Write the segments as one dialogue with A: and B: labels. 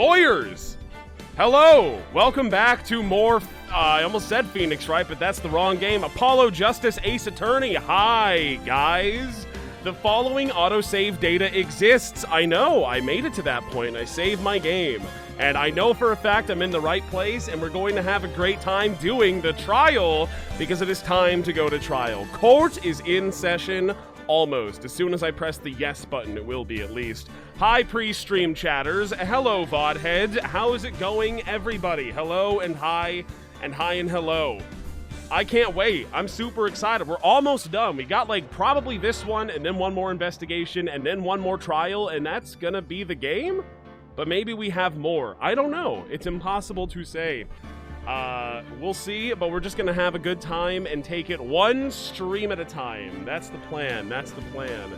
A: Lawyers! Hello! Welcome back to more, I almost said Phoenix Wright, but that's the wrong game. Apollo Justice Ace Attorney. Hi, guys! The following autosave data exists. I know, I made it to that point, I saved my game. And I know for a fact I'm in the right place, and we're going to have a great time doing the trial, because it is time to go to trial. Court is in session. Almost. As soon as I press the yes button, it will be at least. Hi, pre-stream chatters. Hello, VOD heads. How is it going, everybody? Hello and hi and hello. I can't wait. I'm super excited. We're almost done. We got like probably this one and then one more investigation and then one more trial, and that's gonna be the game? But maybe we have more. I don't know. It's impossible to say. We'll see, but we're just gonna have a good time and take it one stream at a time. That's the plan. That's the plan.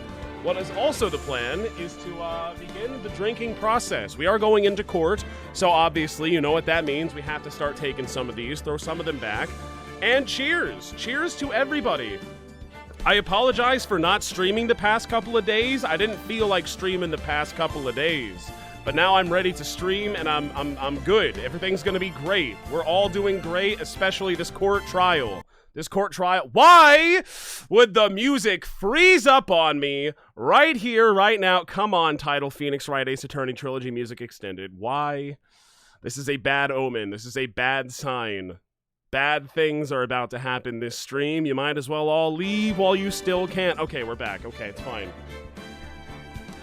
A: What is also the plan is to begin the drinking process. We are going into court, so obviously you know what that means. We have to start taking some of these, throw some of them back. And cheers! Cheers to everybody! I apologize for not streaming the past couple of days. I didn't feel like streaming the past couple of days. But now I'm ready to stream, and I'm good. Everything's gonna be great. We're all doing great, especially this court trial. This court trial. Why would the music freeze up on me right here, right now? Come on, title Phoenix Wright Ace Attorney Trilogy Music Extended. Why? This is a bad omen. This is a bad sign. Bad things are about to happen this stream. You might as well all leave while you still can. Okay, we're back. Okay, it's fine.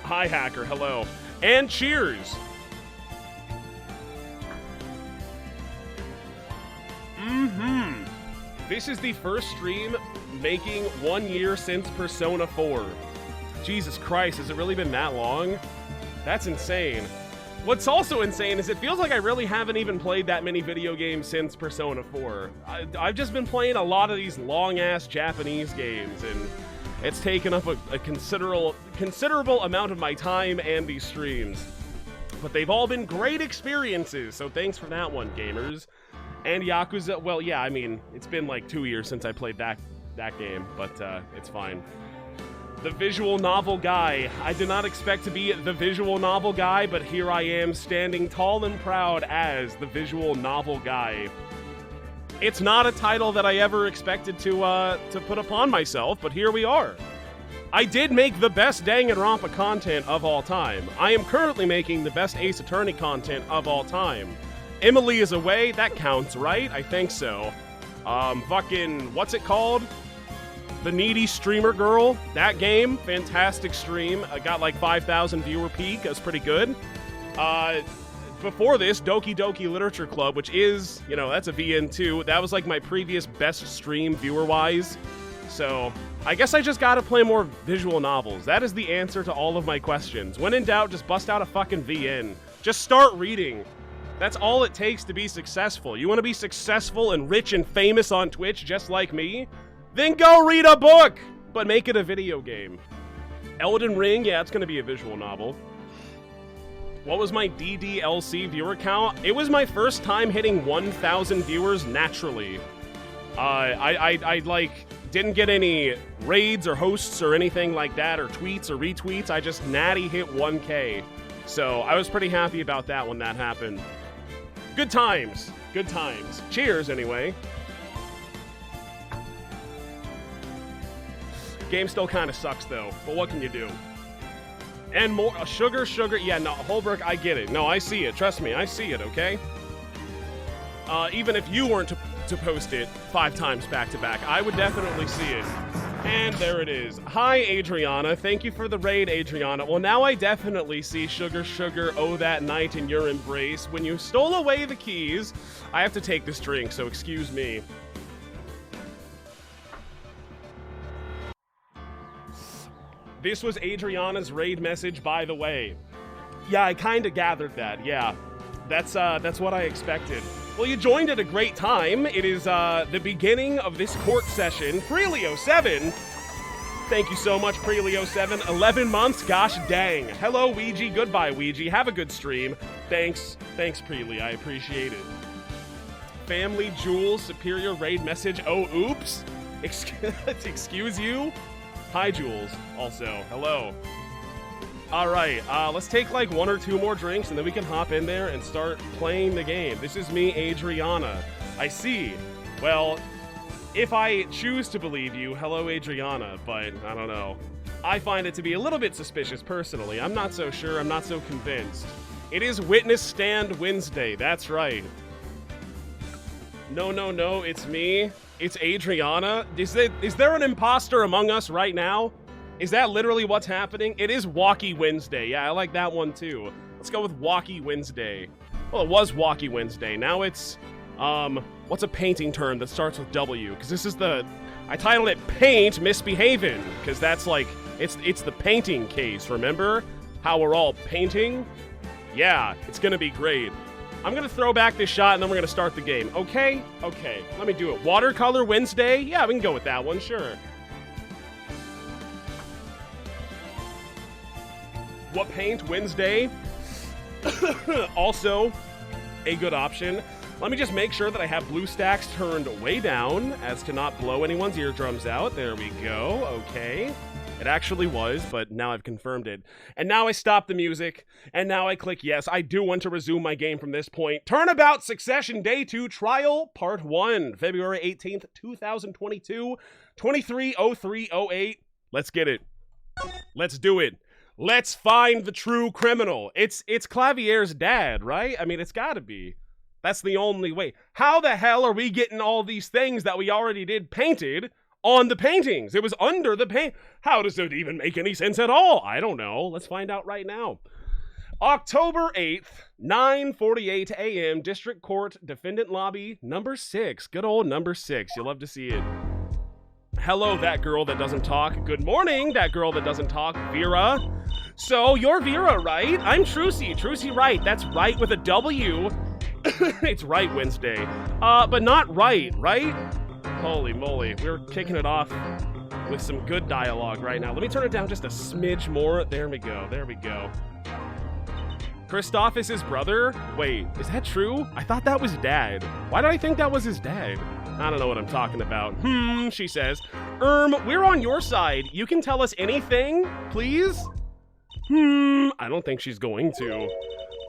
A: Hi, hacker. Hello. And cheers! This is the first stream making 1 year since Persona 4. Jesus Christ, has it really been that long? That's insane. What's also insane is it feels like I really haven't even played that many video games since Persona 4. I've just been playing a lot of these long-ass Japanese games, and it's taken up a considerable amount of my time and these streams. But they've all been great experiences, so thanks for that one, gamers. And Yakuza, well, yeah, I mean, it's been like 2 years since I played that game, but it's fine. The visual novel guy. I did not expect to be the visual novel guy, but here I am standing tall and proud as the visual novel guy. It's not a title that I ever expected to put upon myself, but here we are. I did make the best Danganronpa content of all time. I am currently making the best Ace Attorney content of all time. Emily is away, that counts, right? I think so. Fucking, what's it called? The Needy Streamer Girl, that game, fantastic stream. I got like 5,000 viewer peak, that's pretty good. Before this, Doki Doki Literature Club, which is, you know, that's a VN too. That was like my previous best stream viewer-wise. So, I guess I just gotta play more visual novels. That is the answer to all of my questions. When in doubt, just bust out a fucking VN. Just start reading. That's all it takes to be successful. You wanna be successful and rich and famous on Twitch just like me? Then go read a book! But make it a video game. Elden Ring, yeah, it's gonna be a visual novel. What was my DDLC viewer count? It was my first time hitting 1,000 viewers naturally. I like, didn't get any raids or hosts or anything like that, or tweets or retweets. I just natty hit 1K. So I was pretty happy about that when that happened. Good times. Good times. Cheers, anyway. Game still kind of sucks, though. But what can you do? And more, sugar, yeah, no, Holbrook, I get it. No, I see it, trust me, I see it, okay? Even if you weren't to post it 5 times back-to-back, I would definitely see it. And there it is. Hi, Adriana, thank you for the raid, Adriana. Well, now I definitely see sugar, oh, that night in your embrace. When you stole away the keys, I have to take this drink, so excuse me. This was Adriana's raid message, by the way. Yeah, I kind of gathered that, yeah. That's what I expected. Well, you joined at a great time. It is, the beginning of this court session. Prelio7! Thank you so much, Prelio7. 11 months, gosh dang. Hello, Ouija. Goodbye, Ouija. Have a good stream. Thanks, Preli. I appreciate it. Family Jules, superior raid message. Oh, oops. Excuse you? Hi, Jules. Also, hello. All right, let's take like 1 or 2 more drinks and then we can hop in there and start playing the game. This is me, Adriana. I see. Well, if I choose to believe you, hello, Adriana, but I don't know. I find it to be a little bit suspicious personally. I'm not so sure. I'm not so convinced. It is Witness Stand Wednesday. That's right. No, it's me. It's Adriana. Is there an imposter among us right now? Is that literally what's happening? It is Walkie Wednesday. Yeah, I like that one too. Let's go with Walkie Wednesday. Well, it was Walkie Wednesday. Now it's, what's a painting term that starts with W? Because this is I titled it Paint Misbehavin, because that's like, it's the painting case, remember? How we're all painting? Yeah, it's gonna be great. I'm gonna throw back this shot and then we're gonna start the game. Okay, let me do it. Watercolor Wednesday? Yeah, we can go with that one, sure. What Paint Wednesday? Also a good option. Let me just make sure that I have blue stacks turned way down as to not blow anyone's eardrums out. There we go. Okay. It actually was, but now I've confirmed it. And now I stop the music, and now I click yes. I do want to resume my game from this point. Turnabout Succession Day 2 Trial Part 1, February 18th, 2022, 23:03:08. Let's get it. Let's do it. Let's find the true criminal. It's Clavier's dad, right? I mean, it's gotta be. That's the only way. How the hell are we getting all these things that we already did painted on the paintings? It was under the paint. How does it even make any sense at all? I don't know. Let's find out right now. October 8th, 9:48 a.m., District Court, Defendant Lobby, number 6. Good old number 6. You'll love to see it. Hello, that girl that doesn't talk. Good morning, that girl that doesn't talk. Vera. So, you're Vera, right? I'm Trucy. Trucy Wright. That's right with a W. It's Right Wednesday. But not right? Holy moly. We're kicking it off with some good dialogue right now. Let me turn it down just a smidge more. There we go. Christoph is his brother? Wait, is that true? I thought that was dad. Why did I think that was his dad? I don't know what I'm talking about. She says. We're on your side. You can tell us anything, please? I don't think she's going to.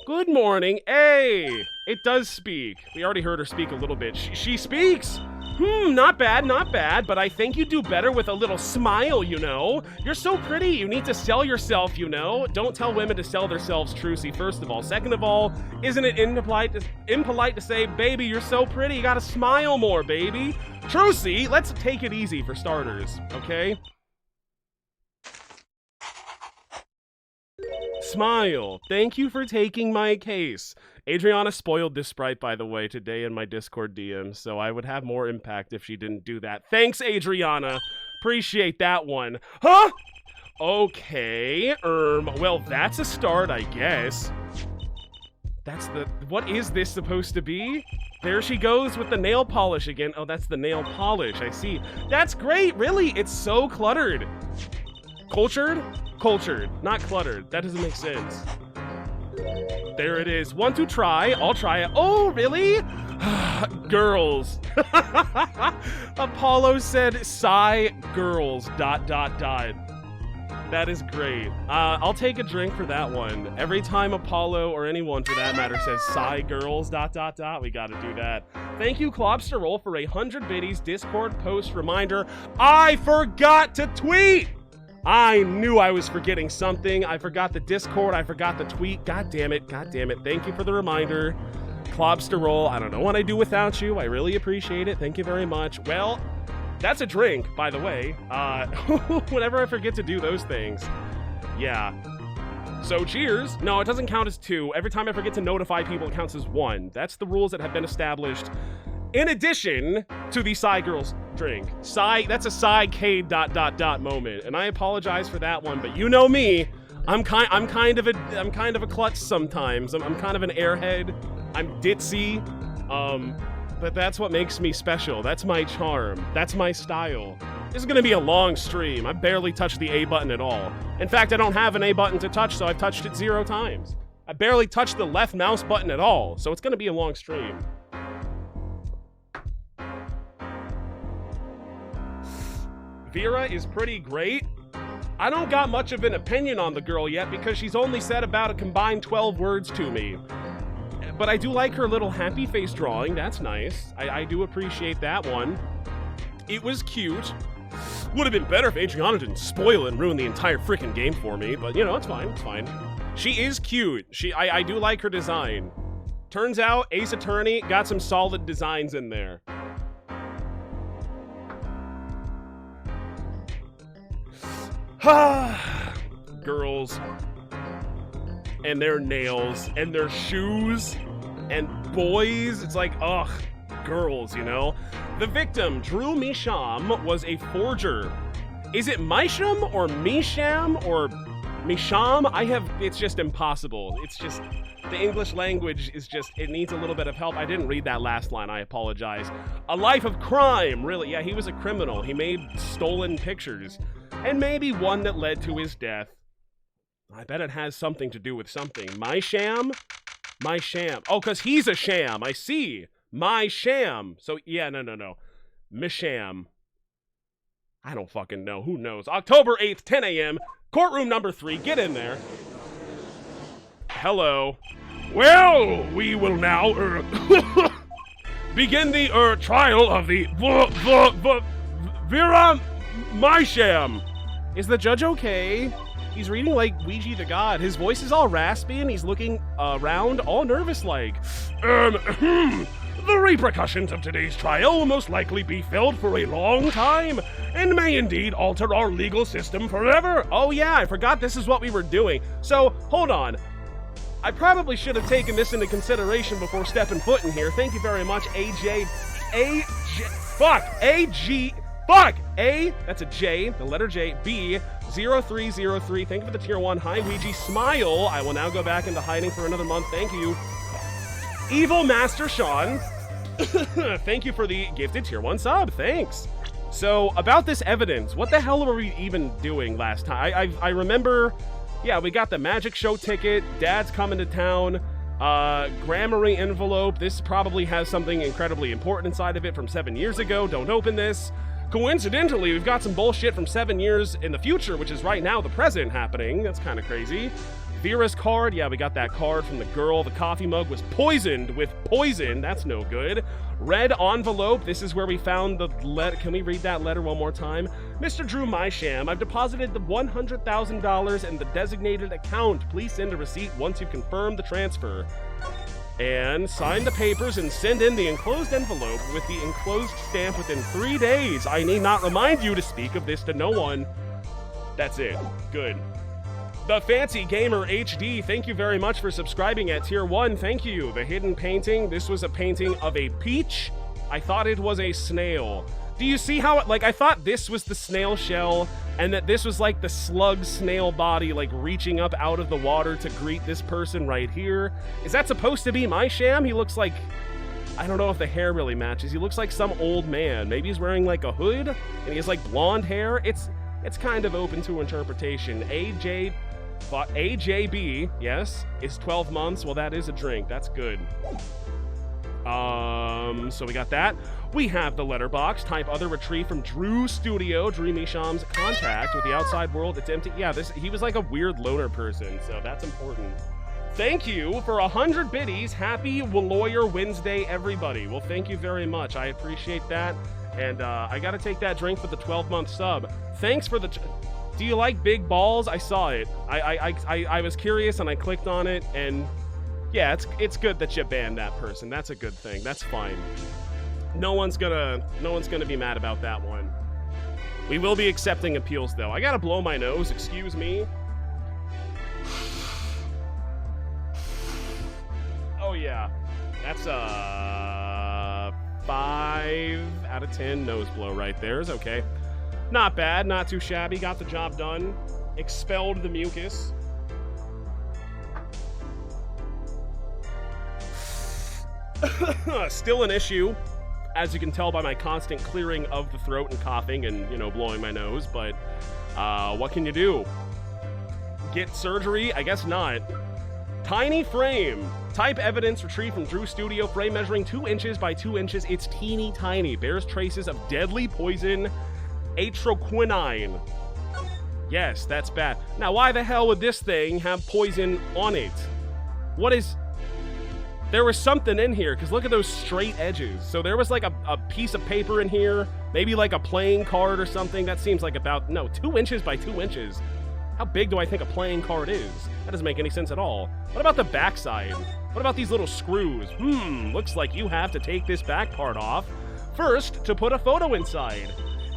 A: Good morning. Hey, it does speak. We already heard her speak a little bit. She speaks. Not bad, but I think you do better with a little smile, you know. You're so pretty, you need to sell yourself, you know. Don't tell women to sell themselves, Trucy, first of all. Second of all, isn't it impolite to say, baby, you're so pretty, you gotta smile more, baby. Trucy, let's take it easy for starters, okay? Smile. Thank you for taking my case. Adriana spoiled this sprite, by the way, today in my Discord DM, so I would have more impact if she didn't do that. Thanks, Adriana. Appreciate that one. Huh? Okay, well, that's a start, I guess. What is this supposed to be? There she goes with the nail polish again. Oh, that's the nail polish, I see. That's great, really, it's so cluttered. Cultured? Cultured, not cluttered. That doesn't make sense. There it is. Want to try? I'll try it. Oh, really? Girls. Apollo said, sigh, girls, ... That is great. I'll take a drink for that one. Every time Apollo, or anyone for that matter, says, sigh, girls, ... We gotta do that. Thank you, Clobster Roll, for 100 biddies Discord post reminder. I forgot to tweet! I knew I was forgetting something. I forgot the Discord. I forgot the tweet. God damn it. Thank you for the reminder. Clobster Roll, I don't know what I'd do without you. I really appreciate it. Thank you very much. Well, that's a drink, by the way. Whenever I forget to do those things. Yeah. So cheers. No, it doesn't count as 2. Every time I forget to notify people, it counts as 1. That's the rules that have been established. In addition to the Psy Girls drink. That's a Psy K ... moment. And I apologize for that one, but you know me. I'm kind of a klutz sometimes. I'm kind of an airhead. I'm ditzy. But that's what makes me special. That's my charm. That's my style. This is gonna be a long stream. I barely touched the A button at all. In fact, I don't have an A button to touch, so I've touched it 0 times. I barely touched the left mouse button at all, so it's gonna be a long stream. Vera is pretty great. I don't got much of an opinion on the girl yet because she's only said about a combined 12 words to me. But I do like her little happy face drawing. That's nice. I do appreciate that one. It was cute. Would have been better if Adriana didn't spoil it and ruin the entire freaking game for me, but you know, it's fine, it's fine. She is cute. I do like her design. Turns out Ace Attorney got some solid designs in there. Girls and their nails and their shoes and boys. It's like, ugh, girls, you know? The victim, Drew Misham, was a forger. Is it Misham or Misham or Misham? It's just impossible. It's just, the English language is just, it needs a little bit of help. I didn't read that last line, I apologize. A life of crime, really. Yeah, he was a criminal. He made stolen pictures. And maybe one that led to his death. I bet it has something to do with something. My sham? Oh, because he's a sham. I see. My sham. So, yeah, no. Misham. I don't fucking know. Who knows? October 8th, 10 a.m. Courtroom number 3. Get in there. Hello. Well, we will now begin the trial of the Vera Misham. Is the judge okay? He's reading like WeegeeTheGod. His voice is all raspy and he's looking around all nervous like. The repercussions of today's trial will most likely be felt for a long time and may indeed alter our legal system forever. Oh yeah, I forgot this is what we were doing. So, hold on. I probably should have taken this into consideration before stepping foot in here. Thank you very much, that's a J, the letter J, B0303. Thank you for the tier 1. Hi, Ouija. Smile. I will now go back into hiding for another month. Thank you. Evil Master Sean. Thank you for the gifted tier 1 sub. Thanks. So, about this evidence, what the hell were we even doing last time? I remember, yeah, we got the magic show ticket. Dad's coming to town. Grammary envelope. This probably has something incredibly important inside of it from 7 years ago. Don't open this. Coincidentally, we've got some bullshit from 7 years in the future, which is right now the present happening. That's kind of crazy. Vera's card. Yeah, we got that card from the girl. The coffee mug was poisoned with poison. That's no good. Red envelope. This is where we found the letter. Can we read that letter one more time? Mr. Drew Misham, I've deposited the $100,000 in the designated account. Please send a receipt once you've confirmed the transfer. And sign the papers and send in the enclosed envelope with the enclosed stamp within 3 days. I need not remind you to speak of this to no one. That's it. Good. The Fancy Gamer HD, thank you very much for subscribing at tier 1. Thank you. The hidden painting. This was a painting of a peach. I thought it was a snail. Do you see how, like, I thought this was the snail shell and that this was like the slug snail body, like reaching up out of the water to greet this person right here. Is that supposed to be my sham? He looks like, I don't know if the hair really matches. He looks like some old man. Maybe he's wearing like a hood and he has like blonde hair. It's kind of open to interpretation. AJB, yes, is 12 months. Well, that is a drink. That's good. So we got that. We have the letterbox. Type other retrieve from Drew Studio. Drew Misham's contact with the outside world. It's empty. Yeah, he was like a weird loner person, so that's important. Thank you for 100 biddies. Happy Lawyer Wednesday, everybody. Well, thank you very much. I appreciate that. And I got to take that drink for the 12-month sub. Thanks for the... Do you like big balls? I saw it. I was curious and I clicked on it, and yeah, it's good that you banned that person. That's a good thing. That's fine. No one's gonna be mad about that one. We will be accepting appeals though. I gotta blow my nose, excuse me. Oh yeah. That's a 5 out of 10 nose blow right there. Is okay. Not bad, not too shabby. Got the job done. Expelled the mucus. Still an issue, as you can tell by my constant clearing of the throat and coughing and, you know, blowing my nose, but what can you do? Get surgery? I guess not. Tiny frame. Type evidence retrieved from Drew Studio. Frame measuring 2 inches by 2 inches. It's teeny tiny. Bears traces of deadly poison atroquinine. Yes, that's bad. Now, why the hell would this thing have poison on it? What is... There was something in here, because look at those straight edges. So there was like a piece of paper in here, maybe like a playing card or something. That seems like about, no, 2 inches by 2 inches. How big do I think a playing card is? That doesn't make any sense at all. What about the backside? What about these little screws? Looks like you have to take this back part off first to put a photo inside.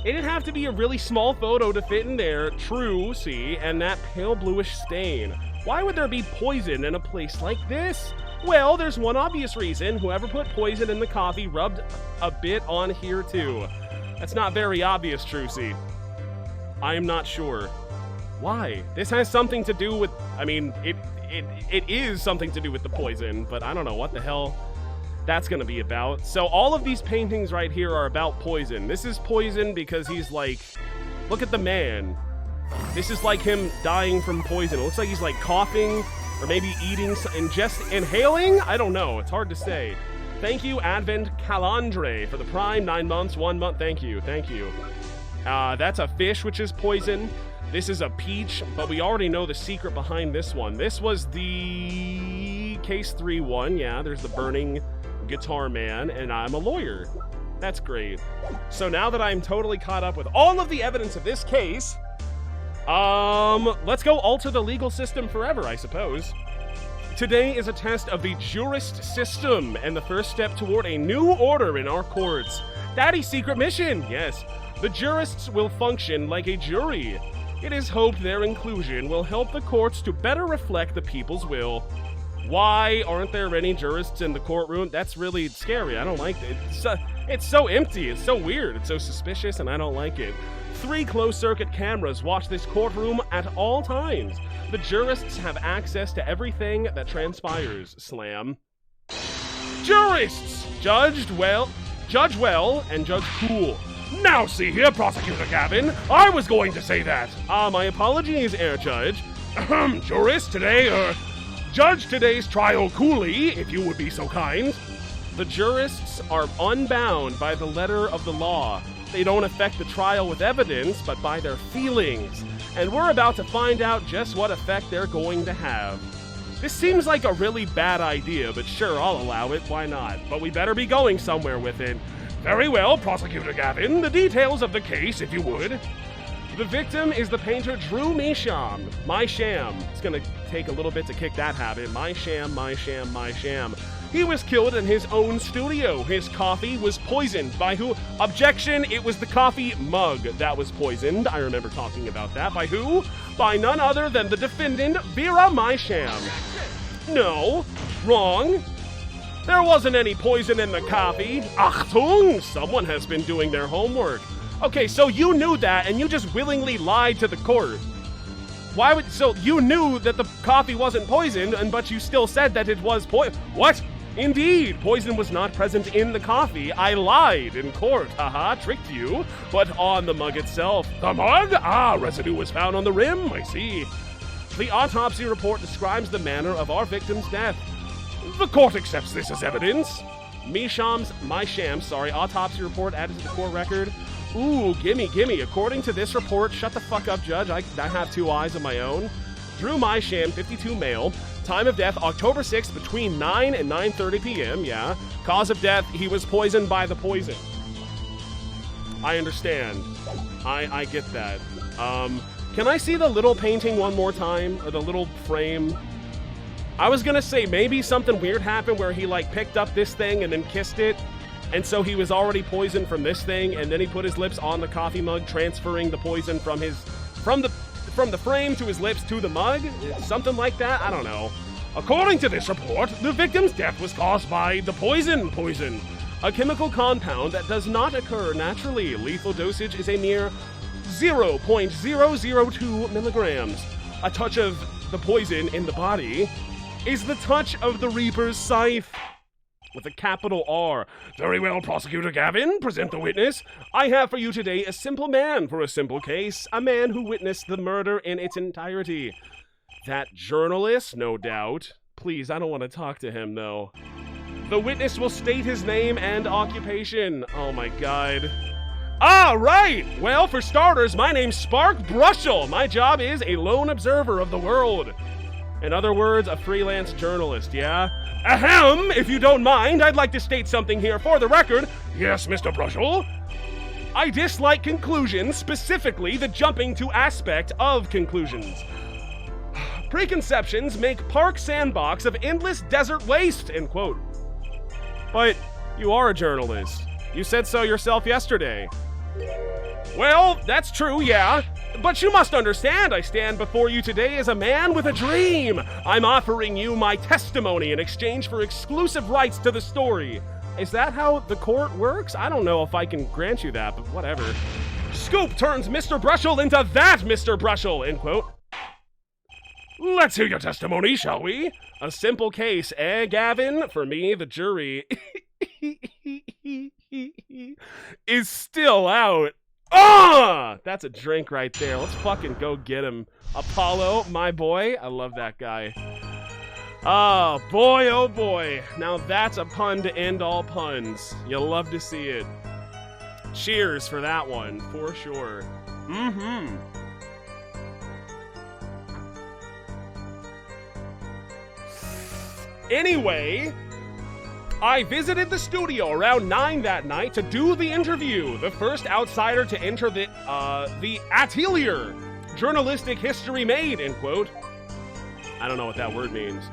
A: It'd have to be a really small photo to fit in there. True, see, and that pale bluish stain. Why would there be poison in a place like this? Well, there's one obvious reason. Whoever put poison in the coffee rubbed a bit on here too. That's not very obvious, Trucy. I am not sure. Why? This has something to do with, I mean, it is something to do with the poison, but I don't know what the hell that's gonna be about. So all of these paintings right here are about poison. This is poison because he's like, look at the man. This is like him dying from poison. It looks like he's like coughing or maybe eating, inhaling? I don't know, it's hard to say. Thank you, Advent Calandre, for the Prime, 9 months, 1 month, thank you. That's a fish, which is poison. This is a peach, but we already know the secret behind this one. This was the Case 3 one, yeah, there's the burning guitar man, and I'm a lawyer. That's great. So now that I'm totally caught up with all of the evidence of this case, let's go alter the legal system forever, I suppose. Today is a test of the jurist system, and the first step toward a new order in our courts. Daddy's secret mission, yes. The jurists will function like a jury. It is hoped their inclusion will help the courts to better reflect the people's will. Why aren't there any jurists in the courtroom? That's really scary. I don't like it. It's so empty. It's so weird. It's so suspicious, and I don't like it. 3 closed-circuit cameras watch this courtroom at all times. The jurists have access to everything that transpires. Slam. Jurists! Judge well, and judge cool. Now see here, Prosecutor Gavin, I was going to say that. My apologies, Air Judge. Jurist, judge today's trial coolly, if you would be so kind. The jurists are unbound by the letter of the law. They don't affect the trial with evidence, but by their feelings. And we're about to find out just what effect they're going to have. This seems like a really bad idea, but sure, I'll allow it, why not? But we better be going somewhere with it. Very well, Prosecutor Gavin, the details of the case, if you would. The victim is the painter Drew Measham. My sham. It's gonna take a little bit to kick that habit. My sham, my sham, my sham. He was killed in his own studio. His coffee was poisoned. By who? Objection, it was the coffee mug that was poisoned. I remember talking about that. By who? By none other than the defendant, Vera Mysham. No, wrong. There wasn't any poison in the coffee. Achtung! Someone has been doing their homework. Okay, so you knew that, and you just willingly lied to the court. Why would... So you knew that the coffee wasn't poisoned, but you still said that it was What? Indeed, poison was not present in the coffee. I lied in court. Haha, tricked you. But on the mug itself. The mug? Ah, residue was found on the rim, I see. The autopsy report describes the manner of our victim's death. The court accepts this as evidence. Mysham, autopsy report added to the court record. Ooh, gimme. According to this report, shut the fuck up, Judge. I have 2 eyes of my own. Drew Mysham, 52 male. Time of death, October 6th, between 9 and 9:30 p.m., yeah. Cause of death, he was poisoned by the poison. I understand. I get that. Can I see the little painting one more time? Or the little frame? I was gonna say maybe something weird happened where he like picked up this thing and then kissed it, and so he was already poisoned from this thing, and then he put his lips on the coffee mug, transferring the poison from the frame to his lips to the mug? Something like that? I don't know. According to this report, the victim's death was caused by the poison, a chemical compound that does not occur naturally. Lethal dosage is a mere 0.002 milligrams. A touch of the poison in the body is the touch of the Reaper's scythe. With a capital R. Very well, Prosecutor Gavin, present the witness. I have for you today a simple man for a simple case, a man who witnessed the murder in its entirety. That journalist, no doubt. Please, I don't want to talk to him, though. The witness will state his name and occupation. Oh my god. Ah, right! Well, for starters, my name's Spark Brushel. My job is a lone observer of the world. In other words, a freelance journalist, yeah? Ahem! If you don't mind, I'd like to state something here for the record. Yes, Mr. Brushel? I dislike conclusions, specifically the jumping to aspect of conclusions. Preconceptions make park sandbox of endless desert waste, end quote. But you are a journalist. You said so yourself yesterday. Well, that's true, yeah. But you must understand, I stand before you today as a man with a dream. I'm offering you my testimony in exchange for exclusive rights to the story. Is that how the court works? I don't know if I can grant you that, but whatever. Scoop turns Mr. Brushel into that Mr. Brushel, end quote. Let's hear your testimony, shall we? A simple case, eh, Gavin? For me, the jury is still out. Ah! That's a drink right there. Let's fucking go get him. Apollo, my boy. I love that guy. Oh boy. Now that's a pun to end all puns. You'll love to see it. Cheers for that one, for sure. Mm-hmm. Anyway, I visited the studio around 9 that night to do the interview. The first outsider to enter the atelier. Journalistic history made, end quote. I don't know what that word means.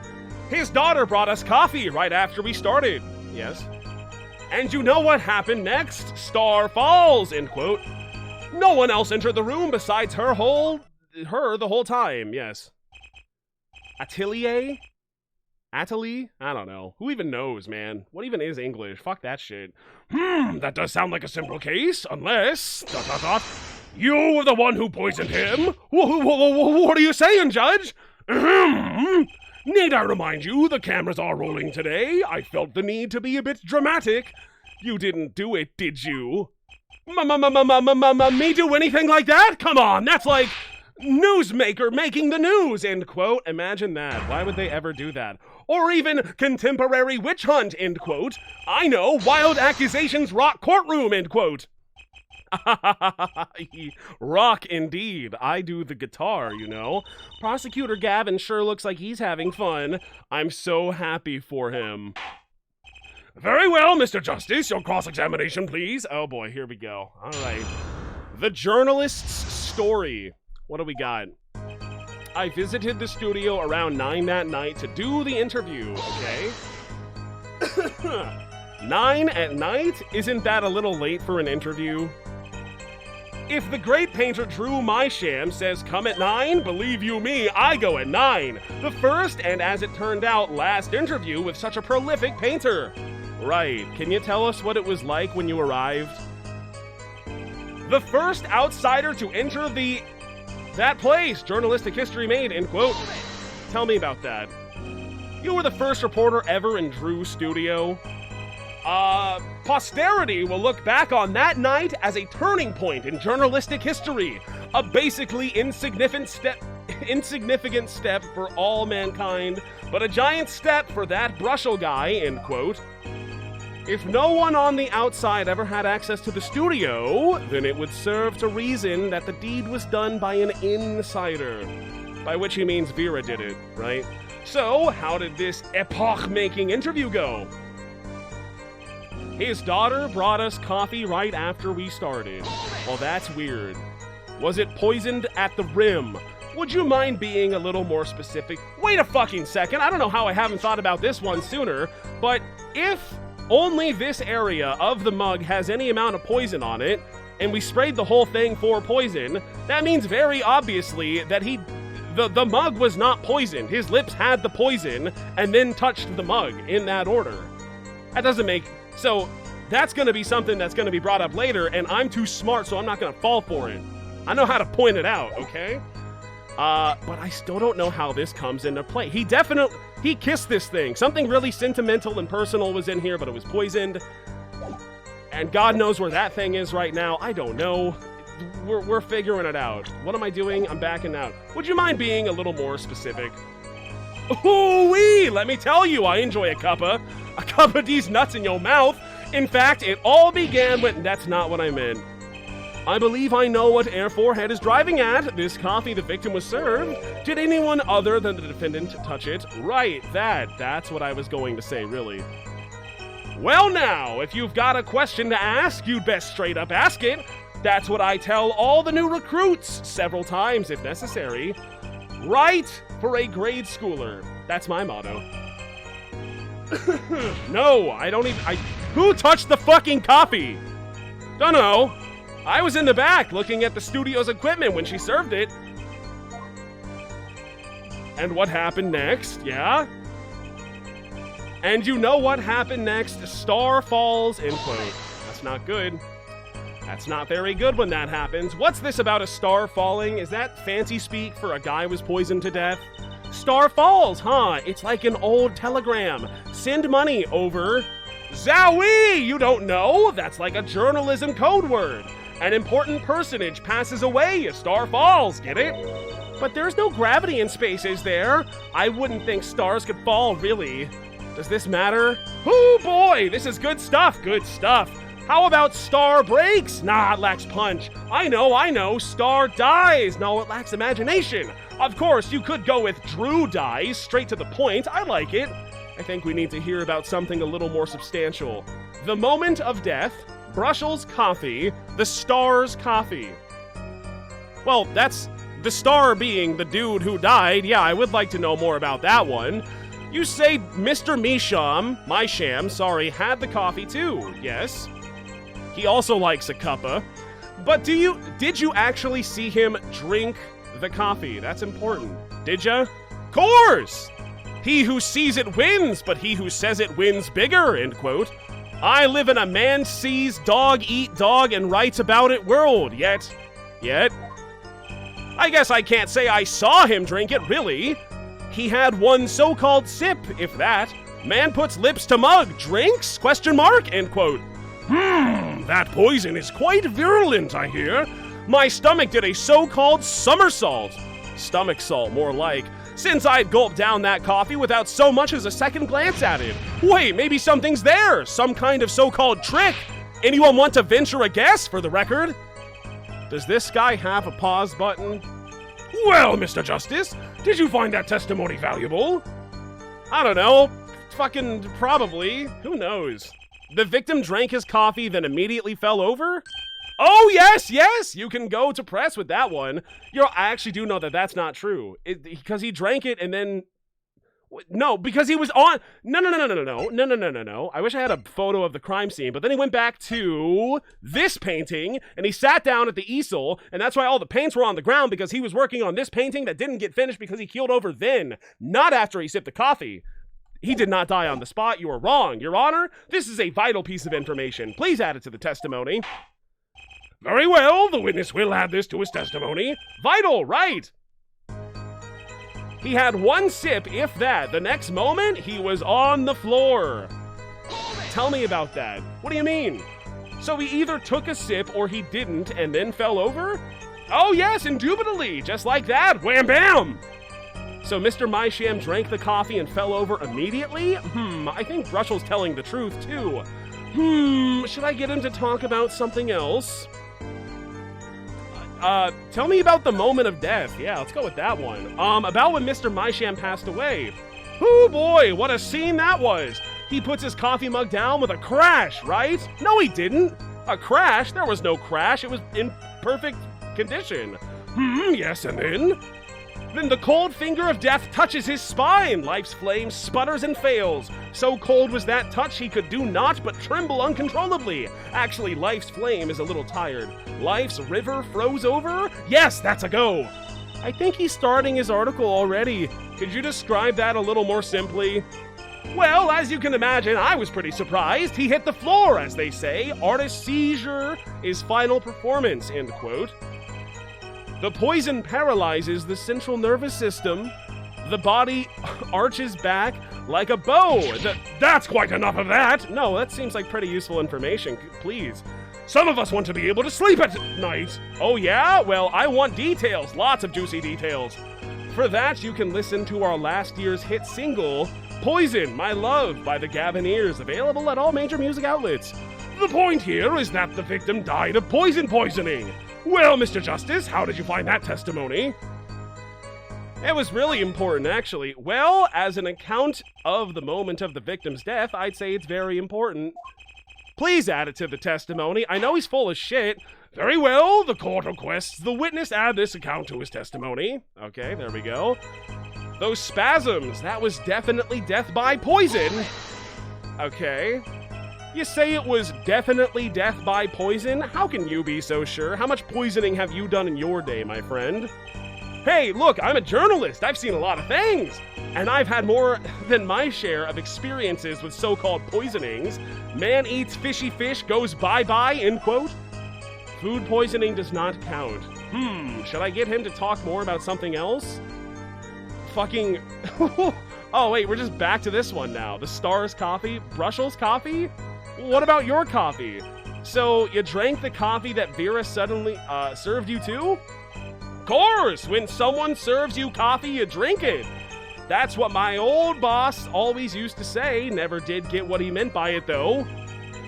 A: His daughter brought us coffee right after we started. Yes. And you know what happened next? Star falls, end quote. No one else entered the room besides her the whole time, yes. Atelier? Atelier? I don't know. Who even knows, man? What even is English? Fuck that shit. That does sound like a simple case, unless... ... You were the one who poisoned him? What are you saying, Judge? Need I remind you, the cameras are rolling today. I felt the need to be a bit dramatic. You didn't do it, did you? Me do anything like that? Come on, that's like... newsmaker making the news, end quote. Imagine that. Why would they ever do that? Or even contemporary witch hunt, end quote. I know, wild accusations rock courtroom, end quote. Rock indeed. I do the guitar, you know. Prosecutor Gavin sure looks like he's having fun. I'm so happy for him. Very well, Mr. Justice. Your cross-examination, please. Oh boy, here we go. All right. The journalist's story. What do we got? I visited the studio around 9 that night to do the interview, okay? 9 at night? Isn't that a little late for an interview? If the great painter Drew Mysham says come at 9, believe you me, I go at 9. The first, and as it turned out, last interview with such a prolific painter. Right, can you tell us what it was like when you arrived? The first outsider to enter that place, journalistic history made, end quote. Tell me about that. You were the first reporter ever in Drew's studio. Posterity will look back on that night as a turning point in journalistic history. A basically insignificant step for all mankind, but a giant step for that Brushel guy, end quote. If no one on the outside ever had access to the studio, then it would serve to reason that the deed was done by an insider. By which he means Vera did it, right? So, how did this epoch-making interview go? His daughter brought us coffee right after we started. Well, that's weird. Was it poisoned at the rim? Would you mind being a little more specific? Wait a fucking second, I don't know how I haven't thought about this one sooner, but if only this area of the mug has any amount of poison on it, and we sprayed the whole thing for poison, that means very obviously that the mug was not poisoned. His lips had the poison, and then touched the mug in that order. That doesn't make... So, that's gonna be something that's gonna be brought up later, and I'm too smart, so I'm not gonna fall for it. I know how to point it out, okay? But I still don't know how this comes into play. He kissed this thing. Something really sentimental and personal was in here, but it was poisoned. And God knows where that thing is right now. I don't know. We're figuring it out. What am I doing? I'm backing out. Would you mind being a little more specific? Ooh-wee! Let me tell you, I enjoy a cuppa of these nuts in your mouth. In fact, it all began with... That's not what I meant. I believe I know what Air Forehead is driving at. This coffee the victim was served. Did anyone other than the defendant touch it? Right, that's what I was going to say, really. Well now, if you've got a question to ask, you'd best straight up ask it. That's what I tell all the new recruits, several times if necessary. Right for a grade schooler. That's my motto. No, I don't even... Who touched the fucking coffee? Dunno. I was in the back looking at the studio's equipment when she served it. And what happened next, yeah? And you know what happened next? Star falls, end quote. That's not good. That's not very good when that happens. What's this about a star falling? Is that fancy speak for a guy was poisoned to death? Star falls, huh? It's like an old telegram. Send money over. Zowie! You don't know? That's like a journalism code word. An important personage passes away, a star falls, get it? But there's no gravity in space, is there? I wouldn't think stars could fall, really. Does this matter? Oh boy, this is good stuff, good stuff. How about star breaks? Nah, it lacks punch. I know, star dies. No, it lacks imagination. Of course, you could go with Drew dies, straight to the point. I like it. I think we need to hear about something a little more substantial. The moment of death, Brussels coffee, the star's coffee. Well, that's the star being the dude who died. Yeah, I would like to know more about that one. You say Mr. Mysham, had the coffee too, yes? He also likes a cuppa. But did you actually see him drink the coffee? That's important. Did ya? Course! He who sees it wins, but he who says it wins bigger, end quote. I live in a man sees dog eat dog and writes about it world, yet. I guess I can't say I saw him drink it, really. He had one so-called sip, if that. Man puts lips to mug, drinks, question mark, end quote. That poison is quite virulent, I hear. My stomach did a so-called somersault. Stomach salt, more like. Since I'd gulped down that coffee without so much as a second glance at it. Wait, maybe something's there. Some kind of so-called trick. Anyone want to venture a guess, for the record? Does this guy have a pause button? Well, Mr. Justice, did you find that testimony valuable? I don't know. Fucking probably. Who knows? The victim drank his coffee, then immediately fell over? Oh, yes, you can go to press with that one. I actually do know that that's not true. Because he drank it and then... No, because he was on... No. I wish I had a photo of the crime scene, but then he went back to this painting, and he sat down at the easel, and that's why all the paints were on the ground, because he was working on this painting that didn't get finished because he keeled over then, not after he sipped the coffee. He did not die on the spot. You are wrong, Your Honor. This is a vital piece of information. Please add it to the testimony. Very well, the witness will add this to his testimony. Vital, right? He had one sip, if that. The next moment, he was on the floor. Tell me about that. What do you mean? So he either took a sip or he didn't and then fell over? Oh yes, indubitably, just like that. Wham bam! So Mr. Mysham drank the coffee and fell over immediately? I think Brussels telling the truth too. Should I get him to talk about something else? Tell me about the moment of death. Yeah, let's go with that one. About when Mr. Mysham passed away. Oh boy, what a scene that was. He puts his coffee mug down with a crash, right? No, he didn't. A crash? There was no crash. It was in perfect condition. Yes, and then? Then the cold finger of death touches his spine. Life's flame sputters and fails. So cold was that touch he could do naught but tremble uncontrollably. Actually, life's flame is a little tired. Life's river froze over? Yes, that's a go. I think he's starting his article already. Could you describe that a little more simply? Well, as you can imagine, I was pretty surprised. He hit the floor, as they say. Artist seizure is final performance, end quote. The poison paralyzes the central nervous system. The body arches back like a bow. That's quite enough of that. No, that seems like pretty useful information. Please. Some of us want to be able to sleep at night. Oh yeah? Well, I want details. Lots of juicy details. For that, you can listen to our last year's hit single, Poison, My Love by the Gavineers, available at all major music outlets. The point here is that the victim died of poisoning. Well, Mr. Justice, how did you find that testimony? It was really important, actually. Well, as an account of the moment of the victim's death, I'd say it's very important. Please add it to the testimony. I know he's full of shit. Very well, the court requests the witness add this account to his testimony. Okay, there we go. Those spasms, that was definitely death by poison. Okay. You say it was definitely death by poison? How can you be so sure? How much poisoning have you done in your day, my friend? Hey, look, I'm a journalist. I've seen a lot of things. And I've had more than my share of experiences with so-called poisonings. Man eats fishy fish, goes bye-bye, end quote. Food poisoning does not count. Should I get him to talk more about something else? Fucking... Oh, wait, we're just back to this one now. The Stars coffee? Brussels coffee? What about your coffee? So, you drank the coffee that Vera suddenly, served you too? Of course! When someone serves you coffee, you drink it. That's what my old boss always used to say. Never did get what he meant by it, though.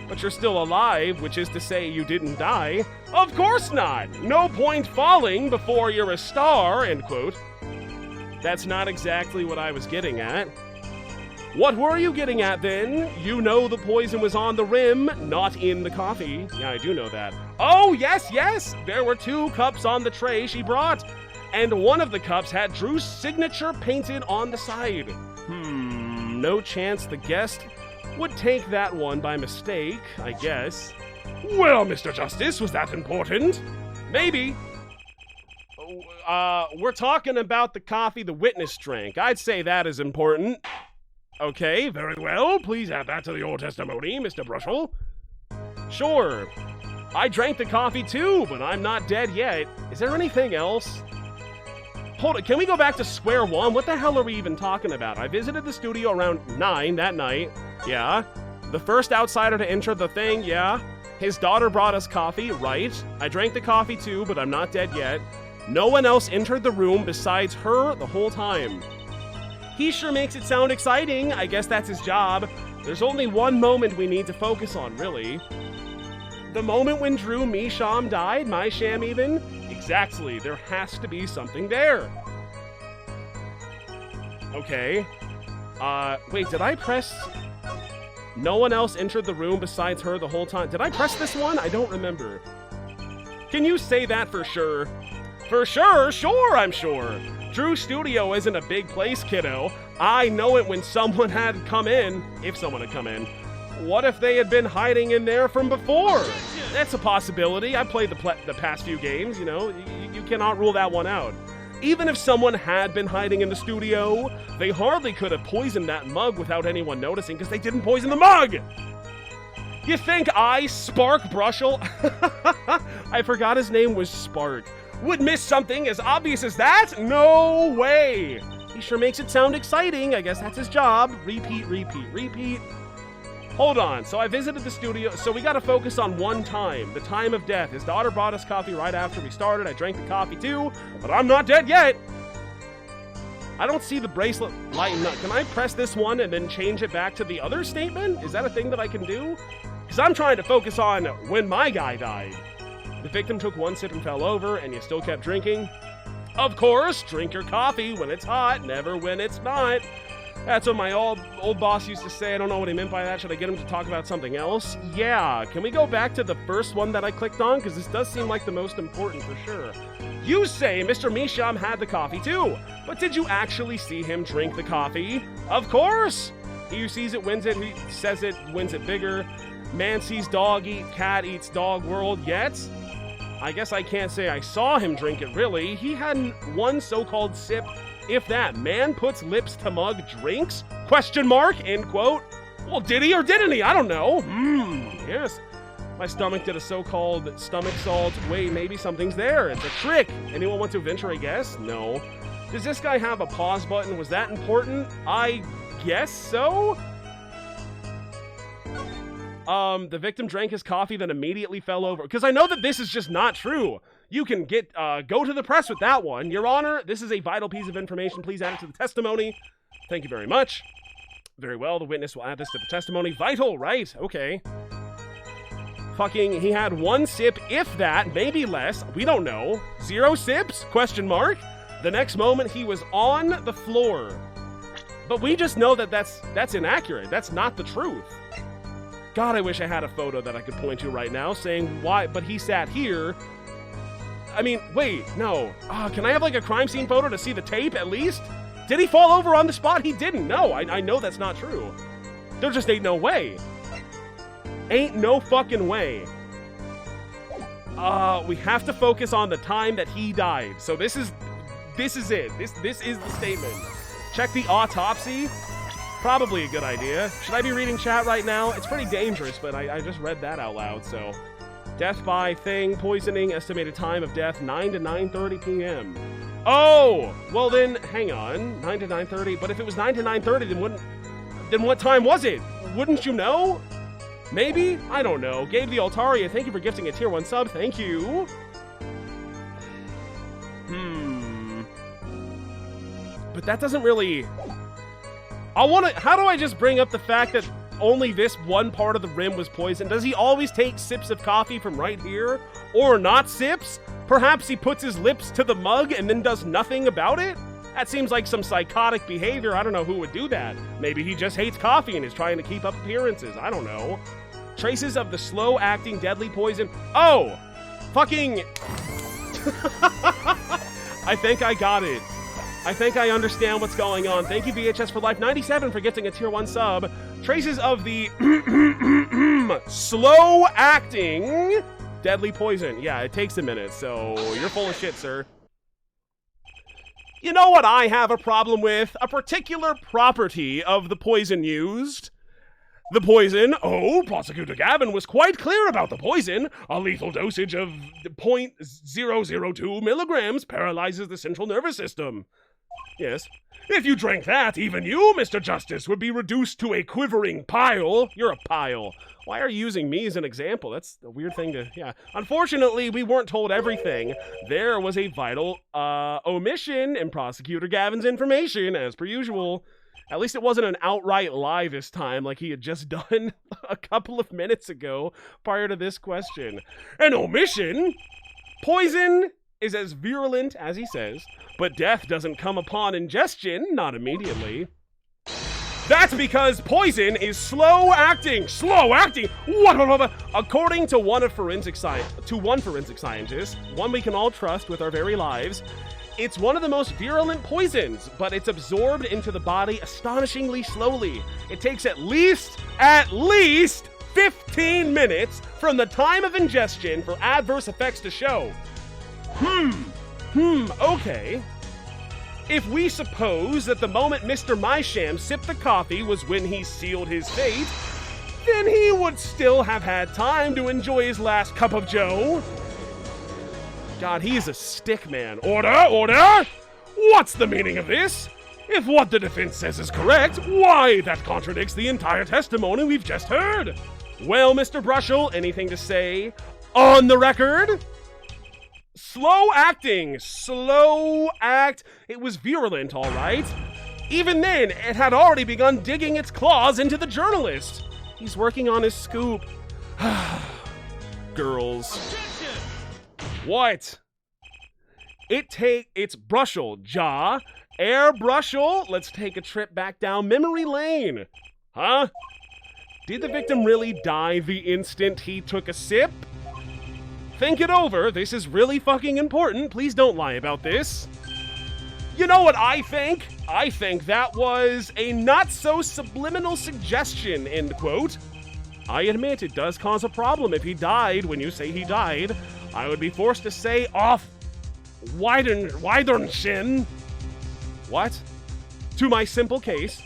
A: But you're still alive, which is to say you didn't die. Of course not! No point falling before you're a star, end quote. That's not exactly what I was getting at. What were you getting at, then? You know the poison was on the rim, not in the coffee. Yeah, I do know that. Oh, yes! There were 2 cups on the tray she brought. And one of the cups had Drew's signature painted on the side. No chance the guest would take that one by mistake, I guess. Well, Mr. Justice, was that important? Maybe. We're talking about the coffee the witness drank. I'd say that is important. Okay, very well. Please add that to your testimony, Mr. Brushel. Sure. I drank the coffee too, but I'm not dead yet. Is there anything else? Hold it, can we go back to square one? What the hell are we even talking about? I visited the studio around 9 that night. Yeah. The first outsider to enter the thing, yeah. His daughter brought us coffee, right. I drank the coffee too, but I'm not dead yet. No one else entered the room besides her the whole time. He sure makes it sound exciting. I guess that's his job. There's only one moment we need to focus on, really. The moment when Drew Misham died, my sham even? Exactly, there has to be something there. Okay. Wait, did I press... No one else entered the room besides her the whole time. Did I press this one? I don't remember. Can you say that for sure? For sure? Sure, I'm sure. Drew's studio isn't a big place, kiddo. I know it when someone had come in, if someone had come in. What if they had been hiding in there from before? That's a possibility. I played the past few games, you know. You cannot rule that one out. Even if someone had been hiding in the studio, they hardly could have poisoned that mug without anyone noticing because they didn't poison the mug! You think I, Spark Brushel, I forgot his name was Spark, would miss something as obvious as that? No way! He sure makes it sound exciting. I guess that's his job. Repeat. Hold on. So I visited the studio. So we got to focus on one time. The time of death. His daughter brought us coffee right after we started. I drank the coffee too, but I'm not dead yet. I don't see the bracelet lighting up. Can I press this one and then change it back to the other statement? Is that a thing that I can do? Because I'm trying to focus on when my guy died. The victim took one sip and fell over, and you still kept drinking? Of course, drink your coffee when it's hot, never when it's not. That's what my old boss used to say. I don't know what he meant by that. Should I get him to talk about something else? Yeah. Can we go back to the first one that I clicked on? Because this does seem like the most important for sure. You say Mr. Misham had the coffee too, but did you actually see him drink the coffee? Of course. He who sees it wins it. He says it wins it bigger. Man sees dog eat, cat eats dog world. Yet, I guess I can't say I saw him drink it, really. He had one so-called sip, if that. Man puts lips to mug, drinks? Question mark, end quote. Well, did he or didn't he? I don't know. Yes. My stomach did a so-called stomach salt. Wait, maybe something's there. It's a trick. Anyone want to venture a guess? No. Does this guy have a pause button? Was that important? I guess so? The victim drank his coffee, then immediately fell over. Because I know that this is just not true. You can go to the press with that one. Your Honor, this is a vital piece of information. Please add it to the testimony. Thank you very much. Very well, the witness will add this to the testimony. Vital, right? Okay. Fucking, he had 1 sip, if that, maybe less. We don't know. 0 sips? Question mark. The next moment, he was on the floor. But we just know that that's inaccurate. That's not the truth. God, I wish I had a photo that I could point to right now saying why, but he sat here. I mean, wait, no. Can I have like a crime scene photo to see the tape at least? Did he fall over on the spot? He didn't. No, I know that's not true. There just ain't no way. Ain't no fucking way. We have to focus on the time that he died. So this is it. This is the statement. Check the autopsy. Probably a good idea. Should I be reading chat right now? It's pretty dangerous, but I just read that out loud, so. Death by thing, poisoning, estimated time of death, 9 to 9:30 p.m. Oh! Well then, hang on. 9 to 9:30, but if it was 9 to 9:30, then what time was it? Wouldn't you know? Maybe? I don't know. Gabe the Altaria, thank you for gifting a tier 1 sub. Thank you. But that doesn't really... How do I just bring up the fact that only this one part of the rim was poisoned? Does he always take sips of coffee from right here? Or not sips? Perhaps he puts his lips to the mug and then does nothing about it? That seems like some psychotic behavior. I don't know who would do that. Maybe he just hates coffee and is trying to keep up appearances. I don't know. Traces of the slow-acting deadly poison. Oh! Fucking... I think I got it. I think I understand what's going on. Thank you, VHS for Life 97 for gifting a tier 1 sub. Traces of the slow-acting deadly poison. Yeah, it takes a minute, so you're full of shit, sir. You know what I have a problem with? A particular property of the poison used. The poison, Prosecutor Gavin was quite clear about the poison. A lethal dosage of 0.002 milligrams paralyzes the central nervous system. Yes. If you drank that, even you, Mr. Justice, would be reduced to a quivering pile. You're a pile. Why are you using me as an example? That's a weird thing to, yeah. Unfortunately, we weren't told everything. There was a vital omission in Prosecutor Gavin's information, as per usual. At least it wasn't an outright lie this time, like he had just done a couple of minutes ago prior to this question. An omission? Poison is as virulent as he says, but death doesn't come upon ingestion, not immediately. That's because poison is slow-acting. Slow-acting? What? According to one forensic scientist, one we can all trust with our very lives, it's one of the most virulent poisons, but it's absorbed into the body astonishingly slowly. It takes at least 15 minutes from the time of ingestion for adverse effects to show. Okay. If we suppose that the moment Mr. Mysham sipped the coffee was when he sealed his fate, then he would still have had time to enjoy his last cup of joe. God, he is a stick man. Order! What's the meaning of this? If what the defense says is correct, why, that contradicts the entire testimony we've just heard. Well, Mr. Brushel, anything to say on the record? Slow-acting. It was virulent, all right. Even then, it had already begun digging its claws into the journalist. He's working on his scoop. Girls. What? It's Brushel, Ja. Air Brushel, let's take a trip back down memory lane. Huh? Did the victim really die the instant he took a sip? Think it over. This is really fucking important. Please don't lie about this. You know what I think? I think that was a not-so-subliminal suggestion, end quote. I admit it does cause a problem if he died when you say he died. I would be forced to say off Wiedersehen. What? To my simple case.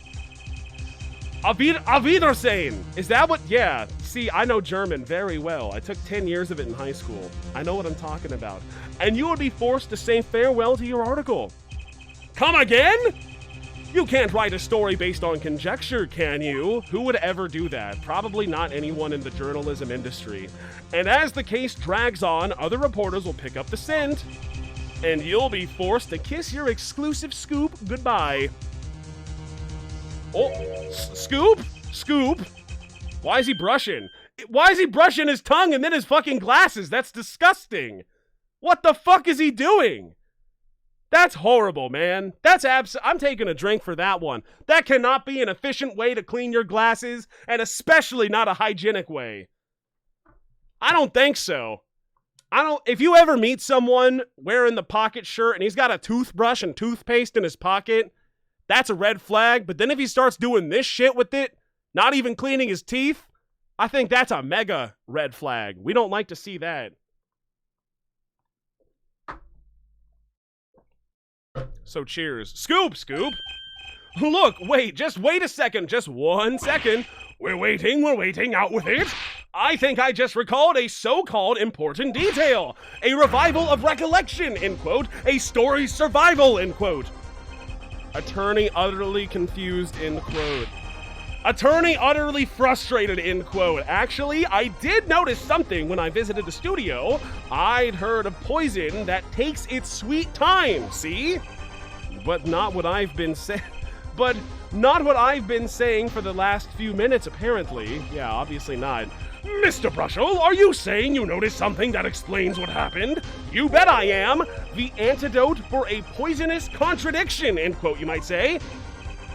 A: Auf Wiedersehen. Is that what? Yeah. See, I know German very well. I took 10 years of it in high school. I know what I'm talking about. And you would be forced to say farewell to your article. Come again? You can't write a story based on conjecture, can you? Who would ever do that? Probably not anyone in the journalism industry. And as the case drags on, other reporters will pick up the scent. And you'll be forced to kiss your exclusive scoop goodbye. Oh, Scoop? Scoop? Why is he brushing? Why is he brushing his tongue and then his fucking glasses? That's disgusting. What the fuck is he doing? That's horrible, man. I'm taking a drink for that one. That cannot be an efficient way to clean your glasses, and especially not a hygienic way. I don't think so. If you ever meet someone wearing the pocket shirt and he's got a toothbrush and toothpaste in his pocket, that's a red flag. But then if he starts doing this shit with it, not even cleaning his teeth, I think that's a mega red flag. We don't like to see that. So cheers. Scoop, Scoop. Look, just wait a second. Just 1 second. We're waiting, out with it. I think I just recalled a so-called important detail. A revival of recollection, end quote. A story's survival, end quote. Attorney utterly confused, end quote. Attorney utterly frustrated, end quote. Actually, I did notice something when I visited the studio. I'd heard of poison that takes its sweet time, see? But not what I've been saying. But not what I've been saying for the last few minutes, apparently. Yeah, obviously not. Mr. Brushel, are you saying you noticed something that explains what happened? You bet I am. The antidote for a poisonous contradiction, end quote, you might say.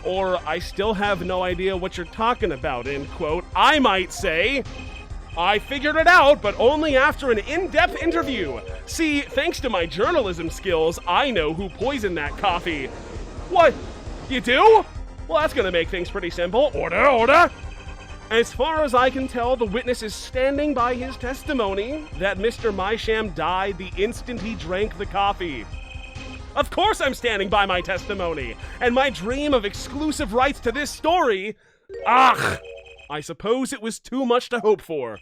A: Or I still have no idea what you're talking about, end quote, I might say. I figured it out, but only after an in-depth interview. See, thanks to my journalism skills, I know who poisoned that coffee. What? You do? Well, that's gonna make things pretty simple. Order! As far as I can tell, the witness is standing by his testimony that Mr. Mysham died the instant he drank the coffee. Of course I'm standing by my testimony, and my dream of exclusive rights to this story, I suppose it was too much to hope for.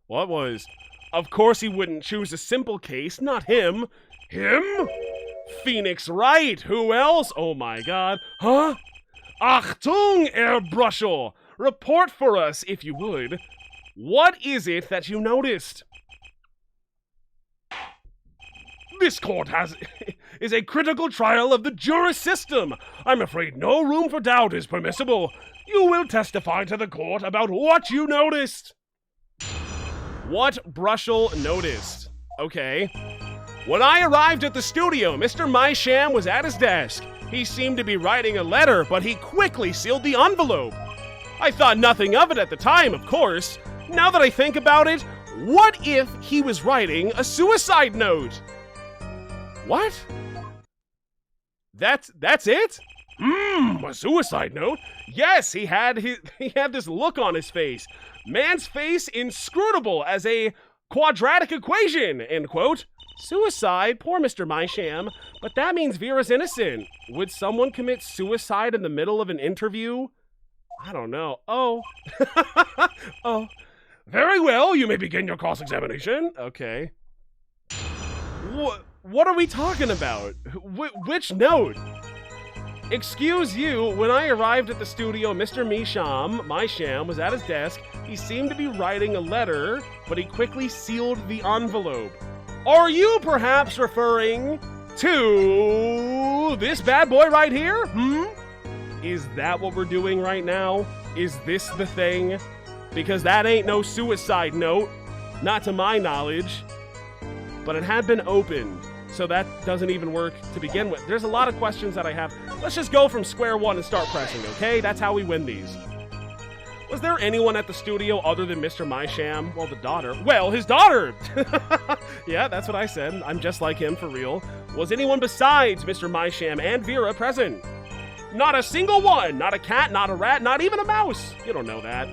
A: What was? Of course he wouldn't choose a simple case, not him. Him? Phoenix Wright, who else? Oh my god. Huh? Achtung, Herr Brushel! Report for us, if you would. What is it that you noticed? This court is a critical trial of the juris system. I'm afraid no room for doubt is permissible. You will testify to the court about what you noticed. What Brushel noticed. Okay. When I arrived at the studio, Mr. Mysham was at his desk. He seemed to be writing a letter, but he quickly sealed the envelope. I thought nothing of it at the time, of course. Now that I think about it, what if he was writing a suicide note? What? That's it? A suicide note? Yes, he had this look on his face. Man's face inscrutable as a quadratic equation, end quote. Suicide? Poor Mr. Mysham. But that means Vera's innocent. Would someone commit suicide in the middle of an interview? I don't know. Oh. Oh. Very well, you may begin your cross-examination. Okay. What are we talking about? Which note? Excuse you, when I arrived at the studio, Mr. Mysham was at his desk. He seemed to be writing a letter, but he quickly sealed the envelope. Are you perhaps referring to this bad boy right here? Is that what we're doing right now? Is this the thing? Because that ain't no suicide note, not to my knowledge. But it had been opened, so that doesn't even work to begin with. There's a lot of questions that I have. Let's just go from square one and start pressing, okay? That's how we win these. Was there anyone at the studio other than Mr. Mysham? Well, the daughter. Well, his daughter! Yeah, that's what I said. I'm just like him, for real. Was anyone besides Mr. Mysham and Vera present? Not a single one! Not a cat, not a rat, not even a mouse! You don't know that.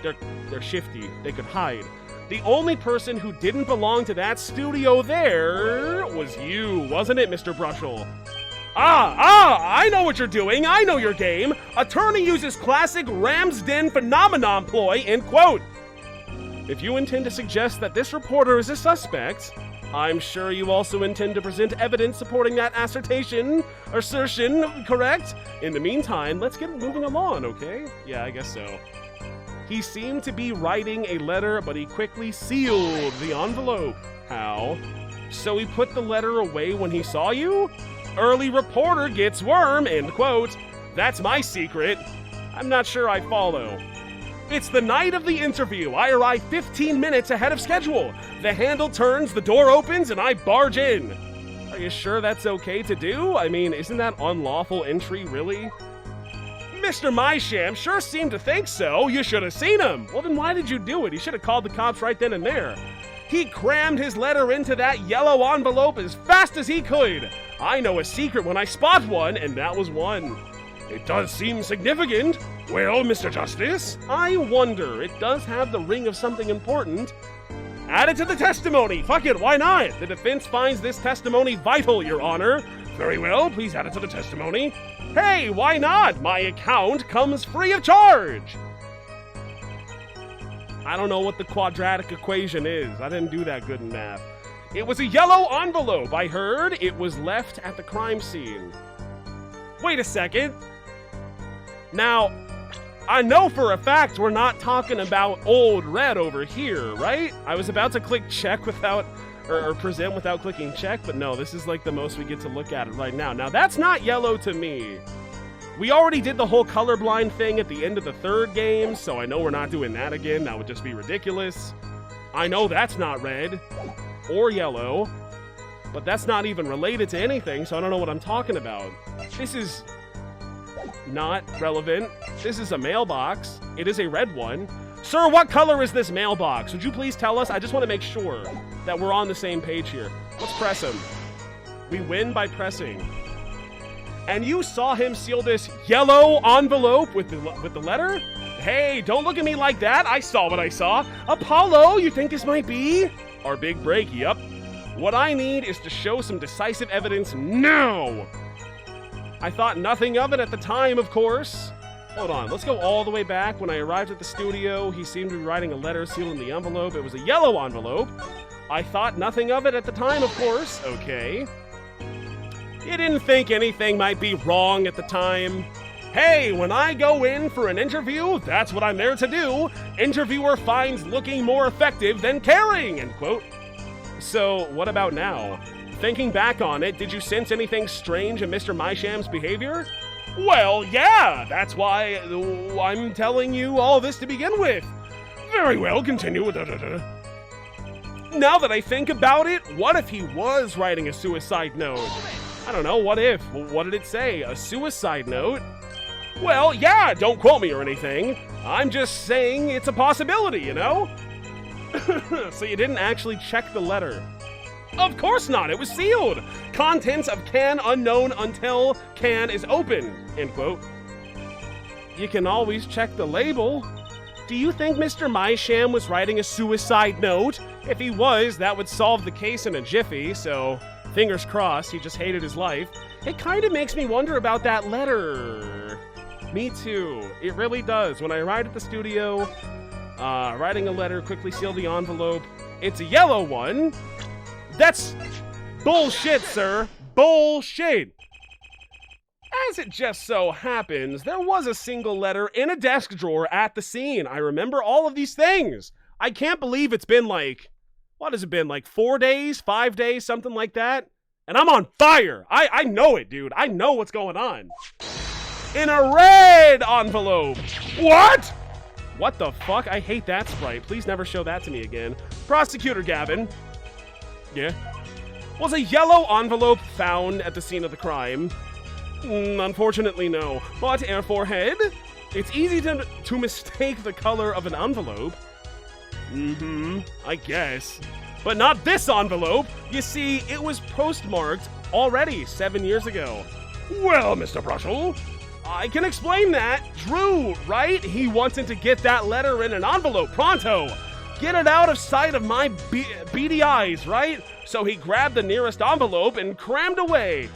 A: They're shifty. They could hide. The only person who didn't belong to that studio there was you, wasn't it, Mr. Brushel? I know what you're doing. I know your game. Attorney uses classic Ram's Den phenomenon ploy, end quote. If you intend to suggest that this reporter is a suspect, I'm sure you also intend to present evidence supporting that assertion, correct? In the meantime, let's get moving along, okay? Yeah, I guess so. He seemed to be writing a letter, but he quickly sealed the envelope. How? So he put the letter away when he saw you? Early reporter gets worm, end quote. That's my secret. I'm not sure I follow. It's the night of the interview. I arrive 15 minutes ahead of schedule. The handle turns, the door opens, and I barge in. Are you sure that's okay to do? I mean, isn't that unlawful entry, really? Mr. Mysham sure seemed to think so. You should have seen him. Well, then why did you do it? He should have called the cops right then and there. He crammed his letter into that yellow envelope as fast as he could. I know a secret when I spot one, and that was one. It does seem significant. Well, Mr. Justice, I wonder. It does have the ring of something important. Add it to the testimony. Fuck it, why not? The defense finds this testimony vital, Your Honor. Very well, please add it to the testimony. Hey, why not? My account comes free of charge. I don't know what the quadratic equation is. I didn't do that good in math. It was a yellow envelope. I heard it was left at the crime scene. Wait a second. Now, I know for a fact we're not talking about old red over here, right? I was about to click check without, or present without clicking check, but no, this is like the most we get to look at it right now. Now, that's not yellow to me. We already did the whole colorblind thing at the end of the third game, so I know we're not doing that again. That would just be ridiculous. I know that's not red or yellow, but that's not even related to anything, so I don't know what I'm talking about. This is not relevant. This is a mailbox. It is a red one. Sir, what color is this mailbox? Would you please tell us? I just want to make sure that we're on the same page here. Let's press him. We win by pressing. And you saw him seal this yellow envelope with the letter? Hey, don't look at me like that. I saw what I saw. Apollo, you think this might be our big break? Yup. What I need is to show some decisive evidence now. I thought nothing of it at the time, of course. Hold on, let's go all the way back. When I arrived at the studio, he seemed to be writing a letter sealed in the envelope. It was a yellow envelope. I thought nothing of it at the time, of course. Okay. You didn't think anything might be wrong at the time? Hey, when I go in for an interview, that's what I'm there to do. Interviewer finds looking more effective than caring, end quote. So, what about now? Thinking back on it, did you sense anything strange in Mr. Mysham's behavior? Well, yeah, that's why I'm telling you all this to begin with. Very well, continue. Now that I think about it, what if he was writing a suicide note? I don't know, what if? What did it say? A suicide note? Well, yeah, don't quote me or anything. I'm just saying it's a possibility, you know? So you didn't actually check the letter? Of course not, it was sealed. Contents of can unknown until can is open, end quote. You can always check the label. Do you think Mr. Mysham was writing a suicide note? If he was, that would solve the case in a jiffy, so fingers crossed, he just hated his life. It kind of makes me wonder about that letter. Me too, it really does. When I arrived at the studio, writing a letter, quickly sealed the envelope. It's a yellow one. That's bullshit, sir. Bullshit. As it just so happens, there was a single letter in a desk drawer at the scene. I remember all of these things. I can't believe it's been like, what has it been, like 4 days, 5 days, something like that? And I'm on fire. I know it, dude. I know what's going on. In a red envelope. What? What the fuck? I hate that sprite. Please never show that to me again. Prosecutor Gavin. Yeah. Was a yellow envelope found at the scene of the crime? Unfortunately, no. But air forehead? It's easy to mistake the color of an envelope. I guess. But not this envelope. You see, it was postmarked already 7 years ago. Well, Mr. Brushel, I can explain that. Drew, right? He wanted to get that letter in an envelope pronto. Get it out of sight of my beady eyes, right? So he grabbed the nearest envelope and crammed away.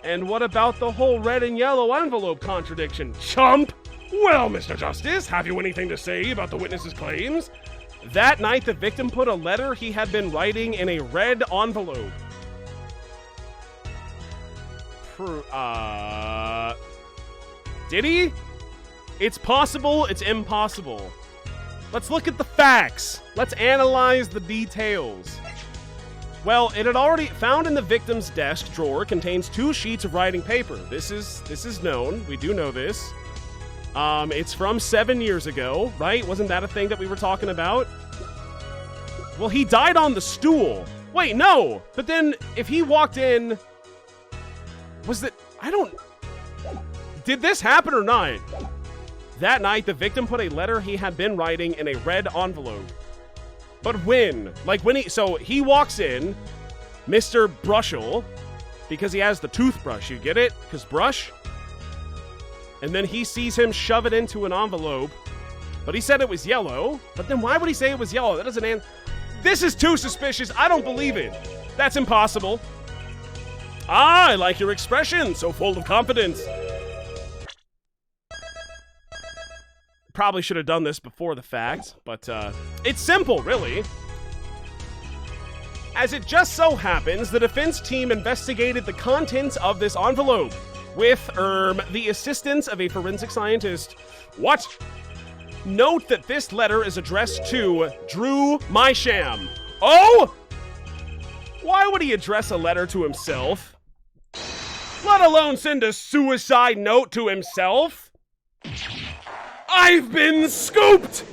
A: And what about the whole red and yellow envelope contradiction, chump? Well, Mr. Justice, have you anything to say about the witness's claims? That night, the victim put a letter he had been writing in a red envelope. Did he? It's possible, it's impossible. Let's look at the facts. Let's analyze the details. Well, it had already found in the victim's desk drawer contains 2 sheets of writing paper. This is known. We do know this. It's from 7 years ago, right? Wasn't that a thing that we were talking about? Well, he died on the stool. Wait, no! But then, if he walked in... Was that... I don't... Did this happen or not? That night, the victim put a letter he had been writing in a red envelope. But when? Like, when he... So, he walks in, Mr. Brushel, because he has the toothbrush, you get it? Because brush? And then he sees him shove it into an envelope, but he said it was yellow. But then why would he say it was yellow? That doesn't answer... This is too suspicious. I don't believe it. That's impossible. Ah, I like your expression. So full of confidence. Probably should have done this before the fact, but it's simple, really. As it just so happens, the defense team investigated the contents of this envelope with, the assistance of a forensic scientist. What? Note that this letter is addressed to Drew Mysham. Oh! Why would he address a letter to himself? Let alone send a suicide note to himself? I've been scooped!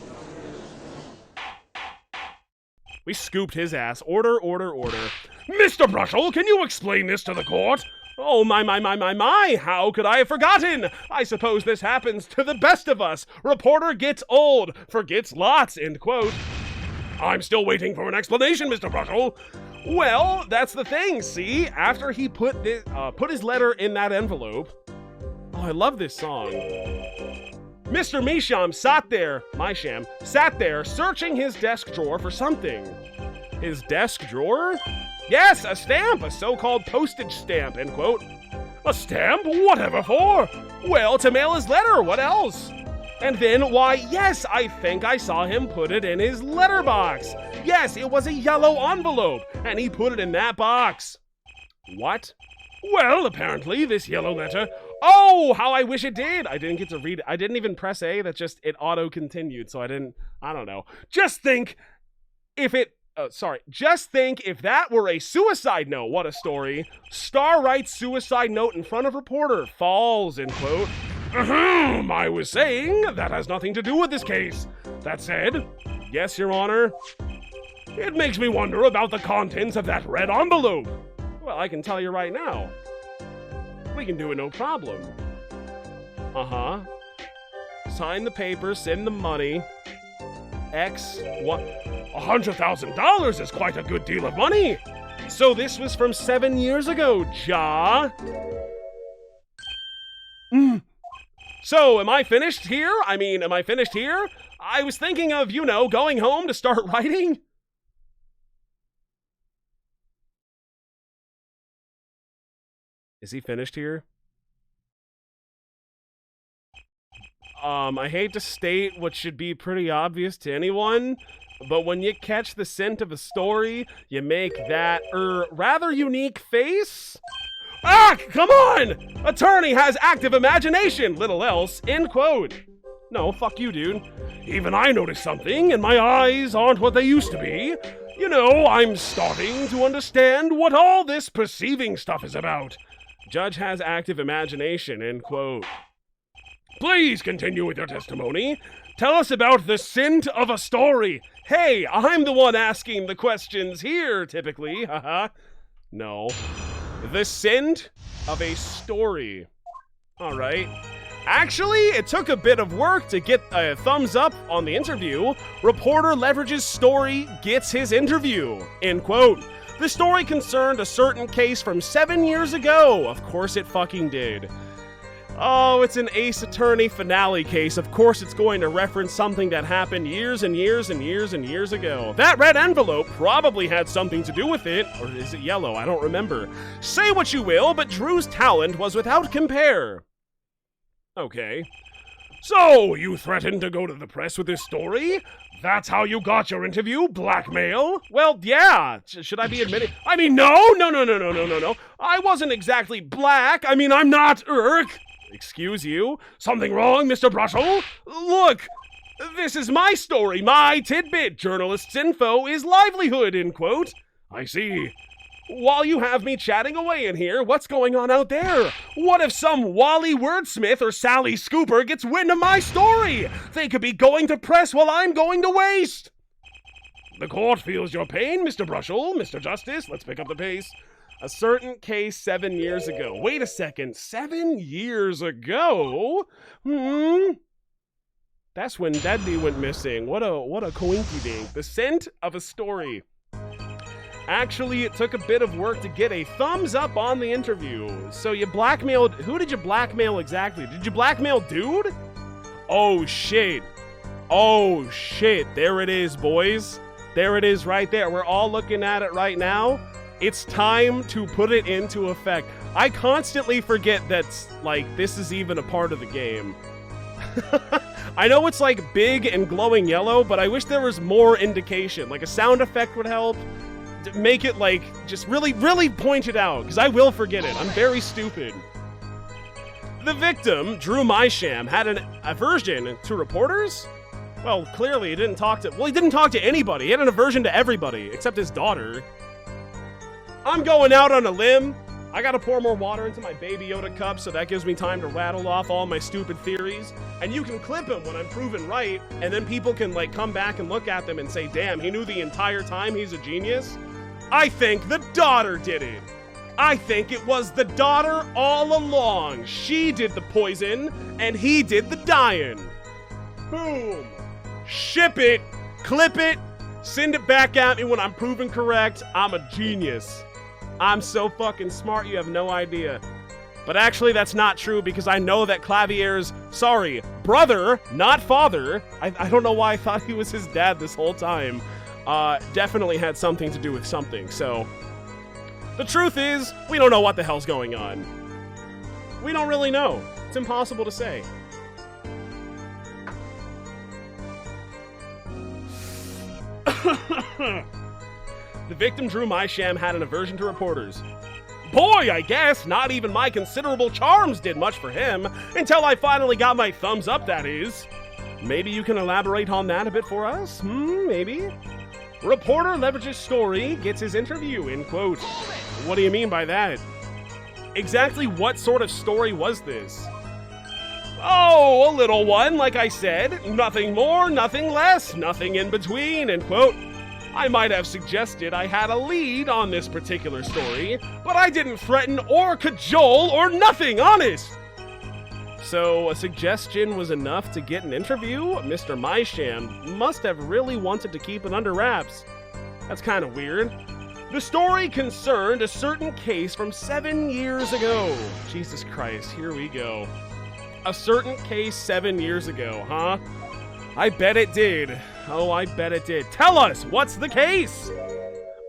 A: We scooped his ass. Order, order, order. Mr. Brushel, can you explain this to the court? Oh, my, how could I have forgotten? I suppose this happens to the best of us. Reporter gets old, forgets lots, end quote. I'm still waiting for an explanation, Mr. Brushel. Well, that's the thing, see? After he put his letter in that envelope... Oh, I love this song. Mr. Mysham sat there searching his desk drawer for something. His desk drawer? Yes, a stamp, a so-called postage stamp, end quote. A stamp? Whatever for? Well, to mail his letter, what else? And then, why, yes, I think I saw him put it in his letterbox. Yes, it was a yellow envelope, and he put it in that box. What? Well, apparently, this yellow letter... Oh, how I wish it did! I didn't get to read it. I didn't even press A, that just, it auto-continued, so I don't know. Just think if that were a suicide note. What a story. Star writes suicide note in front of reporter. Falls, end quote. I was saying that has nothing to do with this case. That said, yes, Your Honor, it makes me wonder about the contents of that red envelope. Well, I can tell you right now. We can do it no problem. Sign the paper, send the money. X, what? $100,000 is quite a good deal of money. So this was from 7 years ago, Ja. So, am I finished here? I was thinking of, going home to start writing. Is he finished here? I hate to state what should be pretty obvious to anyone, but when you catch the scent of a story, you make that, rather unique face? Ah, come on! Attorney has active imagination, little else, end quote. No, fuck you, dude. Even I noticed something, and my eyes aren't what they used to be. I'm starting to understand what all this perceiving stuff is about. Judge has active imagination, end quote. Please continue with your testimony. Tell us about the scent of a story. Hey, I'm the one asking the questions here, typically. Haha. No. The scent of a story. All right. Actually, it took a bit of work to get a thumbs up on the interview. Reporter leverages story, gets his interview. End quote. The story concerned a certain case from 7 years ago. Of course it fucking did. Oh, it's an Ace Attorney finale case. Of course it's going to reference something that happened years and years and years and years ago. That red envelope probably had something to do with it. Or is it yellow? I don't remember. Say what you will, but Drew's talent was without compare. Okay. So, you threatened to go to the press with this story? That's how you got your interview? Blackmail? Well, yeah. Should I be admitting? No. I wasn't exactly black. I'm not Excuse you? Something wrong, Mr. Brushel? Look, this is my story, my tidbit. Journalist's info is livelihood, end quote. I see. While you have me chatting away in here, what's going on out there? What if some Wally Wordsmith or Sally Scooper gets wind of my story? They could be going to press while I'm going to waste. The court feels your pain, Mr. Brushel, Mr. Justice. Let's pick up the pace. A certain case 7 years ago. Wait a second, 7 years ago? That's when Daddy went missing. What a coinky-dink. The scent of a story. Actually, it took a bit of work to get a thumbs up on the interview. So you blackmailed... Who did you blackmail exactly? Did you blackmail Dude? Oh, shit. Oh, shit. There it is, boys. There it is right there. We're all looking at it right now. It's time to put it into effect. I constantly forget that's, like, this is even a part of the game. I know it's, like, big and glowing yellow, but I wish there was more indication. Like, a sound effect would help. Make it, like, just really, really point it out, because I will forget it. I'm very stupid. The victim, Drew Mysham, had an aversion to reporters? Well, clearly he didn't talk to... Well, he didn't talk to anybody. He had an aversion to everybody, except his daughter. I'm going out on a limb. I gotta pour more water into my Baby Yoda cup, so that gives me time to rattle off all my stupid theories. And you can clip him when I'm proven right, and then people can, like, come back and look at them and say, damn, he knew the entire time he's a genius. I think the daughter did it. I think it was the daughter all along. She did the poison, and he did the dying. Boom. Ship it, clip it, send it back at me when I'm proven correct. I'm a genius. I'm so fucking smart, you have no idea. But actually, that's not true, because I know that Clavier's, brother, not father, I don't know why I thought he was his dad this whole time, definitely had something to do with something, so... The truth is, we don't know what the hell's going on. We don't really know. It's impossible to say. The victim, Drew Mysham, had an aversion to reporters. Boy, I guess not even my considerable charms did much for him, until I finally got my thumbs up, that is. Maybe you can elaborate on that a bit for us? Maybe? Reporter leverages story, gets his interview, in quote. What do you mean by that? Exactly what sort of story was this? Oh, a little one, like I said. Nothing more, nothing less, nothing in between, end quote. I might have suggested I had a lead on this particular story, but I didn't threaten or cajole or nothing, honest. So a suggestion was enough to get an interview? Mr. Mysham must have really wanted to keep it under wraps. That's kind of weird. The story concerned a certain case from 7 years ago. Jesus Christ, here we go. A certain case 7 years ago, huh? I bet it did. Oh, I bet it did. Tell us, what's the case?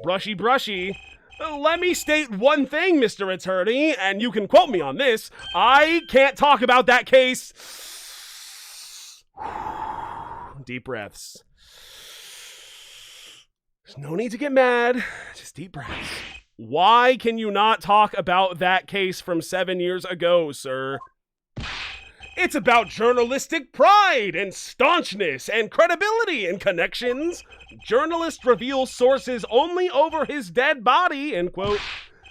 A: Brushy, brushy. Let me state one thing, Mr. Attorney, and you can quote me on this. I can't talk about that case. Deep breaths. There's no need to get mad. Just deep breaths. Why can you not talk about that case from 7 years ago, sir? It's about journalistic pride and staunchness and credibility and connections. Journalist reveals sources only over his dead body, end quote.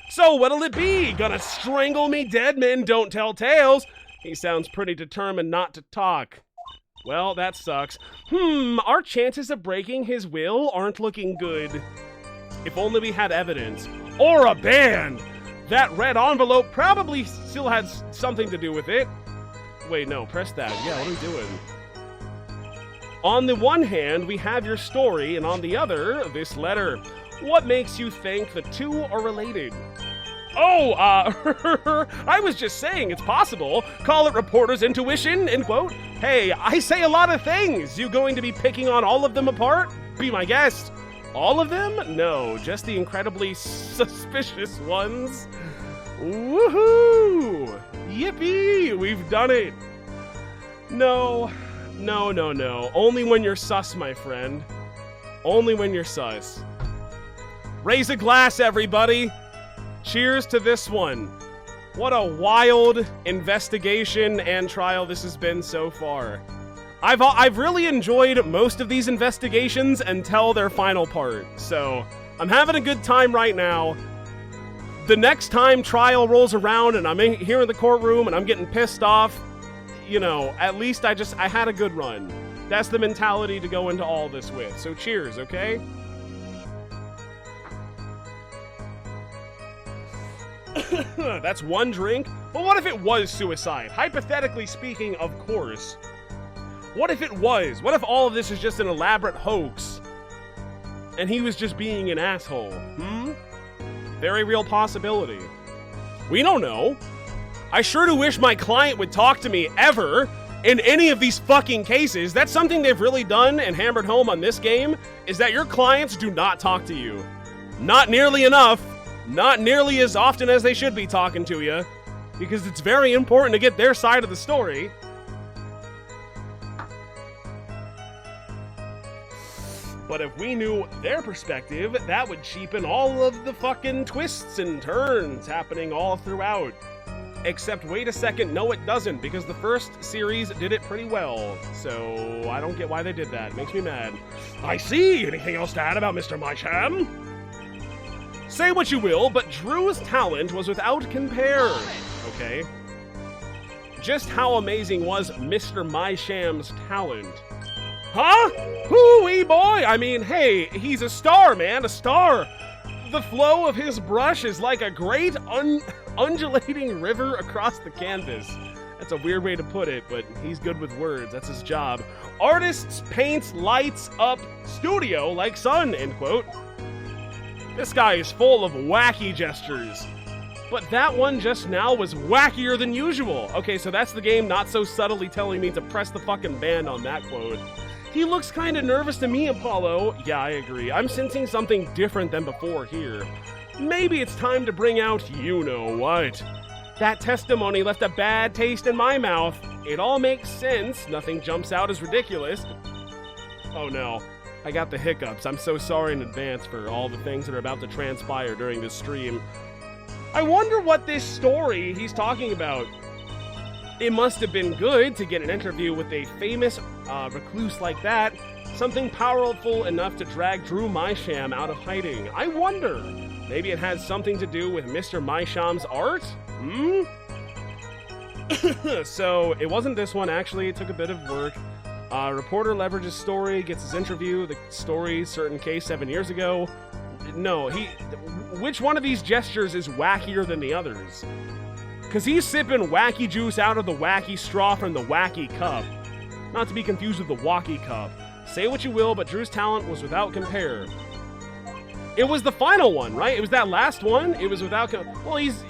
A: So what'll it be? Gonna strangle me dead men don't tell tales? He sounds pretty determined not to talk. Well, that sucks. Our chances of breaking his will aren't looking good. If only we had evidence. Or a band! That red envelope probably still had something to do with it. Wait, no, press that. Yeah, what are we doing? On the one hand, we have your story, and on the other, this letter. What makes you think the two are related? Oh, I was just saying it's possible. Call it reporter's intuition, end quote. Hey, I say a lot of things. You going to be picking on all of them apart? Be my guest. All of them? No, just the incredibly suspicious ones. Woohoo! Yippee! We've done it! No. Only when you're sus, my friend. Only when you're sus. Raise a glass, everybody! Cheers to this one. What a wild investigation and trial this has been so far. I've really enjoyed most of these investigations until their final part, so I'm having a good time right now. the next time trial rolls around and I'm here in the courtroom and I'm getting pissed off, you know, at least I had a good run. That's the mentality to go into all this with. So cheers, okay? That's one drink. But what if it was suicide? Hypothetically speaking, of course. What if it was? What if all of this is just an elaborate hoax? And he was just being an asshole? Very real possibility. We don't know. I sure do wish my client would talk to me ever in any of these fucking cases. That's something they've really done and hammered home on this game, is that your clients do not talk to you. Not nearly enough. Not nearly as often as they should be talking to you, because it's very important to get their side of the story. But if we knew their perspective, that would cheapen all of the fucking twists and turns happening all throughout. Except, wait a second, no it doesn't, because the first series did it pretty well. So, I don't get why they did that. It makes me mad. I see! Anything else to add about Mr. Mysham? Say what you will, but Drew's talent was without compare. Okay. Just how amazing was Mr. Mysham's talent? Huh? Hoo-wee boy! I mean, hey, he's a star, man, a star. The flow of his brush is like a great undulating river across the canvas. That's a weird way to put it, but he's good with words. That's his job. Artists paints lights up studio like sun, end quote. This guy is full of wacky gestures. But that one just now was wackier than usual. Okay, so that's the game not so subtly telling me to press the fucking band on that quote. He looks kinda nervous to me, Apollo. Yeah, I agree. I'm sensing something different than before here. Maybe it's time to bring out you-know-what. That testimony left a bad taste in my mouth. It all makes sense. Nothing jumps out as ridiculous. Oh no. I got the hiccups. I'm so sorry in advance for all the things that are about to transpire during this stream. I wonder what this story he's talking about. It must have been good to get an interview with a famous recluse like that. Something powerful enough to drag Drew Mysham out of hiding. I wonder. Maybe it has something to do with Mr. Mysham's art? So, it wasn't this one, actually. It took a bit of work. Reporter leverages story, gets his interview, the story, certain case 7 years ago. No, which one of these gestures is wackier than the others? Because he's sipping wacky juice out of the wacky straw from the wacky cup. Not to be confused with the walkie cup. Say what you will, but Drew's talent was without compare. It was the final one, right? It was that last one? It was without well, he's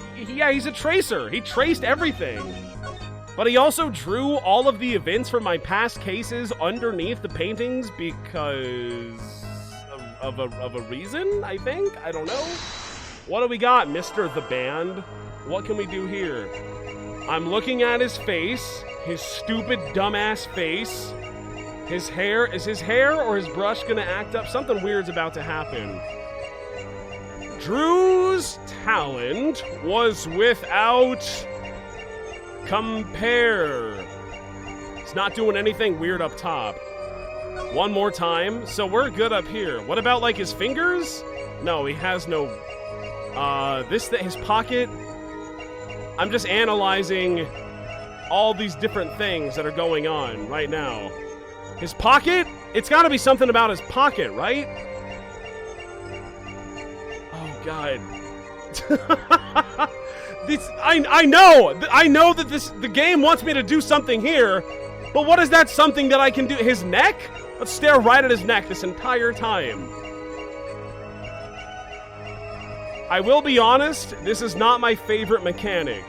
A: a tracer. He traced everything. But he also drew all of the events from my past cases underneath the paintings because of a reason, I think? I don't know. What do we got, Mr. The Band? What can we do here? I'm looking at his face, his stupid, dumbass face. His hair, is his hair or his brush gonna act up? Something weird's about to happen. Drew's talent was without compare. It's not doing anything weird up top. One more time. So we're good up here. What about like his fingers? No, he has no. His pocket. I'm just analyzing all these different things that are going on right now. His pocket? It's gotta be something about his pocket, right? Oh God. I know that the game wants me to do something here, but what is that something that I can do? His neck? Let's stare right at his neck this entire time. I will be honest, this is not my favorite mechanic.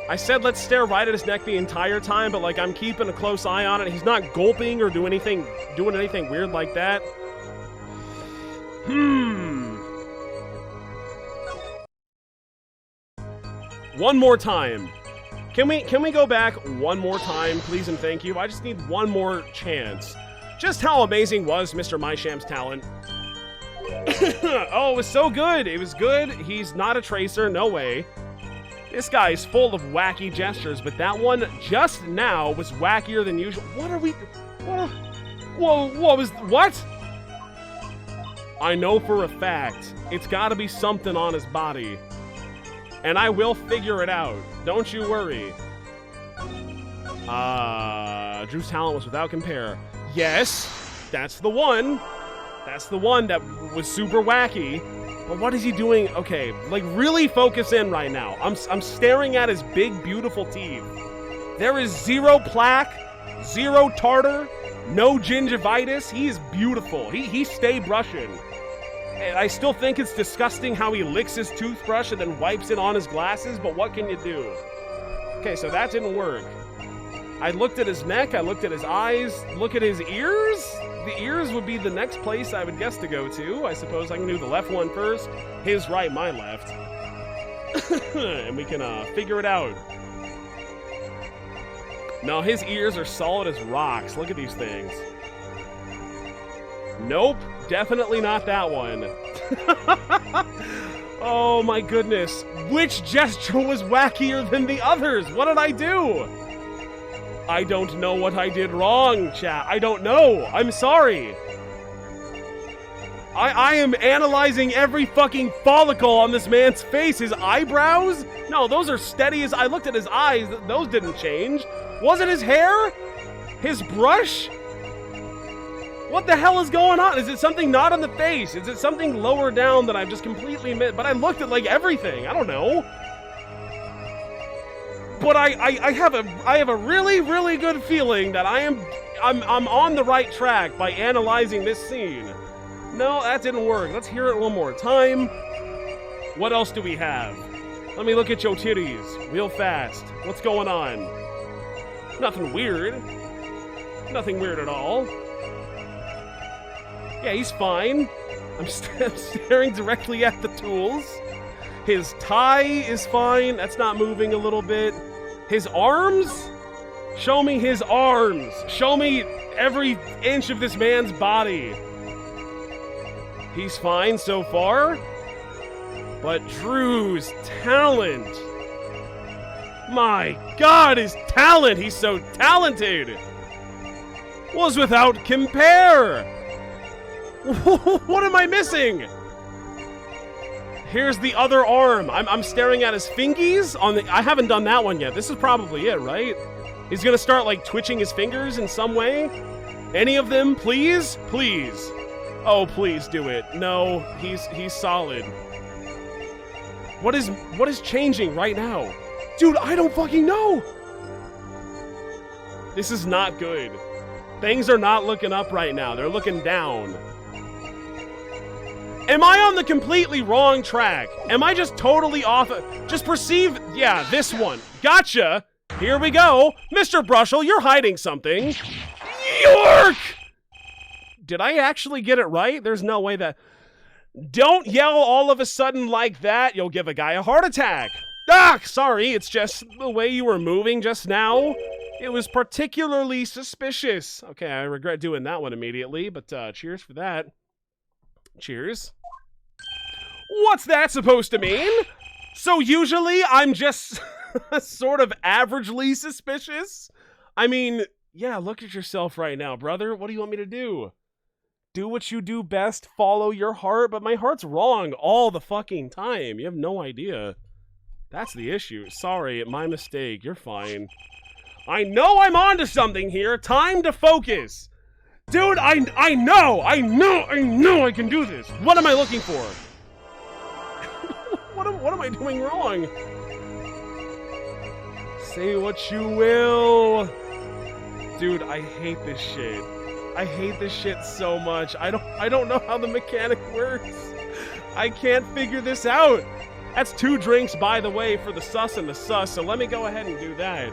A: I said let's stare right at his neck the entire time, but like I'm keeping a close eye on it. He's not gulping or doing anything weird like that. One more time. Can we go back one more time, please and thank you? I just need one more chance. Just how amazing was Mr. Mysham's talent? Oh, it was so good. It was good. He's not a tracer, no way. This guy is full of wacky gestures, but that one just now was wackier than usual. What are we? What? I know for a fact it's gotta be something on his body. And I will figure it out. Don't you worry. Drew's talent was without compare. Yes, that's the one. That's the one that was super wacky. But what is he doing? Okay, like really focus in right now. I'm staring at his big, beautiful teeth. There is zero plaque, zero tartar, no gingivitis. He is beautiful. He stay brushing. And I still think it's disgusting how he licks his toothbrush and then wipes it on his glasses, but what can you do? Okay, so that didn't work. I looked at his neck, I looked at his eyes, look at his ears. The ears would be the next place I would guess to go to. I suppose I can do the left one first. His right, my left. And we can figure it out. No, his ears are solid as rocks. Look at these things. Nope, definitely not that one. Oh my goodness. Which gesture was wackier than the others? What did I do? I don't know what I did wrong, chat. I don't know. I'm sorry. I am analyzing every fucking follicle on this man's face. His eyebrows? No, those are steady as... I looked at his eyes. Those didn't change. Was it his hair? His brush? What the hell is going on? Is it something not on the face? Is it something lower down that I've just completely missed? But I looked at, like, everything. I don't know. But I have a really, really good feeling that I'm on the right track by analyzing this scene. No, that didn't work. Let's hear it one more time. What else do we have? Let me look at your titties real fast. What's going on? Nothing weird. Nothing weird at all. Yeah, he's fine. I'm staring directly at the tools. His tie is fine. That's not moving a little bit. His arms? Show me his arms. Show me every inch of this man's body. He's fine so far. But Drew's talent. My God, his talent. He's so talented. Was without compare. What am I missing? Here's the other arm. I'm staring at his fingies on the... I haven't done that one yet. This is probably it, right? He's gonna start, like, twitching his fingers in some way? Any of them, please? Please. Oh, please do it. No, he's solid. What is changing right now? Dude, I don't fucking know! This is not good. Things are not looking up right now. They're looking down. Am I on the completely wrong track? Am I just totally off? Just perceive... Yeah, this one. Gotcha! Here we go. Mr. Brushel, you're hiding something. York! Did I actually get it right? There's no way that... Don't yell all of a sudden like that. You'll give a guy a heart attack. Ah, sorry. It's just the way you were moving just now. It was particularly suspicious. Okay, I regret doing that one immediately, but cheers for that. Cheers. What's that supposed to mean? So usually I'm just sort of averagely suspicious? I mean, yeah, look at yourself right now, brother. What do you want me to do? Do what you do best, follow your heart, but my heart's wrong all the fucking time. You have no idea. That's the issue. Sorry, my mistake. You're fine. I know I'm onto something here. Time to focus. Dude, I know I can do this. What am I looking for? What am I doing wrong? Say what you will. Dude, I hate this shit. I hate this shit so much. I don't know how the mechanic works. I can't figure this out. That's 2 drinks, by the way, for the sus and the sus, so let me go ahead and do that.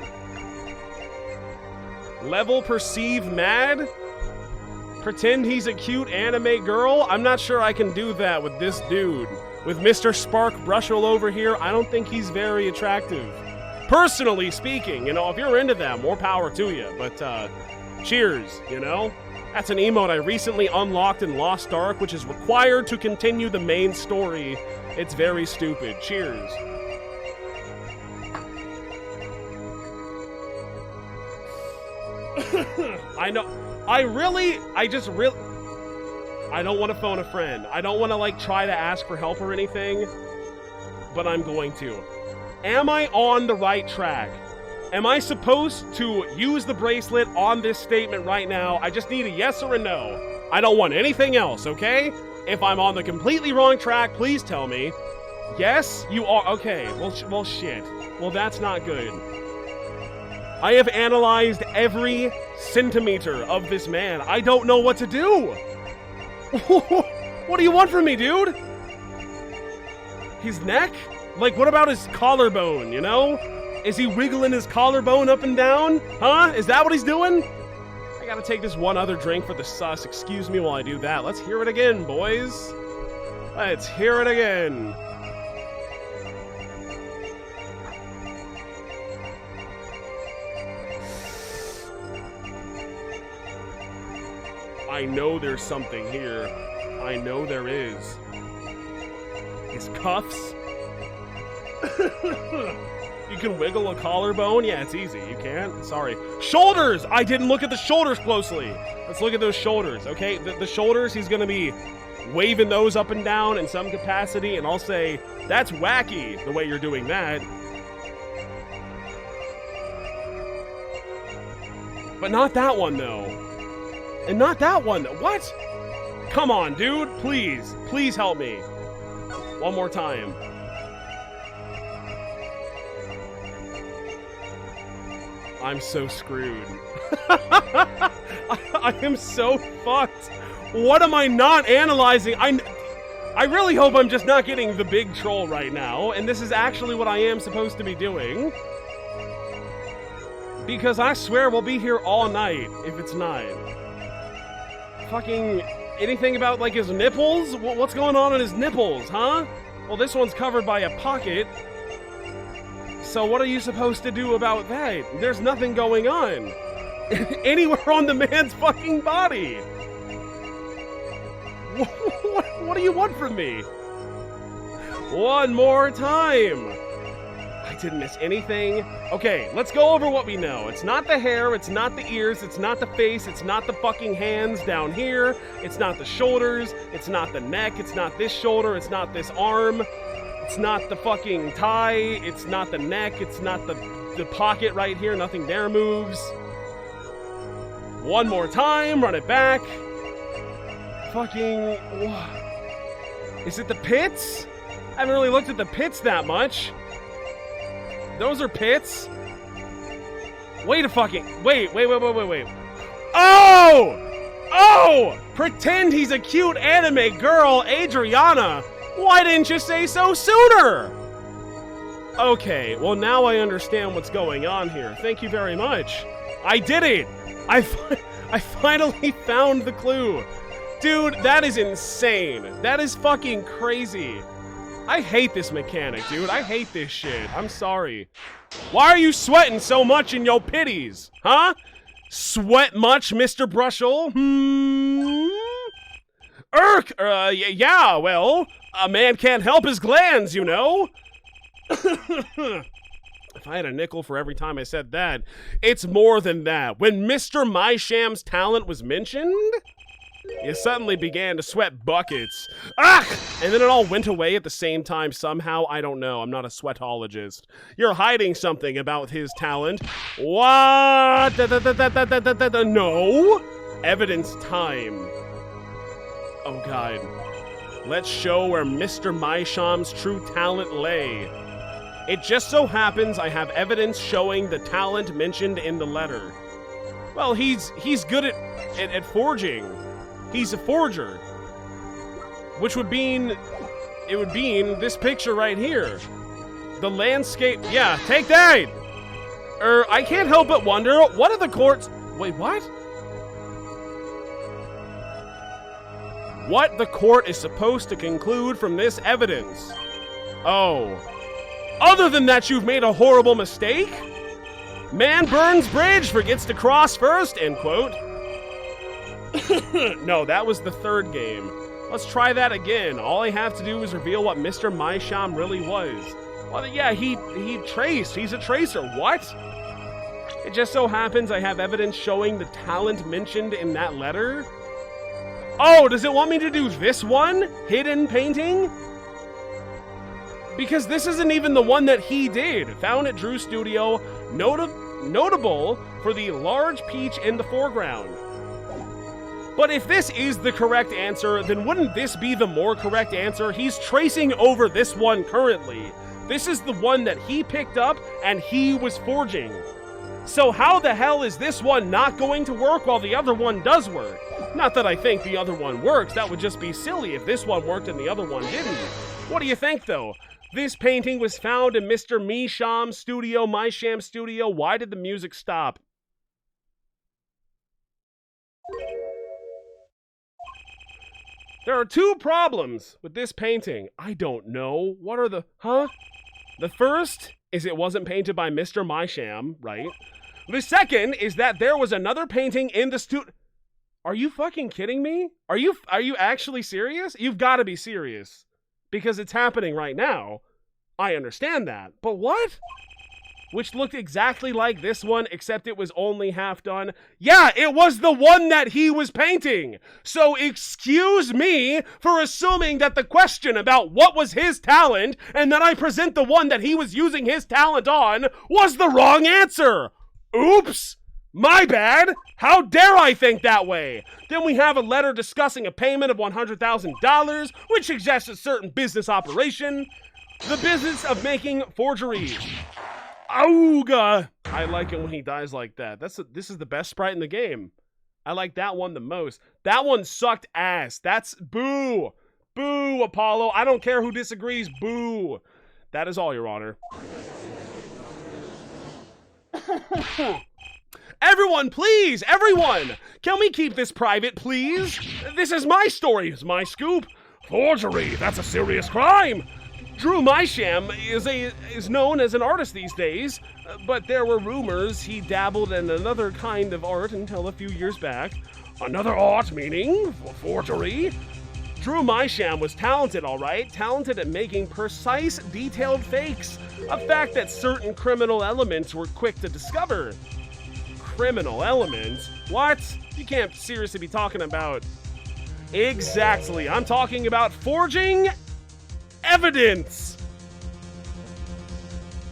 A: Level perceive mad? Pretend he's a cute anime girl? I'm not sure I can do that with this dude. With Mr. Spark Brushel over here, I don't think he's very attractive. Personally speaking, you know, if you're into that, more power to you. But, cheers, you know? That's an emote I recently unlocked in Lost Ark, which is required to continue the main story. It's very stupid. Cheers. I know. I just really... I don't want to phone a friend. I don't want to, like, try to ask for help or anything, but I'm going to. Am I on the right track? Am I supposed to use the bracelet on this statement right now? I just need a yes or a no. I don't want anything else, okay? If I'm on the completely wrong track, please tell me. Yes, you are. Okay, well, shit. Well, that's not good. I have analyzed every centimeter of this man. I don't know what to do. What do you want from me, dude? His neck? Like, what about his collarbone, you know? Is he wiggling his collarbone up and down? Huh? Is that what he's doing? I gotta take this one other drink for the sus. Excuse me while I do that. Let's hear it again, boys. Let's hear it again. I know there's something here. I know there is. His cuffs? You can wiggle a collarbone? Yeah, it's easy. You can't? Sorry. Shoulders! I didn't look at the shoulders closely. Let's look at those shoulders, okay? The shoulders, he's gonna be waving those up and down in some capacity, and I'll say, that's wacky, the way you're doing that. But not that one, though. And not that one. What? Come on, dude. Please. Please help me. One more time. I'm so screwed. I am so fucked. What am I not analyzing? I really hope I'm just not getting the big troll right now, and this is actually what I am supposed to be doing. Because I swear we'll be here all night if it's not. Fucking anything about, like, his nipples? What's going on his nipples, huh? Well, this one's covered by a pocket. So what are you supposed to do about that? There's nothing going on. Anywhere on the man's fucking body. What do you want from me? One more time. I didn't miss anything. Okay, let's go over what we know. It's not the hair, it's not the ears, it's not the face, it's not the fucking hands down here, it's not the shoulders, it's not the neck, it's not this shoulder, it's not this arm, it's not the fucking tie, it's not the neck, it's not the pocket right here, nothing there moves. One more time, run it back. Fucking... Is it the pits? I haven't really looked at the pits that much. Those are pits? Wait a fucking... Wait. Oh! Pretend he's a cute anime girl, Adriana. Why didn't you say so sooner? Okay, well now I understand what's going on here. Thank you very much. I did it! I finally found the clue. Dude, that is insane. That is fucking crazy. I hate this mechanic, dude. I hate this shit. I'm sorry. Why are you sweating so much in your pitties? Huh? Sweat much, Mr. Brushel? Yeah, well, a man can't help his glands, you know? If I had a nickel for every time I said that, it's more than that. When Mr. Mysham's talent was mentioned, you suddenly began to sweat buckets. Ah! And then it all went away at the same time somehow. I don't know. I'm not a sweatologist. You're hiding something about his talent. What? No? Evidence time. Oh, God. Let's show where Mr. Mysham's true talent lay. It just so happens I have evidence showing the talent mentioned in the letter. Well, he's good at forging. He's a forger. Which would mean... It would mean this picture right here. The landscape... Yeah, take that! I can't help but wonder, what are the courts... Wait, what? What the court is supposed to conclude from this evidence. Oh. Other than that you've made a horrible mistake? Man burns bridge, forgets to cross first, end quote. No, that was the third game. Let's try that again. All I have to do is reveal what Mr. Mysham really was. Well, yeah, he traced. He's a tracer. What? It just so happens I have evidence showing the talent mentioned in that letter. Oh, does it want me to do this one? Hidden painting? Because this isn't even the one that he did. Found at Drew Studio, notable for the large peach in the foreground. But if this is the correct answer, then wouldn't this be the more correct answer? He's tracing over this one currently. This is the one that he picked up and he was forging. So how the hell is this one not going to work while the other one does work? Not that I think the other one works, that would just be silly if this one worked and the other one didn't. What do you think though? This painting was found in Mr. Misham's studio, Mysham studio. Why did the music stop? There are two problems with this painting. I don't know. What are the... Huh? The first is it wasn't painted by Mr. Mysham, right? The second is that there was another painting in the studio... Are you fucking kidding me? Are you actually serious? You've got to be serious. Because it's happening right now. I understand that. But what? Which looked exactly like this one, except it was only half done. Yeah, it was the one that he was painting. So excuse me for assuming that the question about what was his talent, and that I present the one that he was using his talent on, was the wrong answer. Oops. My bad. How dare I think that way? Then we have a letter discussing a payment of $100,000, which suggests a certain business operation. The business of making forgeries. Auga! I like it when he dies like that. This is the best sprite in the game. I like that one the most. That one sucked ass. That's boo. Boo, Apollo. I don't care who disagrees. Boo. That is all, Your Honor. Everyone, please! Everyone! Can we keep this private, please? This is my story. It's my scoop. Forgery. That's a serious crime. Drew Mysham is known as an artist these days, but there were rumors he dabbled in another kind of art until a few years back. Another art meaning forgery? Drew Mysham was talented, all right, talented at making precise, detailed fakes, a fact that certain criminal elements were quick to discover. Criminal elements? What? You can't seriously be talking about... Exactly, I'm talking about forging evidence!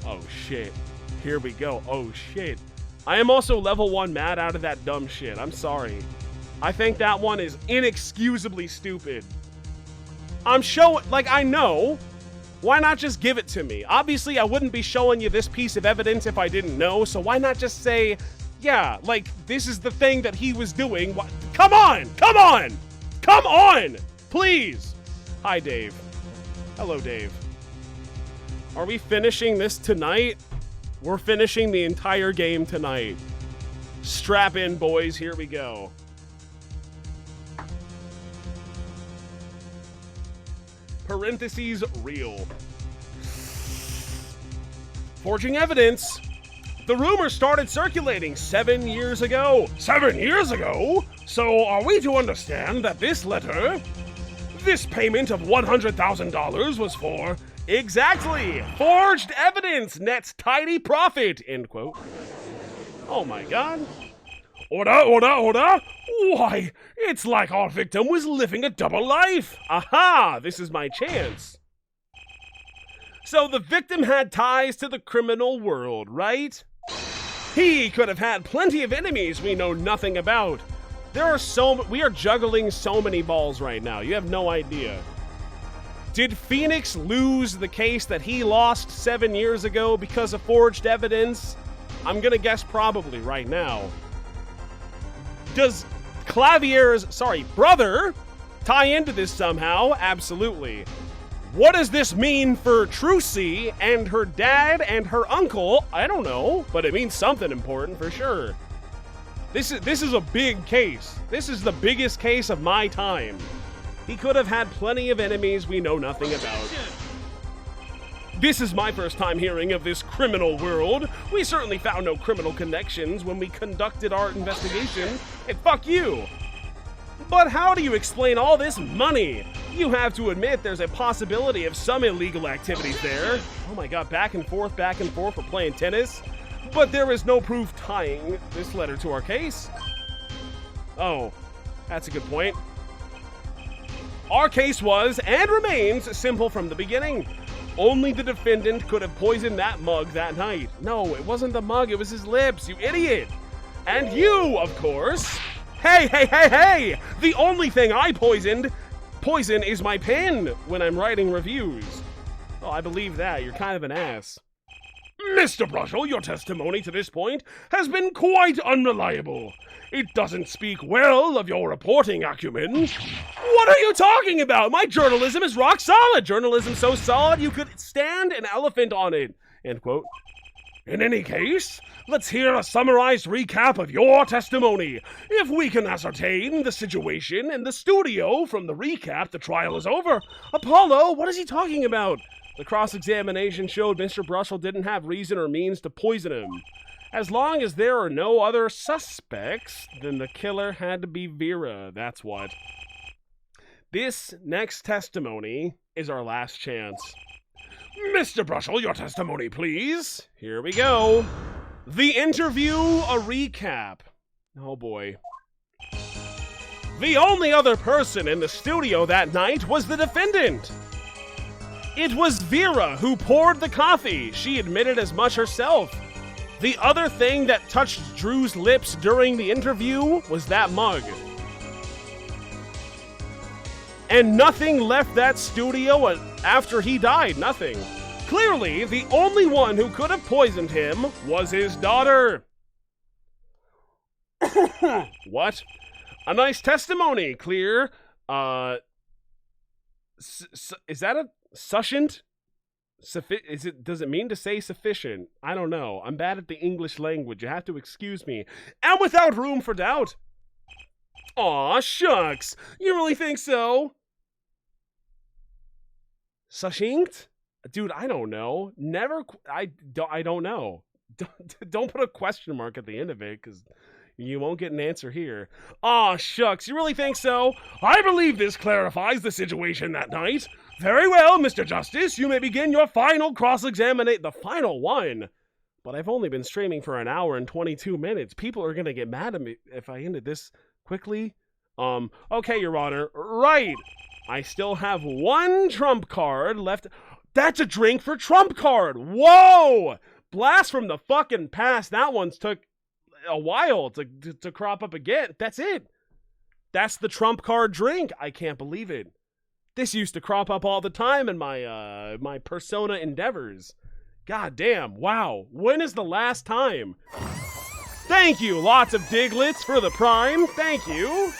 A: Oh shit. Here we go. Oh shit. I am also level 1 mad out of that dumb shit. I'm sorry. I think that one is inexcusably stupid. I know. Why not just give it to me? Obviously, I wouldn't be showing you this piece of evidence if I didn't know, so why not just say, yeah, like, this is the thing that he was doing. Come on! Come on! Come on! Please! Hi, Dave. Hello, Dave. Are we finishing this tonight? We're finishing the entire game tonight. Strap in, boys. Here we go. Parentheses, real. Forging evidence. The rumor started circulating 7 years ago. 7 years ago? So are we to understand that this letter... This payment of $100,000 was for... Exactly! Forged evidence nets tidy profit, end quote. Oh my god. Order! Why, it's like our victim was living a double life. Aha, this is my chance. So the victim had ties to the criminal world, right? He could have had plenty of enemies we know nothing about. We are juggling so many balls right now. You have no idea. Did Phoenix lose the case that he lost 7 years ago because of forged evidence? I'm gonna guess probably right now. Does Clavier's, brother tie into this somehow? Absolutely. What does this mean for Trucy and her dad and her uncle? I don't know, but it means something important for sure. This is a big case. This is the biggest case of my time. He could have had plenty of enemies we know nothing about. This is my first time hearing of this criminal world. We certainly found no criminal connections when we conducted our investigation. And fuck you. But how do you explain all this money? You have to admit there's a possibility of some illegal activities there. Oh my god, back and forth, we're playing tennis. But there is no proof tying this letter to our case. Oh, that's a good point. Our case was, and remains, simple from the beginning. Only the defendant could have poisoned that mug that night. No, it wasn't the mug, it was his lips, you idiot. And you, of course. Hey! The only thing I poison is my pen when I'm writing reviews. Oh, I believe that. You're kind of an ass. Mr. Brushel, your testimony to this point has been quite unreliable. It doesn't speak well of your reporting acumen. What are you talking about? My journalism is rock solid. Journalism so solid you could stand an elephant on it. End quote. In any case, let's hear a summarized recap of your testimony. If we can ascertain the situation in the studio from the recap, the trial is over. Apollo, what is he talking about? The cross-examination showed Mr. Brushel didn't have reason or means to poison him. As long as there are no other suspects, then the killer had to be Vera, that's what. This next testimony is our last chance. Mr. Brushel, your testimony, please. Here we go. The interview, a recap. Oh boy. The only other person in the studio that night was the defendant. It was Vera who poured the coffee. She admitted as much herself. The other thing that touched Drew's lips during the interview was that mug. And nothing left that studio after he died, nothing. Clearly, the only one who could have poisoned him was his daughter. What? A nice testimony, clear. Is that a sufficient? Does it mean to say sufficient? I don't know. I'm bad at the English language. You have to excuse me. And without room for doubt. Aw, shucks. You really think so? Succinct? Dude, I don't know. I don't know. Don't put a question mark at the end of it, because you won't get an answer here. Aw, shucks. You really think so? I believe this clarifies the situation that night. Very well, Mr. Justice. You may begin your final cross-examination. The final one? But I've only been streaming for an hour and 22 minutes. People are going to get mad at me if I ended this quickly. Okay, Your Honor. Right. I still have one trump card left. That's a drink for trump card. Whoa! Blast from the fucking past. That one's took a while to crop up again. That's it. That's the trump card drink. I can't believe it. This used to crop up all the time in my my Persona endeavors. God damn. Wow. When is the last time? Thank you. Lots of diglets for the prime. Thank you.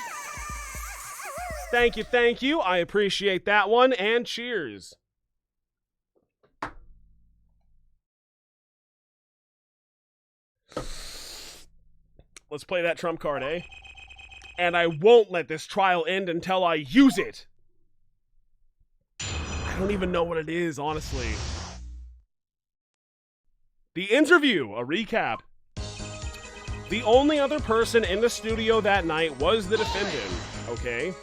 A: Thank you. I appreciate that one. And cheers. Let's play that trump card, eh? And I won't let this trial end until I use it. I don't even know what it is, honestly. The interview, a recap. The only other person in the studio that night was the defendant, okay?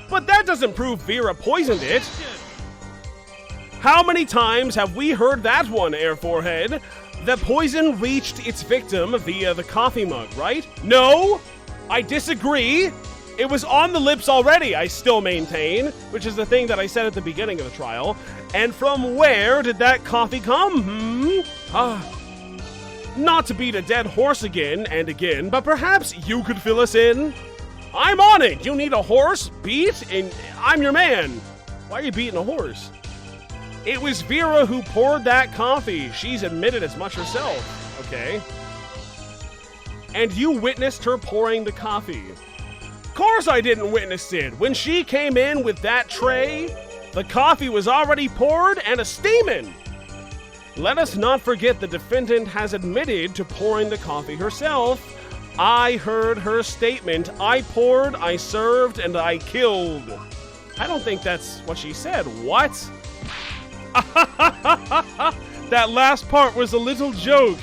A: But that doesn't prove Vera poisoned it. How many times have we heard that one, Air Forehead? The poison reached its victim via the coffee mug, right? No, I disagree. It was on the lips already, I still maintain, which is the thing that I said at the beginning of the trial. And from where did that coffee come? Not to beat a dead horse again and again, but perhaps you could fill us in? I'm on it. You need a horse? Beat? And I'm your man. Why are you beating a horse? It was Vera who poured that coffee. She's admitted as much herself. Okay. And you witnessed her pouring the coffee. Of course I didn't witness it. When she came in with that tray, the coffee was already poured and a steaming. Let us not forget the defendant has admitted to pouring the coffee herself. I heard her statement. I poured, I served, and I killed. I don't think that's what she said. What? That last part was a little joke.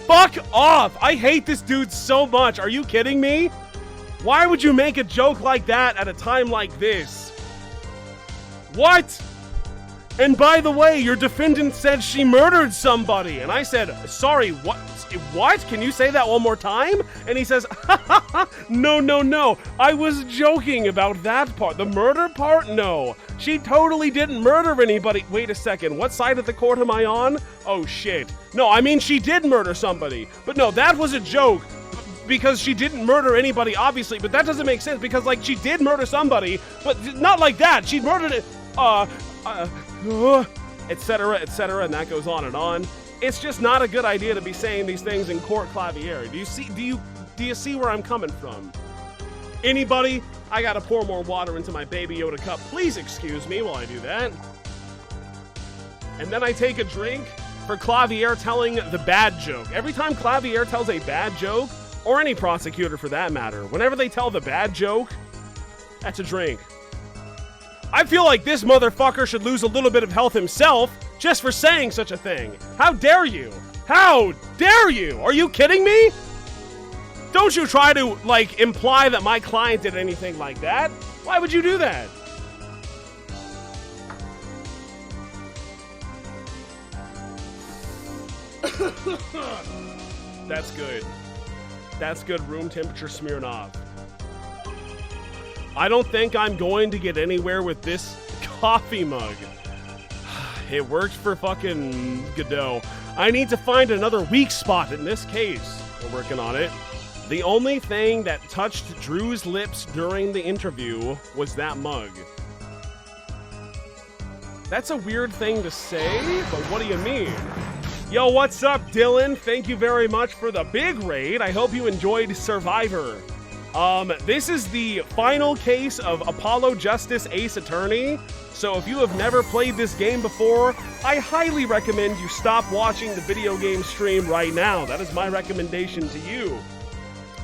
A: Fuck off! I hate this dude so much. Are you kidding me? Why would you make a joke like that at a time like this? What? And by the way, your defendant said she murdered somebody. And I said, sorry, what? What? Can you say that one more time? And he says, no. I was joking about that part. The murder part? No. She totally didn't murder anybody. Wait a second. What side of the court am I on? Oh, shit. No, I mean, she did murder somebody. But no, that was a joke. Because she didn't murder anybody, obviously. But that doesn't make sense. Because, like, she did murder somebody. But not like that. She murdered it. Etc., etc., and that goes on and on. It's just not a good idea to be saying these things in court, Clavier. Do you see where I'm coming from? Anybody? I gotta pour more water into my Baby Yoda cup. Please excuse me while I do that. And then I take a drink for Clavier telling the bad joke. Every time Clavier tells a bad joke, or any prosecutor for that matter, whenever they tell the bad joke, that's a drink. I feel like this motherfucker should lose a little bit of health himself just for saying such a thing. How dare you? How dare you? Are you kidding me? Don't you try to, like, imply that my client did anything like that. Why would you do that? That's good. That's good room temperature Smirnoff. I don't think I'm going to get anywhere with this coffee mug. It worked for fucking Godot. I need to find another weak spot in this case. We're working on it. The only thing that touched Drew's lips during the interview was that mug. That's a weird thing to say, but what do you mean? Yo, what's up, Dylan? Thank you very much for the big raid. I hope you enjoyed Survivor. This is the final case of Apollo Justice Ace Attorney. So if you have never played this game before, I highly recommend you stop watching the video game stream right now. That is my recommendation to you.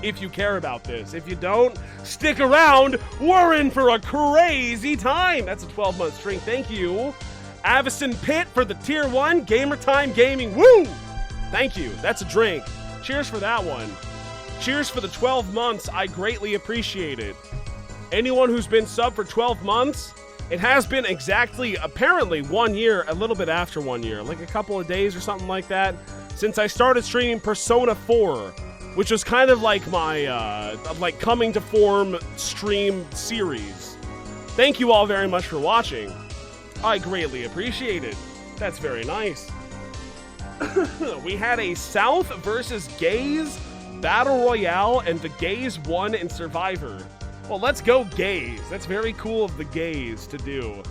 A: If you care about this. If you don't, stick around. We're in for a crazy time. That's a 12-month stream. Thank you. Avison Pitt for the Tier 1 Gamer Time Gaming. Woo! Thank you. That's a drink. Cheers for that one. Cheers for the 12 months. I greatly appreciate it. Anyone who's been subbed for 12 months, it has been exactly, apparently, 1 year, a little bit after 1 year, like a couple of days or something like that, since I started streaming Persona 4, which was kind of like my, coming to form stream series. Thank you all very much for watching. I greatly appreciate it. That's very nice. We had a South versus Gays Battle Royale, and the Gays won in Survivor. Well, let's go Gays. That's very cool of the Gays to do.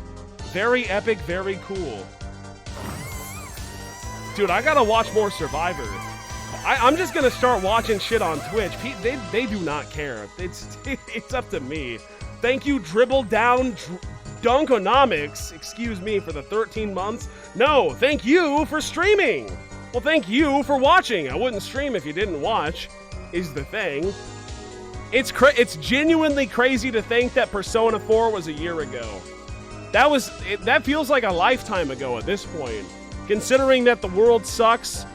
A: Very epic, very cool. Dude, I gotta watch more Survivor. I'm just gonna start watching shit on Twitch. They do not care. It's up to me. Thank you, Dribble Down Dunkonomics, excuse me, for the 13 months. No, thank you for streaming. Well, thank you for watching. I wouldn't stream if you didn't watch, is the thing. It's genuinely crazy to think that Persona 4 was a year ago. That feels like a lifetime ago at this point. Considering that the world sucks,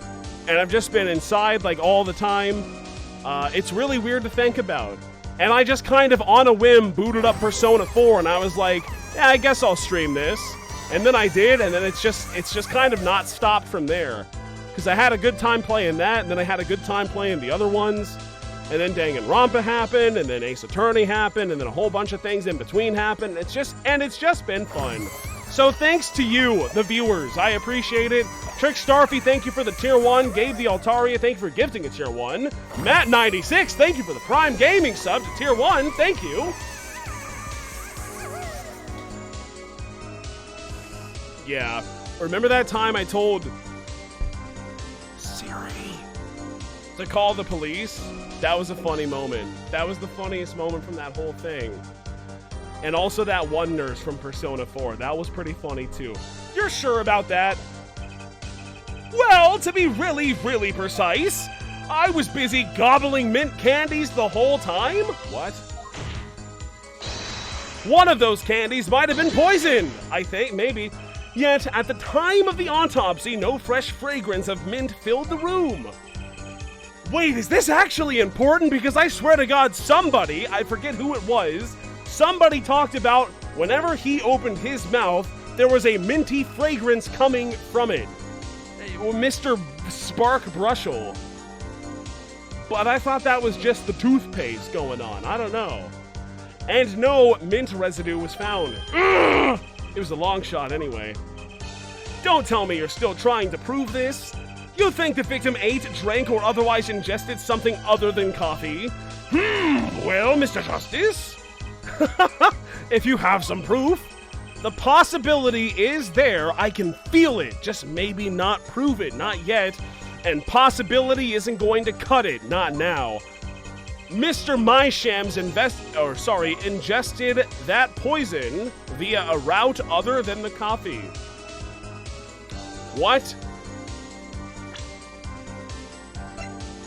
A: and I've just been inside like all the time, it's really weird to think about. And I just kind of on a whim booted up Persona 4, and I was like, yeah, I guess I'll stream this. And then I did, and then it's just kind of not stopped from there. Because I had a good time playing that, and then I had a good time playing the other ones. And then Danganronpa happened, and then Ace Attorney happened, and then a whole bunch of things in between happened. It's just been fun. So thanks to you, the viewers. I appreciate it. Trick Starfy, thank you for the Tier 1. Gabe the Altaria, thank you for gifting a Tier 1. Matt96, thank you for the Prime Gaming sub to Tier 1. Thank you. Yeah. Remember that time I told Siri to call the police? That was a funny moment. That was the funniest moment from that whole thing. And also that one nurse from Persona 4. That was pretty funny too. You're sure about that? Well, to be really, really precise, I was busy gobbling mint candies the whole time. What? One of those candies might have been poisoned. I think, maybe. Yet, at the time of the autopsy, no fresh fragrance of mint filled the room. Wait, is this actually important? Because I swear to God, somebody, I forget who it was, somebody talked about whenever he opened his mouth, there was a minty fragrance coming from it. Mr. Spark Brushel. But I thought that was just the toothpaste going on. I don't know. And no mint residue was found. Ugh! It was a long shot anyway. Don't tell me you're still trying to prove this. You think the victim ate, drank, or otherwise ingested something other than coffee? Well, Mr. Justice, if you have some proof, the possibility is there. I can feel it, just maybe not prove it, not yet. And possibility isn't going to cut it, not now. Mr. Myshams ingested that poison via a route other than the coffee. What?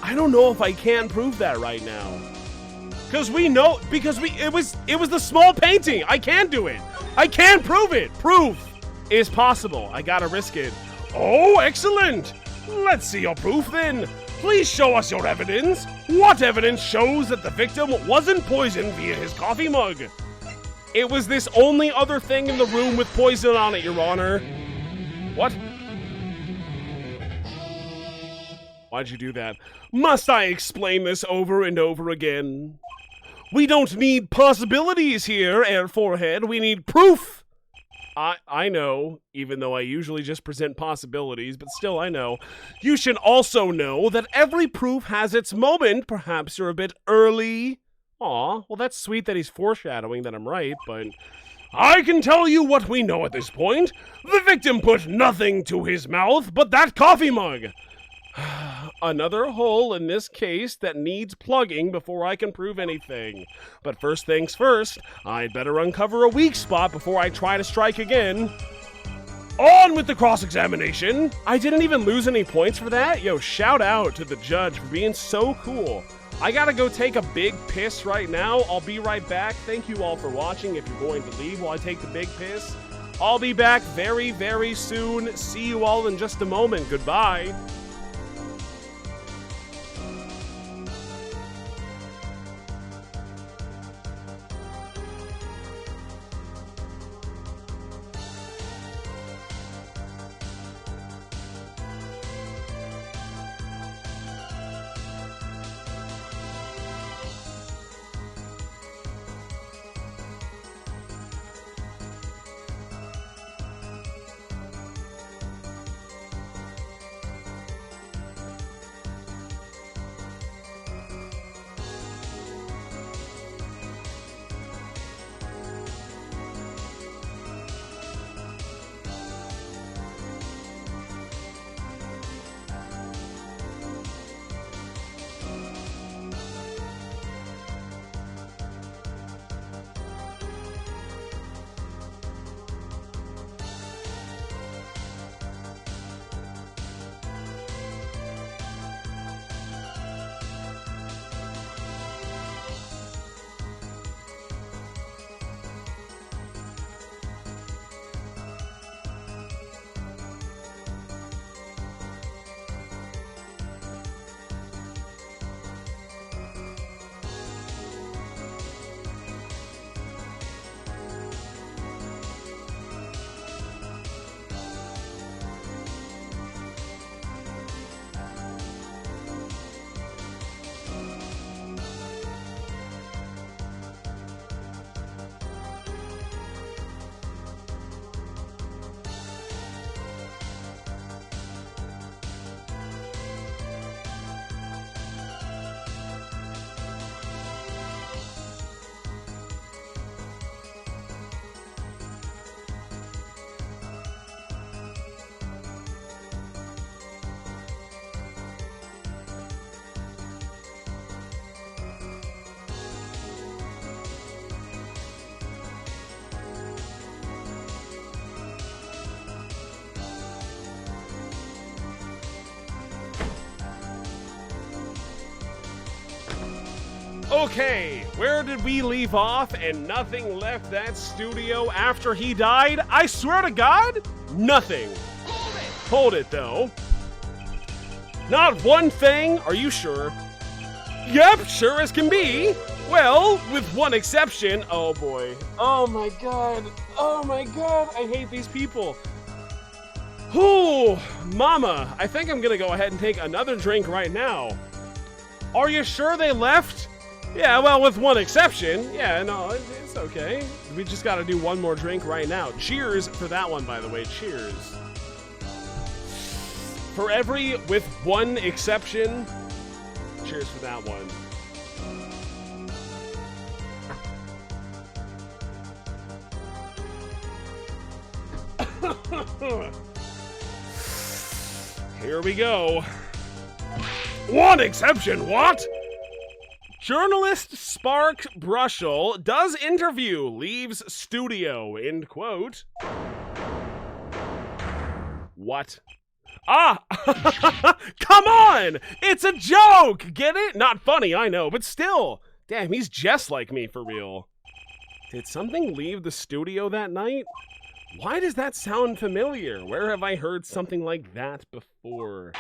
A: I don't know if I can prove that right now. It was the small painting. I can do it. I can prove it. Proof is possible. I gotta risk it. Oh, excellent. Let's see your proof then. Please show us your evidence. What evidence shows that the victim wasn't poisoned via his coffee mug? It was this only other thing in the room with poison on it, Your Honor. What? Why'd you do that? Must I explain this over and over again? We don't need possibilities here, Air Forehead. We need proof. I know, even though I usually just present possibilities, but still I know. You should also know that every proof has its moment. Perhaps you're a bit early. Aw, well that's sweet that he's foreshadowing that I'm right, but I can tell you what we know at this point. The victim put nothing to his mouth but that coffee mug. Another hole in this case that needs plugging before I can prove anything. But first things first, I'd better uncover a weak spot before I try to strike again. On with the cross-examination. I didn't even lose any points for that. Yo, shout out to the judge for being so cool. I gotta go take a big piss right now. I'll be right back. Thank you all for watching. If you're going to leave while I take the big piss, I'll be back very, very soon. See you all in just a moment. Goodbye. Okay, where did we leave off and nothing left that studio after he died? I swear to God, nothing. Hold it, though. Not one thing? Are you sure? Yep, sure as can be. Well, with one exception. Oh boy. Oh my god. Oh my god. I hate these people. Ooh, mama. I think I'm gonna go ahead and take another drink right now. Are you sure they left? Yeah, well, with one exception. Yeah, no, it's okay. We just gotta do one more drink right now. Cheers for that one, by the way. Cheers. For every with one exception. Cheers for that one. Here we go. One exception, what? Journalist Spark Brushel does interview, leaves studio, end quote. What? Ah! Come on! It's a joke! Get it? Not funny, I know, but still. Damn, he's just like me for real. Did something leave the studio that night? Why does that sound familiar? Where have I heard something like that before?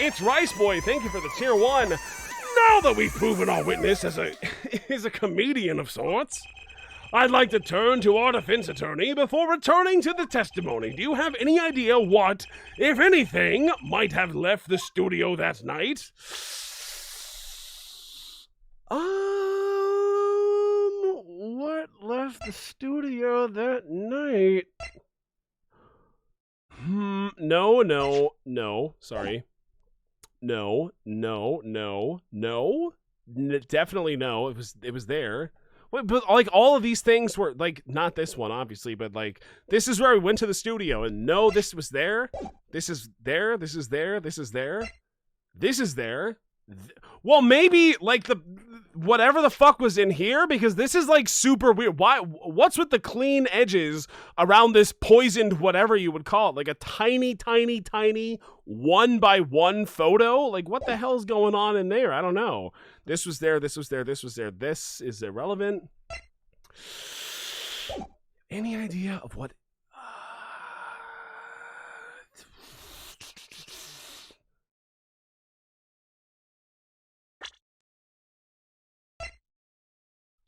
A: It's Rice Boy, thank you for the tier 1. Now that we've proven our witness as is a comedian of sorts, I'd like to turn to our defense attorney before returning to the testimony. Do you have any idea what, if anything, might have left the studio that night? What left the studio that night? No, sorry. No. Definitely no. It was there. But like all of these things were like not this one obviously, but like this is where we went to the studio and no, this was there. This is there. This is there. This is there. This is there. Well, maybe like the whatever the fuck was in here, because this is like super weird. What's with the clean edges around this poisoned whatever you would call it, like a tiny 1x1 photo? Like what the hell's going on in there? I don't know. This was there, this was there, this was there. This is irrelevant. Any idea of what?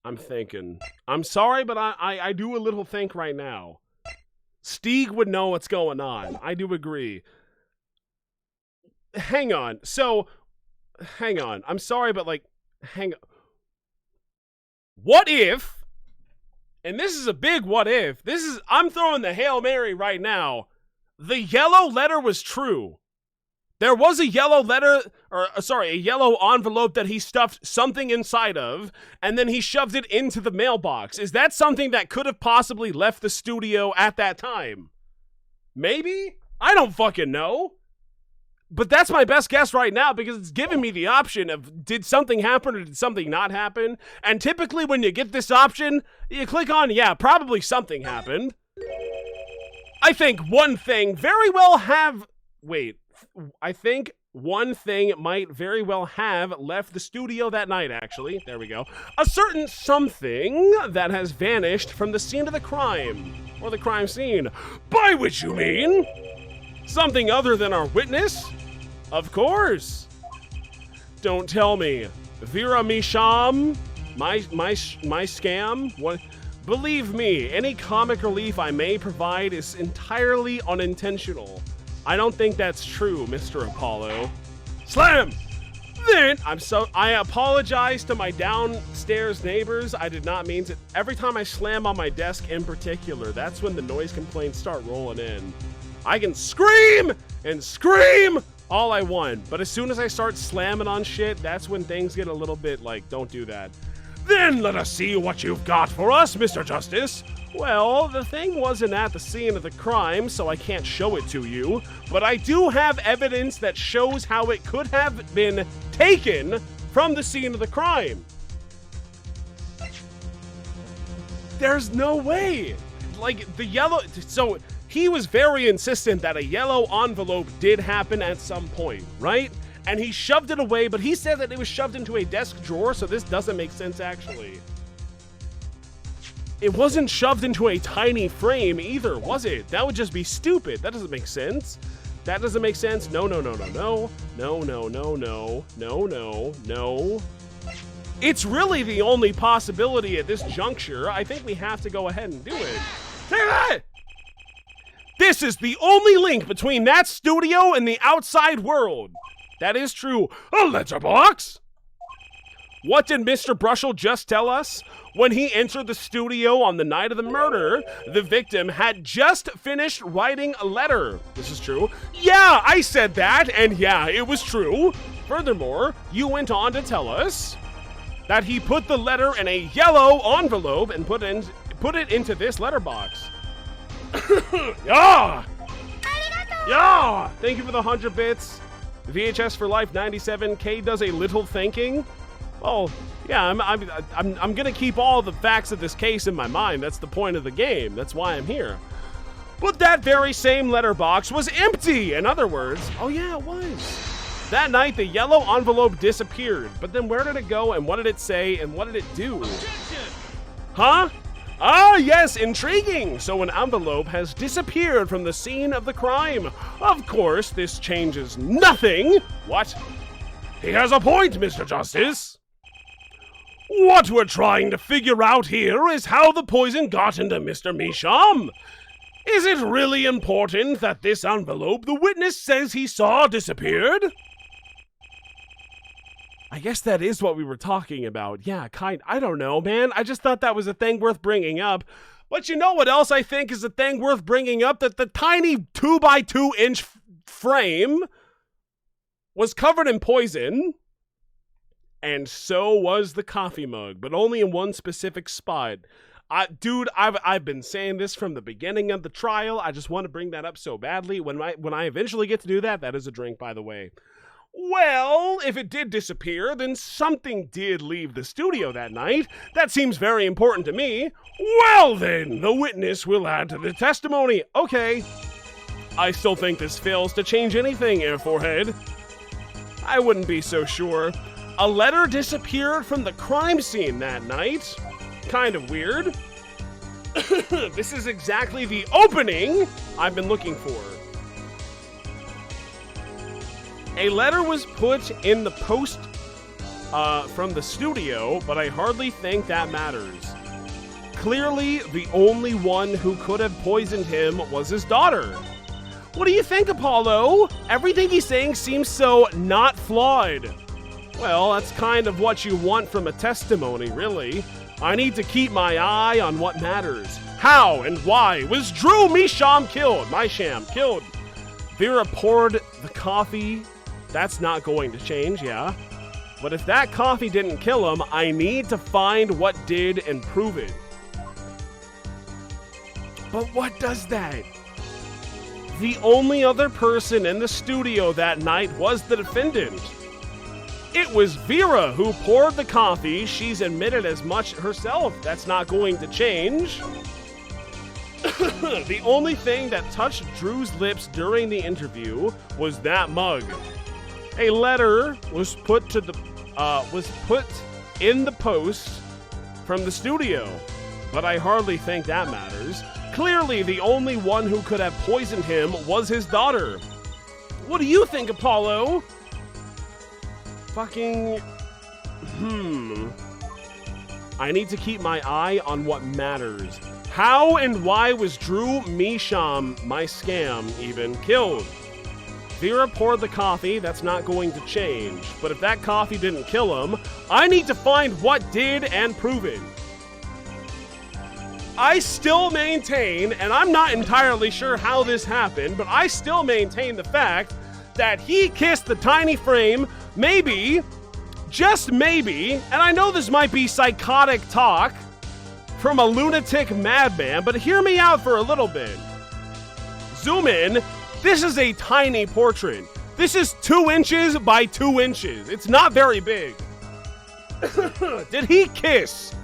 A: I'm thinking. I'm sorry, but I do a little think right now. Stieg would know what's going on. I do agree. Hang on. So, hang on. I'm sorry, but like, hang on. What if, and this is a big what if, I'm throwing the Hail Mary right now. The yellow letter was true. There was a yellow letter, a yellow envelope that he stuffed something inside of, and then he shoved it into the mailbox. Is that something that could have possibly left the studio at that time? Maybe? I don't fucking know. But that's my best guess right now because it's giving me the option of did something happen or did something not happen? And typically when you get this option, you click on, yeah, probably something happened. I think one thing very well have... Wait. I think one thing might very well have left the studio that night, actually. There we go. A certain something that has vanished from the scene of the crime. Or the crime scene. By which you mean? Something other than our witness? Of course. Don't tell me. Vera Misham? My scam? What? Believe me, any comic relief I may provide is entirely unintentional. I don't think that's true, Mr. Apollo. Slam! Then, I apologize to my downstairs neighbors. I did not mean to. Every time I slam on my desk in particular, that's when the noise complaints start rolling in. I can scream and scream all I want, but as soon as I start slamming on shit, that's when things get a little bit like, don't do that. Then let us see what you've got for us, Mr. Justice. Well, the thing wasn't at the scene of the crime, so I can't show it to you, but I do have evidence that shows how it could have been taken from the scene of the crime. There's no way. Like, the yellow... So, he was very insistent that a yellow envelope did happen at some point, right? And he shoved it away, but he said that it was shoved into a desk drawer, so this doesn't make sense, actually. It wasn't shoved into a tiny frame either, was it? That would just be stupid. That doesn't make sense. That doesn't make sense. No. It's really the only possibility at this juncture. I think we have to go ahead and do it. Take that! This is the only link between that studio and the outside world. That is true. A letterbox? What did Mr. Brushel just tell us? When he entered the studio on the night of the murder, the victim had just finished writing a letter. This is true. Yeah, I said that, and yeah, it was true. Furthermore, you went on to tell us that he put the letter in a yellow envelope and put it into this letterbox. Yeah! Yeah! Thank you for the 100 bits. VHS for Life 97. K does a little thinking. Oh, yeah, I'm gonna keep all the facts of this case in my mind. That's the point of the game. That's why I'm here. But that very same letterbox was empty. In other words, oh yeah, it was. That night, the yellow envelope disappeared. But then where did it go, and what did it say, and what did it do? Objection! Huh? Ah, yes, intriguing. So an envelope has disappeared from the scene of the crime. Of course, this changes nothing. What? He has a point, Mr. Justice. What we're trying to figure out here is how the poison got into Mr. Measham. Is it really important that this envelope the witness says he saw disappeared? I guess that is what we were talking about. Yeah, I don't know, man. I just thought that was a thing worth bringing up. But you know what else I think is a thing worth bringing up? That the tiny 2x2 inch frame was covered in poison. And so was the coffee mug, but only in one specific spot. Dude, I've been saying this from the beginning of the trial. I just want to bring that up so badly. When I eventually get to do that, that is a drink, by the way. Well, if it did disappear, then something did leave the studio that night. That seems very important to me. Well then, the witness will add to the testimony. Okay. I still think this fails to change anything, Air Forehead. I wouldn't be so sure. A letter disappeared from the crime scene that night. Kind of weird. This is exactly the opening I've been looking for. A letter was put in the post from the studio, but I hardly think that matters. Clearly, the only one who could have poisoned him was his daughter. What do you think, Apollo? Everything he's saying seems so not flawed. Well, that's kind of what you want from a testimony, really. I need to keep my eye on what matters. How and why was Drew Measham killed? Measham killed. Vera poured the coffee. That's not going to change, yeah. But if that coffee didn't kill him, I need to find what did and prove it. But what does that? The only other person in the studio that night was the defendant. It was Vera who poured the coffee. She's admitted as much herself. That's not going to change. The only thing that touched Drew's lips during the interview was that mug. A letter was put in the post from the studio, but I hardly think that matters. Clearly, the only one who could have poisoned him was his daughter. What do you think, Apollo? Fucking... I need to keep my eye on what matters. How and why was Drew Measham, my scam, even killed? Vera poured the coffee. That's not going to change. But if that coffee didn't kill him, I need to find what did and prove it. I still maintain, and I'm not entirely sure how this happened, but I still maintain the fact that he kissed the tiny frame, maybe, just maybe, and I know this might be psychotic talk from a lunatic madman, but hear me out for a little bit. Zoom in. This is a tiny portrait. This is 2 inches by 2 inches. It's not very big. Did he kiss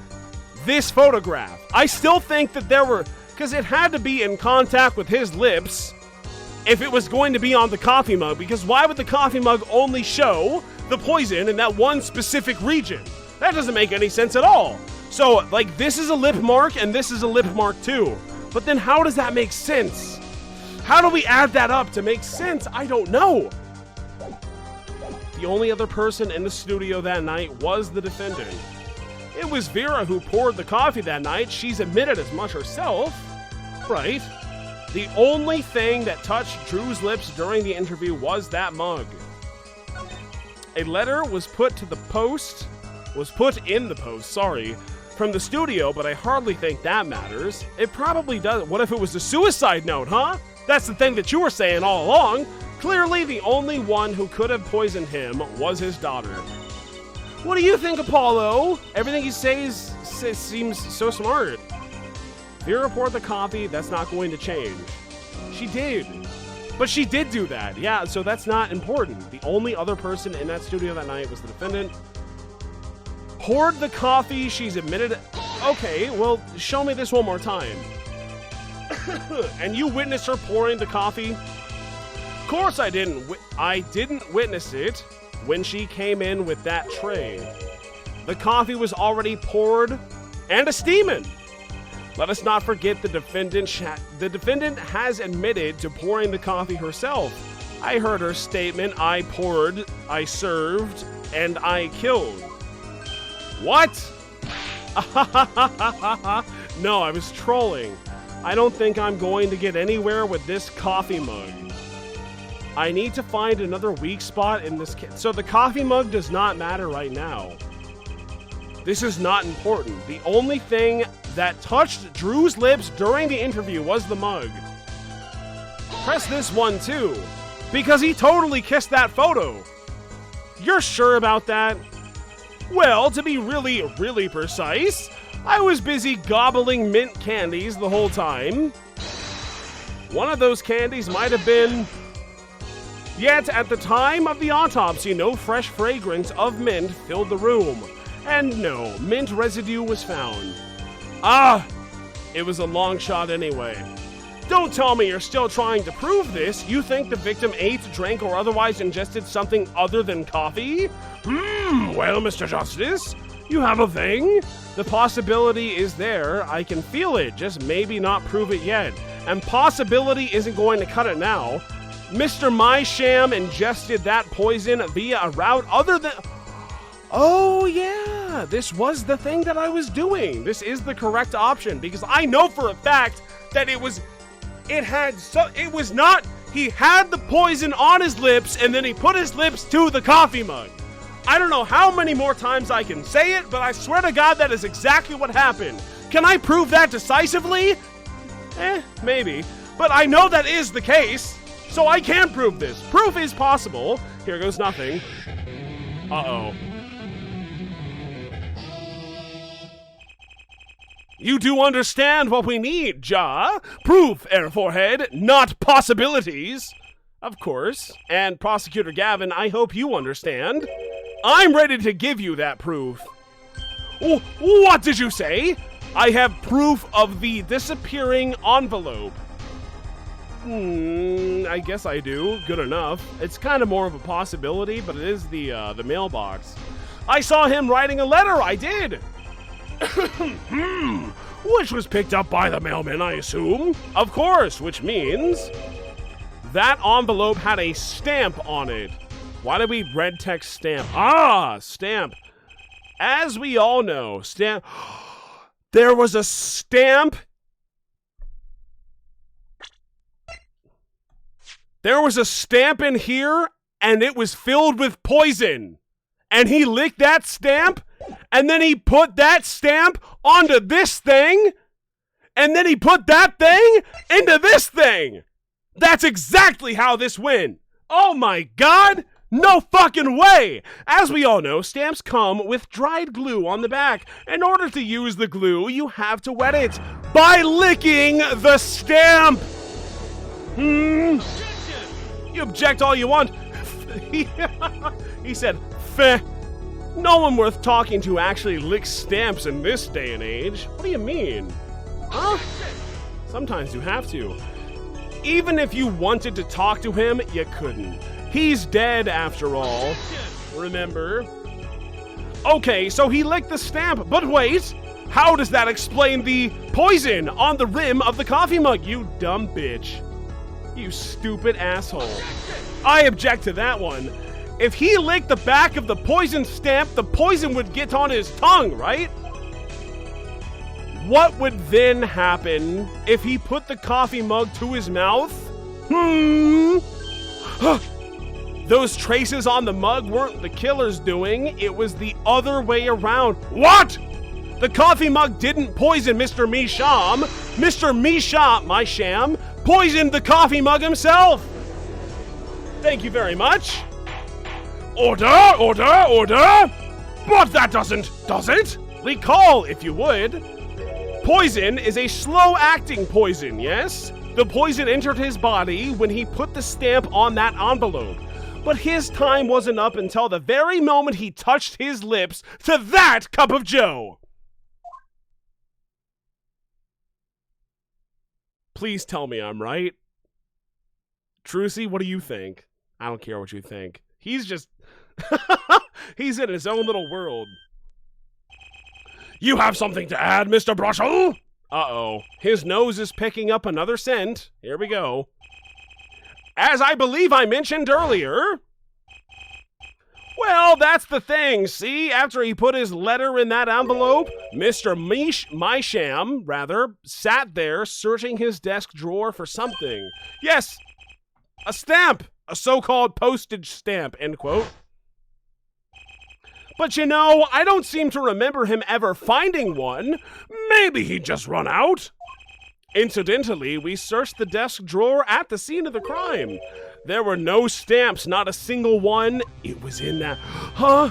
A: this photograph? I still think that there were, because it had to be in contact with his lips if it was going to be on the coffee mug, because why would the coffee mug only show the poison in that one specific region? That doesn't make any sense at all. So, like, this is a lip mark and this is a lip mark too. But then how does that make sense? How do we add that up to make sense? I don't know. The only other person in the studio that night was the defendant. It was Vera who poured the coffee that night. She's admitted as much herself. Right. The only thing that touched Drew's lips during the interview was that mug. A letter was put in the post, from the studio, but I hardly think that matters. It probably does. What if it was a suicide note, huh? That's the thing that you were saying all along. Clearly, the only one who could have poisoned him was his daughter. What do you think, Apollo? Everything you say seems so smart. Vera poured the coffee. That's not going to change. She did. But she did do that. Yeah, so that's not important. The only other person in that studio that night was the defendant. Poured the coffee. She's admitted. Okay, well, show me this one more time. And you witnessed her pouring the coffee? Of course I didn't. I didn't witness it when she came in with that tray. The coffee was already poured and a steaming. Let us not forget the defendant has admitted to pouring the coffee herself. I heard her statement, I poured, I served, and I killed. What? No, I was trolling. I don't think I'm going to get anywhere with this coffee mug. I need to find another weak spot in this So the coffee mug does not matter right now. This is not important. The only thing that touched Drew's lips during the interview was the mug. Press this one too, because he totally kissed that photo. You're sure about that? Well, to be really, really precise, I was busy gobbling mint candies the whole time. One of those candies might have been... Yet, at the time of the autopsy, no fresh fragrance of mint filled the room. And no, mint residue was found. Ah! It was a long shot anyway. Don't tell me you're still trying to prove this. You think the victim ate, drank, or otherwise ingested something other than coffee? Well, Mr. Justice, you have a thing? The possibility is there. I can feel it, just maybe not prove it yet. And possibility isn't going to cut it now. Mr. Mysham ingested that poison via a route other than... Oh, yeah, this was the thing that I was doing. This is the correct option, because I know for a fact that he had the poison on his lips, and then he put his lips to the coffee mug. I don't know how many more times I can say it, but I swear to God that is exactly what happened. Can I prove that decisively? Maybe. But I know that is the case, so I can prove this. Proof is possible. Here goes nothing. Uh-oh. You do understand what we need, Ja? Proof, Air Forehead, not possibilities. Of course. And Prosecutor Gavin, I hope you understand. I'm ready to give you that proof. What did you say? I have proof of the disappearing envelope. I guess I do. Good enough. It's kind of more of a possibility, but it is the mailbox. I saw him writing a letter, I did. Which was picked up by the mailman, I assume. Of course, which means that envelope had a stamp on it. Why did we red text stamp? Ah, stamp. As we all know, stamp. There was a stamp. There was a stamp in here, and it was filled with poison. And he licked that stamp, and then he put that stamp onto this thing, and then he put that thing into this thing. That's exactly how this went. Oh my God! No fucking way! As we all know, stamps come with dried glue on the back. In order to use the glue, you have to wet it by licking the stamp. You object all you want. He said, "Feh." No one worth talking to actually licks stamps in this day and age. What do you mean? Huh? Sometimes you have to. Even if you wanted to talk to him, you couldn't. He's dead after all. Remember? Okay, so he licked the stamp, but wait! How does that explain the poison on the rim of the coffee mug, you dumb bitch? You stupid asshole. I object to that one. If he licked the back of the poison stamp, the poison would get on his tongue, right? What would then happen if he put the coffee mug to his mouth? Those traces on the mug weren't the killer's doing, it was the other way around. What? The coffee mug didn't poison Mr. Misham. Mr. Misham, my sham, poisoned the coffee mug himself. Thank you very much. Order, order, order! But that does it? Recall, if you would. Poison is a slow-acting poison, yes? The poison entered his body when he put the stamp on that envelope. But his time wasn't up until the very moment he touched his lips to that cup of joe. Please tell me I'm right. Trucy, what do you think? I don't care what you think. He's just... he's in his own little world. You have something to add, Mr. Brushel? Uh-oh. His nose is picking up another scent. Here we go. As I believe I mentioned earlier... Well, that's the thing, see? After he put his letter in that envelope, Mr. Misham, sat there searching his desk drawer for something. Yes, a stamp! A so-called postage stamp, end quote. But you know, I don't seem to remember him ever finding one. Maybe he'd just run out. Incidentally, we searched the desk drawer at the scene of the crime. There were no stamps, not a single one. It was in that... Huh?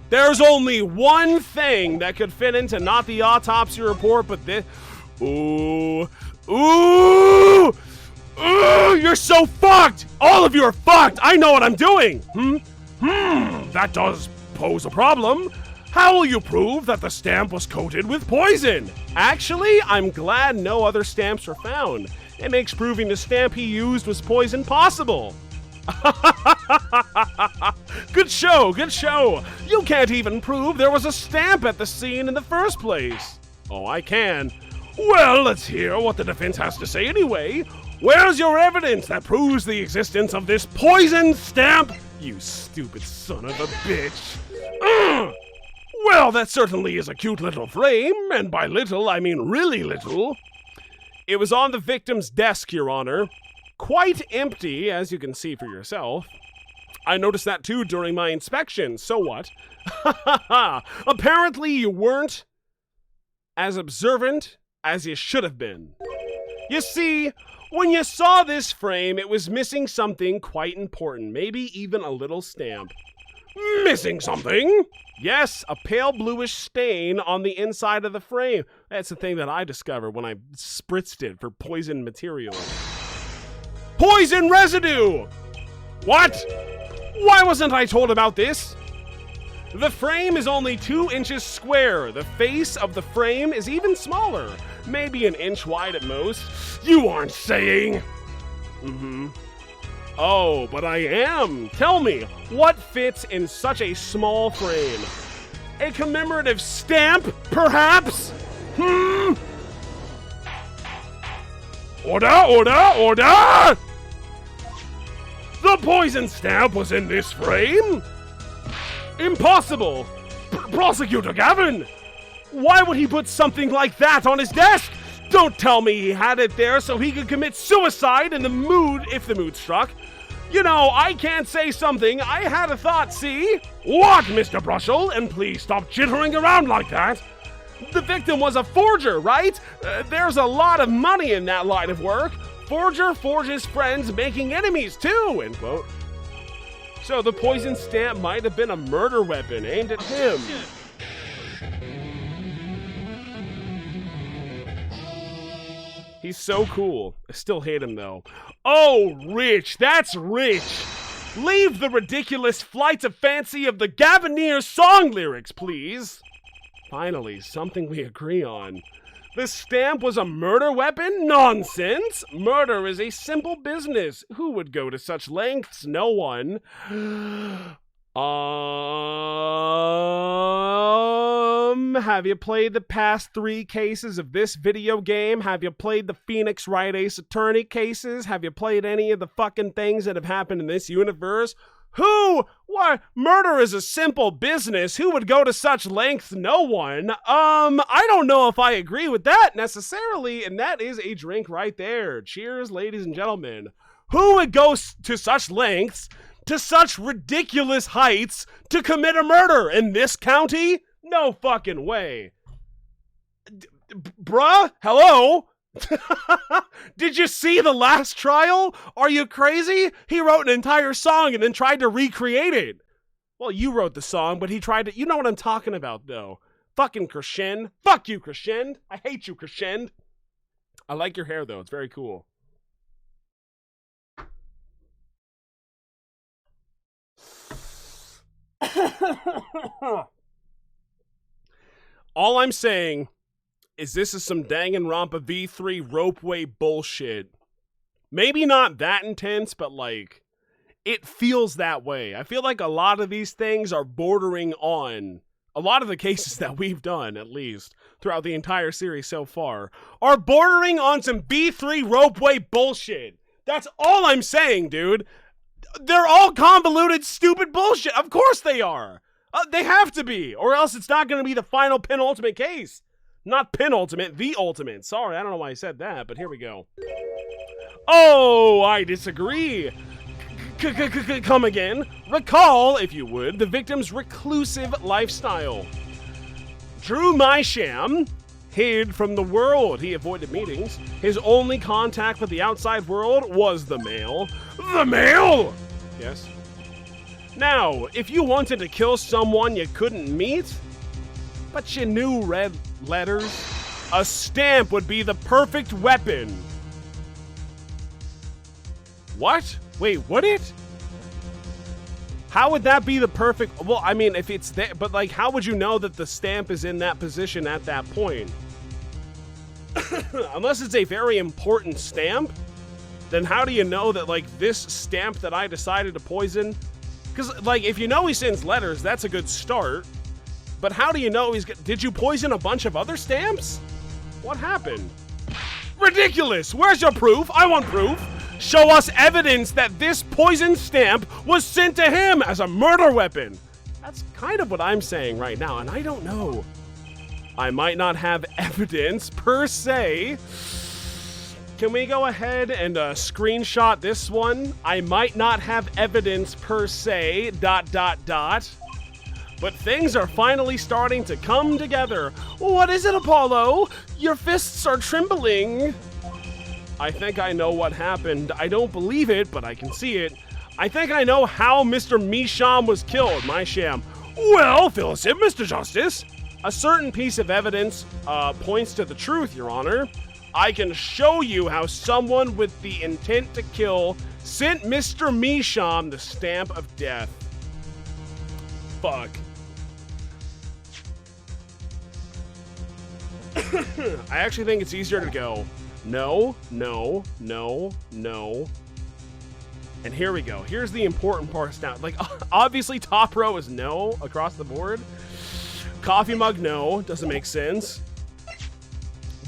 A: There's only one thing that could fit into not the autopsy report, but this... Ooh. Ooh! Ooh! You're so fucked! All of you are fucked! I know what I'm doing! That does pose a problem. How will you prove that the stamp was coated with poison? Actually, I'm glad no other stamps were found. It makes proving the stamp he used was poison possible. Good show, good show. You can't even prove there was a stamp at the scene in the first place. Oh, I can. Well, let's hear what the defense has to say anyway. Where's your evidence that proves the existence of this poison stamp? You stupid son of a bitch. Well, that certainly is a cute little frame, and by little, I mean really little. It was on the victim's desk, Your Honor. Quite empty, as you can see for yourself. I noticed that too during my inspection, so what? Apparently you weren't as observant as you should have been. You see, when you saw this frame, it was missing something quite important, maybe even a little stamp. Missing something? Yes, a pale bluish stain on the inside of the frame. That's the thing that I discovered when I spritzed it for poison material. Poison residue! What? Why wasn't I told about this? The frame is only 2 inches square. The face of the frame is even smaller, maybe an inch wide at most. You aren't saying? Oh, but I am. Tell me, what fits in such a small frame? A commemorative stamp, perhaps? Order, order, order! The poison stamp was in this frame? Impossible! Prosecutor Gavin! Why would he put something like that on his desk? Don't tell me he had it there so he could commit suicide in the mood, if the mood struck. You know, I can't say something. I had a thought, see? What, Mr. Brushel? And please stop jittering around like that. The victim was a forger, right? There's a lot of money in that line of work. Forger forges friends, making enemies too, end quote. So the poison stamp might have been a murder weapon aimed at him. He's so cool. I still hate him though. Oh, rich. That's rich. Leave the ridiculous flights of fancy of the Gavinier song lyrics, please. Finally, something we agree on. The stamp was a murder weapon? Nonsense! Murder is a simple business. Who would go to such lengths? No one. Have you played the past 3 cases of this video game? Have you played the Phoenix Wright Ace Attorney cases? Have you played any of the fucking things that have happened in this universe? Who? Why? Murder is a simple business. Who would go to such lengths? No one. I don't know if I agree with that necessarily, and that is a drink right there. Cheers, ladies and gentlemen. Who would go to such lengths, to such ridiculous heights, to commit a murder in this county? No fucking way. Bruh? Hello? Did you see the last trial? Are you crazy? He wrote an entire song and then tried to recreate it. Well, you wrote the song, but he tried to... You know what I'm talking about, though. Fucking Crescend. Fuck you, Crescend. I hate you, Crescend. I like your hair, though. It's very cool. All I'm saying is this is some Danganronpa V3 ropeway bullshit. Maybe not that intense, but like, it feels that way. I feel like a lot of these things are bordering on, a lot of the cases that we've done, at least, throughout the entire series so far, are bordering on some V3 ropeway bullshit. That's all I'm saying, dude. They're all convoluted, stupid bullshit. Of course they are. They have to be, or else it's not going to be the final penultimate case. Not penultimate, the ultimate. Sorry, I don't know why I said that, but here we go. Oh, I disagree. Come again. Recall, if you would, the victim's reclusive lifestyle. Drew Mysham hid from the world. He avoided meetings. His only contact with the outside world was the mail. The mail! Yes. Now, if you wanted to kill someone you couldn't meet, but you knew red letters, a stamp would be the perfect weapon. What? Wait, would it? How would that be the perfect... Well, I mean, if it's there, but like, how would you know that the stamp is in that position at that point? Unless it's a very important stamp, then how do you know that, like, this stamp that I decided to poison... Because, like, if you know he sends letters, that's a good start. But how do you know he's... Did you poison a bunch of other stamps? What happened? Ridiculous! Where's your proof? I want proof! Show us evidence that this poison stamp was sent to him as a murder weapon! That's kind of what I'm saying right now, and I don't know. I might not have evidence, per se. Can we go ahead and screenshot this one? I might not have evidence per se, ... But things are finally starting to come together. What is it, Apollo? Your fists are trembling. I think I know what happened. I don't believe it, but I can see it. I think I know how Mr. Mysham was killed, Mysham. Well, fill us in, Mr. Justice. A certain piece of evidence points to the truth, Your Honor. I can show you how someone with the intent to kill sent Mr. Mysham the stamp of death. Fuck. I actually think it's easier to go, no, no, no, no. And here we go. Here's the important parts now. Like, obviously top row is no across the board. Coffee mug, no. Doesn't make sense.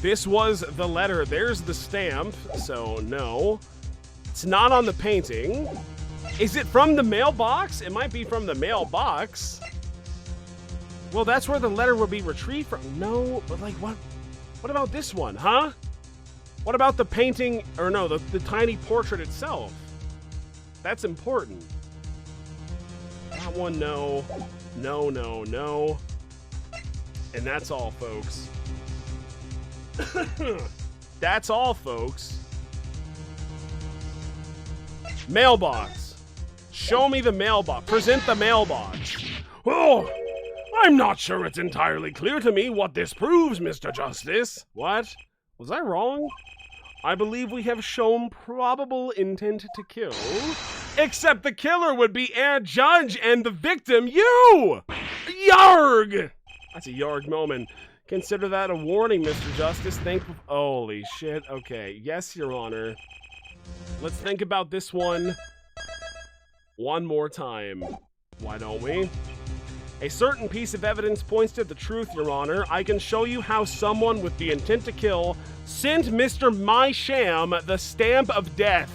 A: This was the letter. There's the stamp, so no. It's not on the painting. Is it from the mailbox? It might be from the mailbox. Well, that's where the letter would be retrieved from. No, but like what? What about this one, huh? What about the painting, or no, the tiny portrait itself? That's important. That one, no. No, no, no. And that's all, folks. That's all, folks. Mailbox. Show me the mailbox. Present the mailbox. Oh, I'm not sure it's entirely clear to me what this proves, Mr. Justice. What? Was I wrong? I believe we have shown probable intent to kill. Except the killer would be a judge and the victim, you! Yarg! That's a yarg moment. Consider that a warning, Mr. Justice. Holy shit. Okay. Yes, Your Honor. Let's think about this one more time. Why don't we? A certain piece of evidence points to the truth, Your Honor. I can show you how someone with the intent to kill sent Mr. My Sham the stamp of death.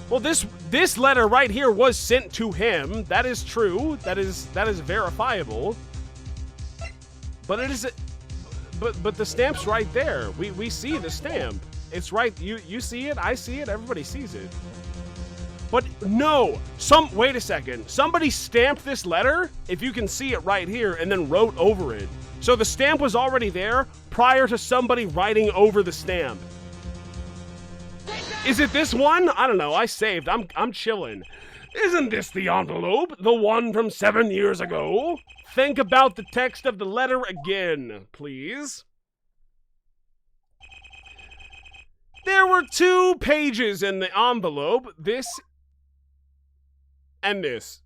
A: Well, this letter right here was sent to him. That is true. That is verifiable. But it is, but the stamp's right there. We see the stamp. It's right. You see it. I see it. Everybody sees it. But no, wait a second. Somebody stamped this letter, if you can see it right here, and then wrote over it. So the stamp was already there prior to somebody writing over the stamp. Is it this one? I don't know. I saved. I'm chilling. Isn't this the envelope? The one from 7 years ago? Think about the text of the letter again, please. There were 2 pages in the envelope. This and this.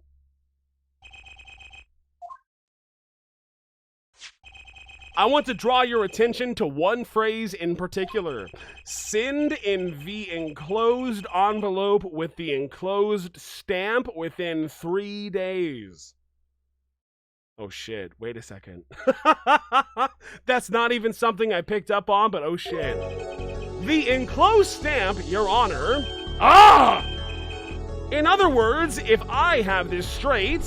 A: I want to draw your attention to one phrase in particular. Send in the enclosed envelope with the enclosed stamp within 3 days. Oh shit, wait a second. That's not even something I picked up on, but oh shit. The enclosed stamp, Your Honor. In other words, if I have this straight,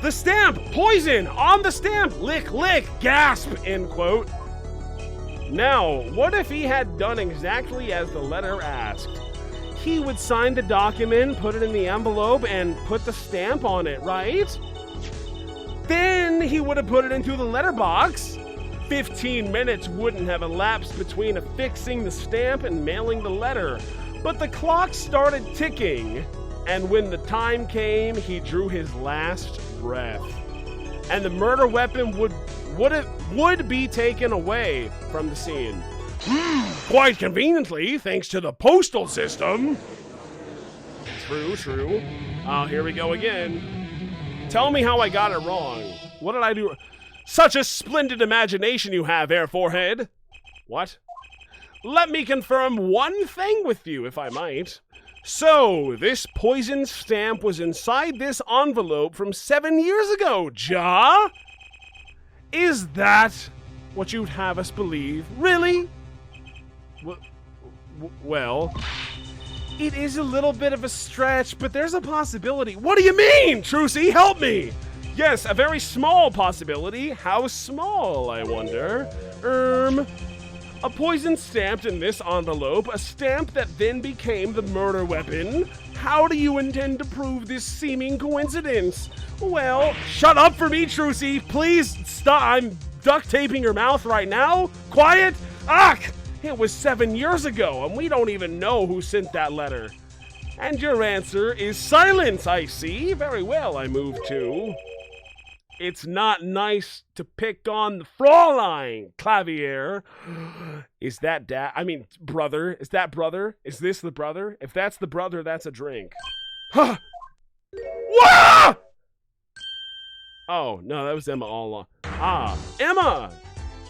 A: the stamp, poison, on the stamp, lick, lick, gasp, end quote. Now, what if he had done exactly as the letter asked? He would sign the document, put it in the envelope, and put the stamp on it, right? Then he would have put it into the letterbox. 15 minutes wouldn't have elapsed between affixing the stamp and mailing the letter. But the clock started ticking, and when the time came, he drew his last breath. And the murder weapon would be taken away from the scene. Quite conveniently, thanks to the postal system. True. Oh, here we go again. Tell me how I got it wrong. What did I do? Such a splendid imagination you have, Air Forehead. What? Let me confirm one thing with you, if I might. So, this poison stamp was inside this envelope from 7 years ago, Ja? Is that what you'd have us believe? Really? Well, it is a little bit of a stretch, but there's a possibility. What do you mean, Trucy? Help me! Yes, a very small possibility. How small, I wonder? A poison stamped in this envelope, a stamp that then became the murder weapon. How do you intend to prove this seeming coincidence? Well, shut up for me, Trucy. Please stop. I'm duct taping your mouth right now. Quiet. Ugh! It was 7 years ago, and we don't even know who sent that letter. And your answer is silence, I see. Very well, I move to. It's not nice to pick on the Fraulein, Clavier. Is that brother? Is that brother? Is this the brother? If that's the brother, that's a drink. Huh! Wah! Oh, no, that was Emma all along. Ah, Emma!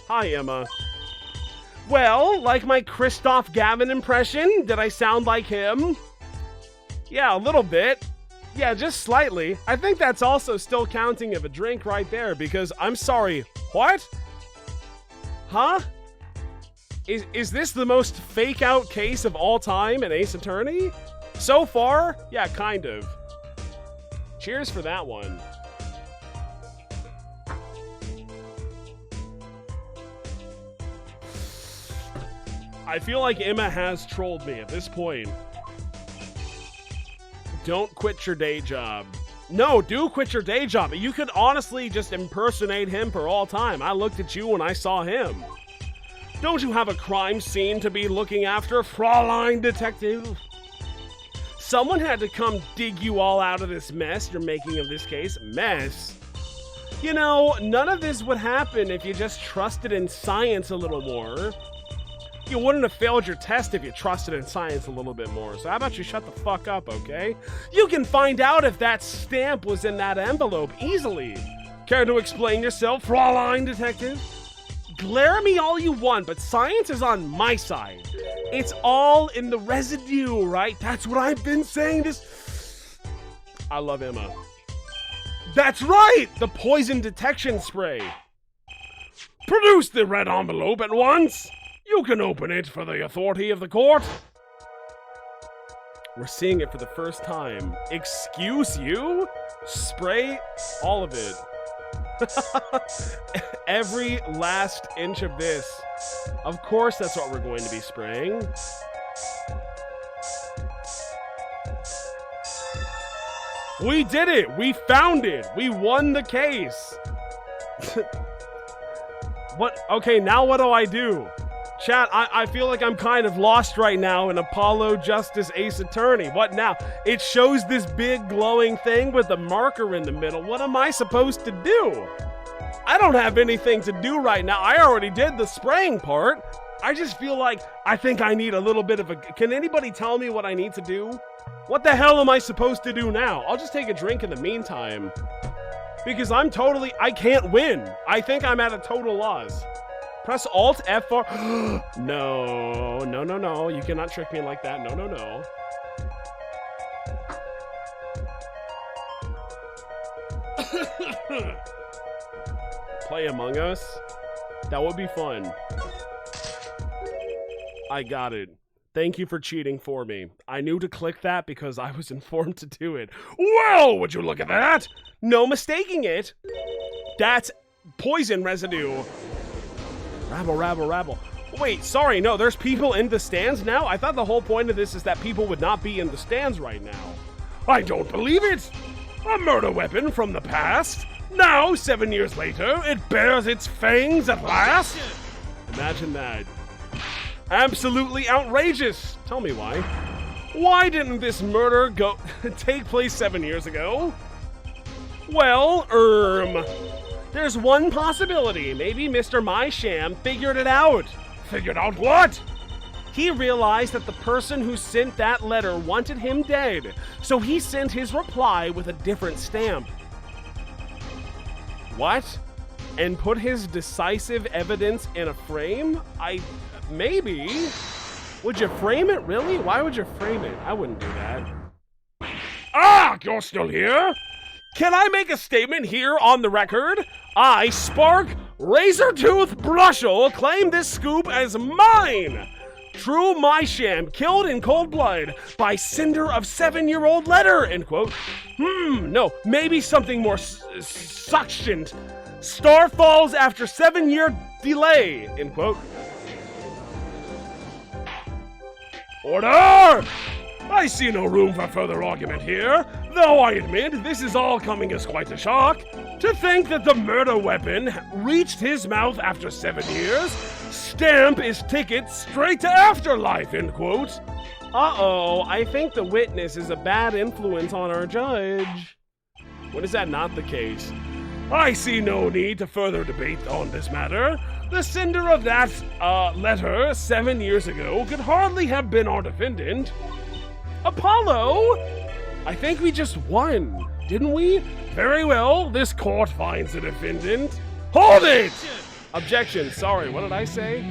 A: Hi, Emma. Well, like my Christoph Gavin impression, did I sound like him? Yeah, a little bit. Yeah, just slightly. I think that's also still counting of a drink right there, because I'm sorry, what? Huh? Is this the most fake out case of all time in Ace Attorney? So far? Yeah, kind of. Cheers for that one. I feel like Emma has trolled me at this point. Don't quit your day job. No, do quit your day job. You could honestly just impersonate him for all time. I looked at you when I saw him. Don't you have a crime scene to be looking after, Fraulein Detective? Someone had to come dig you all out of this mess you're making of this case. Mess? You know, none of this would happen if you just trusted in science a little more. You wouldn't have failed your test if you trusted in science a little bit more. So how about you shut the fuck up, okay? You can find out if that stamp was in that envelope easily. Care to explain yourself, Fraulein Detective? Glare at me all you want, but science is on my side. It's all in the residue, right? That's what I've been saying this. I love Emma. That's right! The poison detection spray. Produce the red envelope at once. You can open it for the authority of the court. We're seeing it for the first time. Excuse you? Spray all of it. Every last inch of this. Of course that's what we're going to be spraying. We did it! We found it! We won the case! What? Okay, now what do I do? Chat, I feel like I'm kind of lost right now in Apollo Justice Ace Attorney. What now? It shows this big glowing thing with a marker in the middle. What am I supposed to do? I don't have anything to do right now. I already did the spraying part. I just feel like I think I need a little bit of a... Can anybody tell me what I need to do? What the hell am I supposed to do now? I'll just take a drink in the meantime. Because I can't win. I think I'm at a total loss. Press Alt F4. No, no, no, no. You cannot trick me like that. No, no, no. Play Among Us? That would be fun. I got it. Thank you for cheating for me. I knew to click that because I was informed to do it. Well, would you look at that? No mistaking it. That's poison residue. Rabble, rabble, rabble. Wait, sorry, no, there's people in the stands now? I thought the whole point of this is that people would not be in the stands right now. I don't believe it. A murder weapon from the past. Now, 7 years later, it bears its fangs at last. Imagine that. Absolutely outrageous. Tell me why. Why didn't this murder take place 7 years ago? Well, there's one possibility. Maybe Mr. My Sham figured it out. Figured out what? He realized that the person who sent that letter wanted him dead, so he sent his reply with a different stamp. What? And put his decisive evidence in a frame? Maybe. Would you frame it, really? Why would you frame it? I wouldn't do that. Ah, you're still here? Can I make a statement here on the record? I, Spark Razortooth Brushel, claim this scoop as mine. True My Sham, killed in cold blood by sender of 7-year-old letter, end quote. No, maybe something more succinct. Star falls after 7-year delay, end quote. Order! I see no room for further argument here, though I admit this is all coming as quite a shock. To think that the murder weapon reached his mouth after 7 years, stamp his ticket straight to afterlife, end quote. Uh-oh, I think the witness is a bad influence on our judge. When is that not the case? I see no need to further debate on this matter. The sender of that, letter 7 years ago could hardly have been our defendant. Apollo? I think we just won, didn't we? Very well, this court finds the defendant. Hold it! Objection, sorry, what did I say?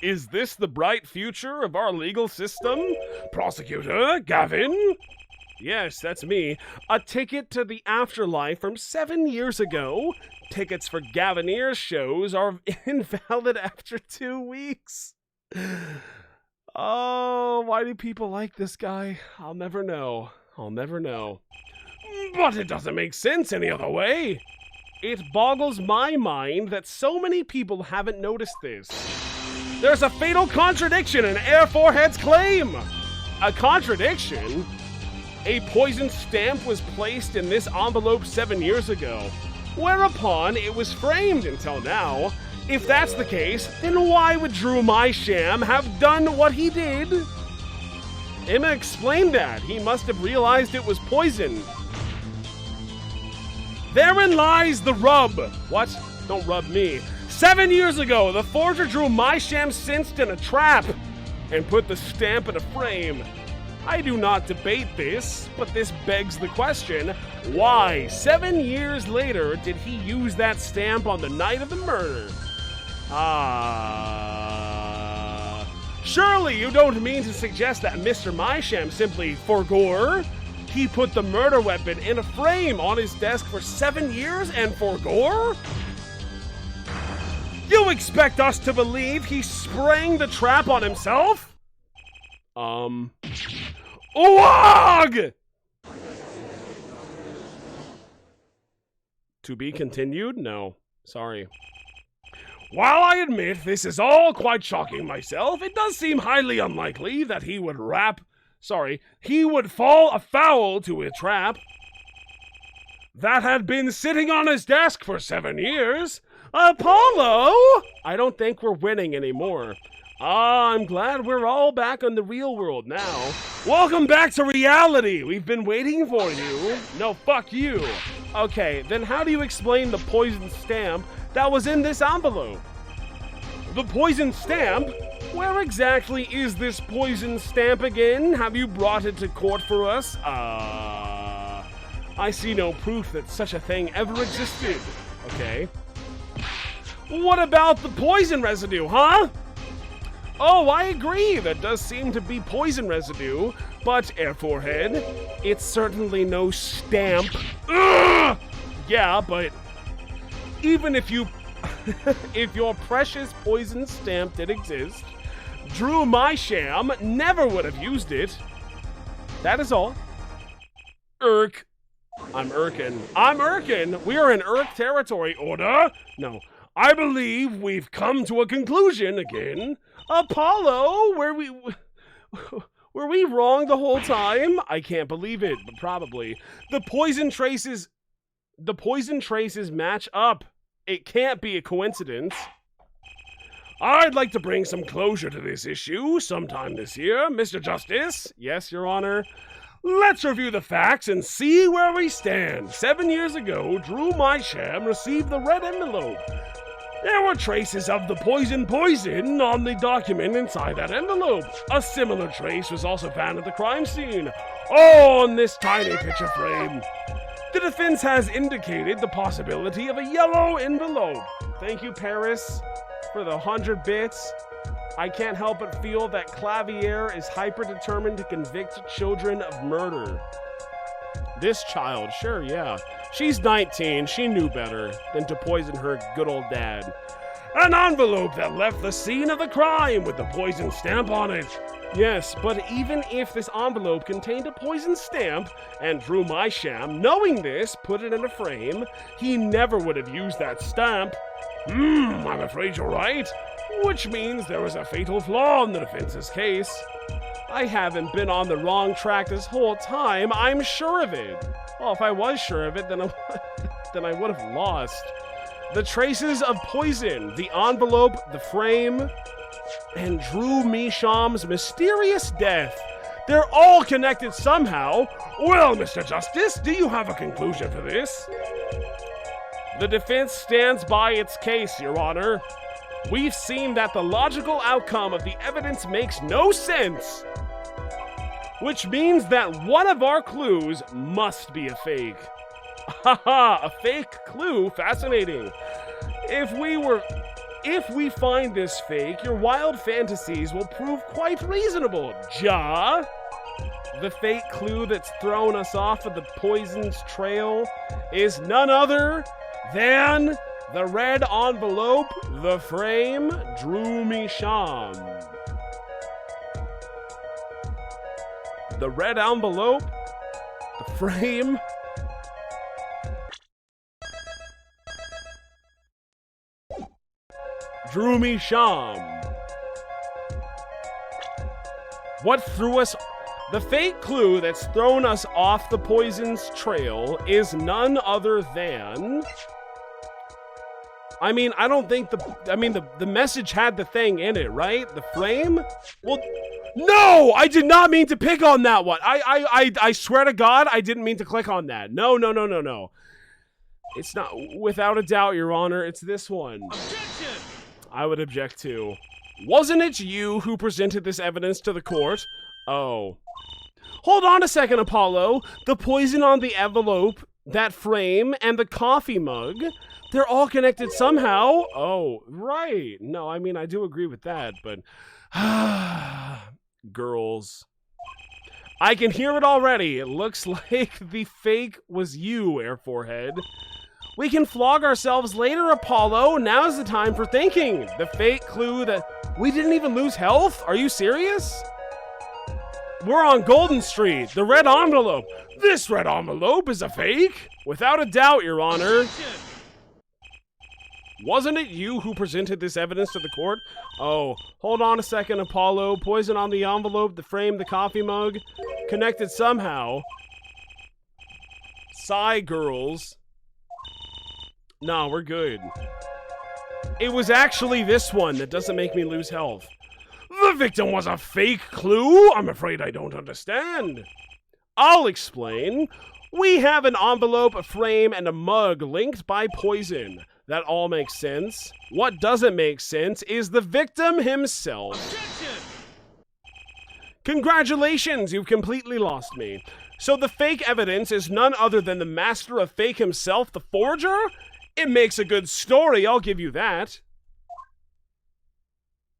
A: Is this the bright future of our legal system? Prosecutor Gavin? Yes, that's me. A ticket to the afterlife from 7 years ago. Tickets for Gavineer's shows are invalid after 2 weeks. Oh, why do people like this guy? I'll never know. I'll never know. But it doesn't make sense any other way. It boggles my mind that so many people haven't noticed this. There's a fatal contradiction in Air Forehead's claim. A contradiction? A poison stamp was placed in this envelope 7 years ago, whereupon it was framed until now. If that's the case, then why would Drew My Sham have done what he did? Emma explained that. He must have realized it was poison. Therein lies the rub. What? Don't rub me. 7 years ago, the forger drew My Sham sensed in a trap and put the stamp in a frame. I do not debate this, but this begs the question, why 7 years later did he use that stamp on the night of the murder? Surely you don't mean to suggest that Mr. Mysham simply forgore? He put the murder weapon in a frame on his desk for 7 years and forgore? You expect us to believe he sprang the trap on himself? Wog! To be continued? No. Sorry. While I admit this is all quite shocking myself, it does seem highly unlikely that he would fall afoul to a trap that had been sitting on his desk for 7 years. Apollo! I don't think we're winning anymore. I'm glad we're all back in the real world now. Welcome back to reality. We've been waiting for you. No, fuck you. Okay, then how do you explain the poison stamp that was in this envelope? The poison stamp? Where exactly is this poison stamp again? Have you brought it to court for us? I see no proof that such a thing ever existed. Okay. What about the poison residue, huh? Oh, I agree. That does seem to be poison residue, but Air Forehead, it's certainly no stamp. Ugh! Yeah, but even if you, if your precious poison stamp did exist, Drew Mysham never would have used it. That is all. Irk. I'm irkin. I'm irkin. We are in irk territory. Order? No. I believe we've come to a conclusion again. Apollo, were we wrong the whole time? I can't believe it, but probably. The poison traces match up. It can't be a coincidence. I'd like to bring some closure to this issue sometime this year, Mr. Justice. Yes, Your Honor. Let's review the facts and see where we stand. 7 years ago, Drew Mysham received the red envelope. There were traces of the poison on the document inside that envelope. A similar trace was also found at the crime scene, on this tiny picture frame. The defense has indicated the possibility of a yellow envelope. Thank you, Paris, for the 100 bits. I can't help but feel that Clavier is hyper-determined to convict children of murder. This child, sure, yeah. She's 19, she knew better than to poison her good old dad. An envelope that left the scene of the crime with the poison stamp on it. Yes, but even if this envelope contained a poison stamp, and Drew Mysham, knowing this, put it in a frame, he never would have used that stamp. I'm afraid you're right. Which means there was a fatal flaw in the defense's case. I haven't been on the wrong track this whole time, I'm sure of it. Well, if I was sure of it, then I would have lost. The traces of poison, the envelope, the frame, and Drew Mysham's mysterious death. They're all connected somehow. Well, Mr. Justice, do you have a conclusion for this? The defense stands by its case, Your Honor. We've seen that the logical outcome of the evidence makes no sense, which means that one of our clues must be a fake. Haha, a fake clue, fascinating. If we find this fake, your wild fantasies will prove quite reasonable, Ja. The fake clue that's thrown us off of the poison's trail is none other than the red envelope, the frame, Drew Mysham. The red envelope, the frame, Drew Mysham. What threw us? The fake clue that's thrown us off the poison's trail is none other than... I mean, I don't think the message had the thing in it, right? The frame? Well, no! I did not mean to pick on that one. I swear to God, I didn't mean to click on that. No. It's not, without a doubt, Your Honor, it's this one. Objection! I would object to. Wasn't it you who presented this evidence to the court? Oh. Hold on a second, Apollo. The poison on the envelope, that frame, and the coffee mug, they're all connected somehow. Oh, right. No, I mean, I do agree with that, but Girls. I can hear it already. It looks like the fake was you, Air Forehead. We can flog ourselves later, Apollo. Now's the time for thinking. The fake clue that we didn't even lose health? Are you serious? We're on Golden Street. The red envelope. This red envelope is a fake? Without a doubt, Your Honor. Wasn't it you who presented this evidence to the court? Oh, hold on a second, Apollo. Poison on the envelope, the frame, the coffee mug. Connected somehow. Sigh, girls. No, we're good. It was actually this one that doesn't make me lose health. The victim was a fake clue? I'm afraid I don't understand. I'll explain. We have an envelope, a frame, and a mug linked by poison. That all makes sense. What doesn't make sense is the victim himself. Objection! Congratulations, you've completely lost me. So the fake evidence is none other than the master of fake himself, the forger? It makes a good story, I'll give you that.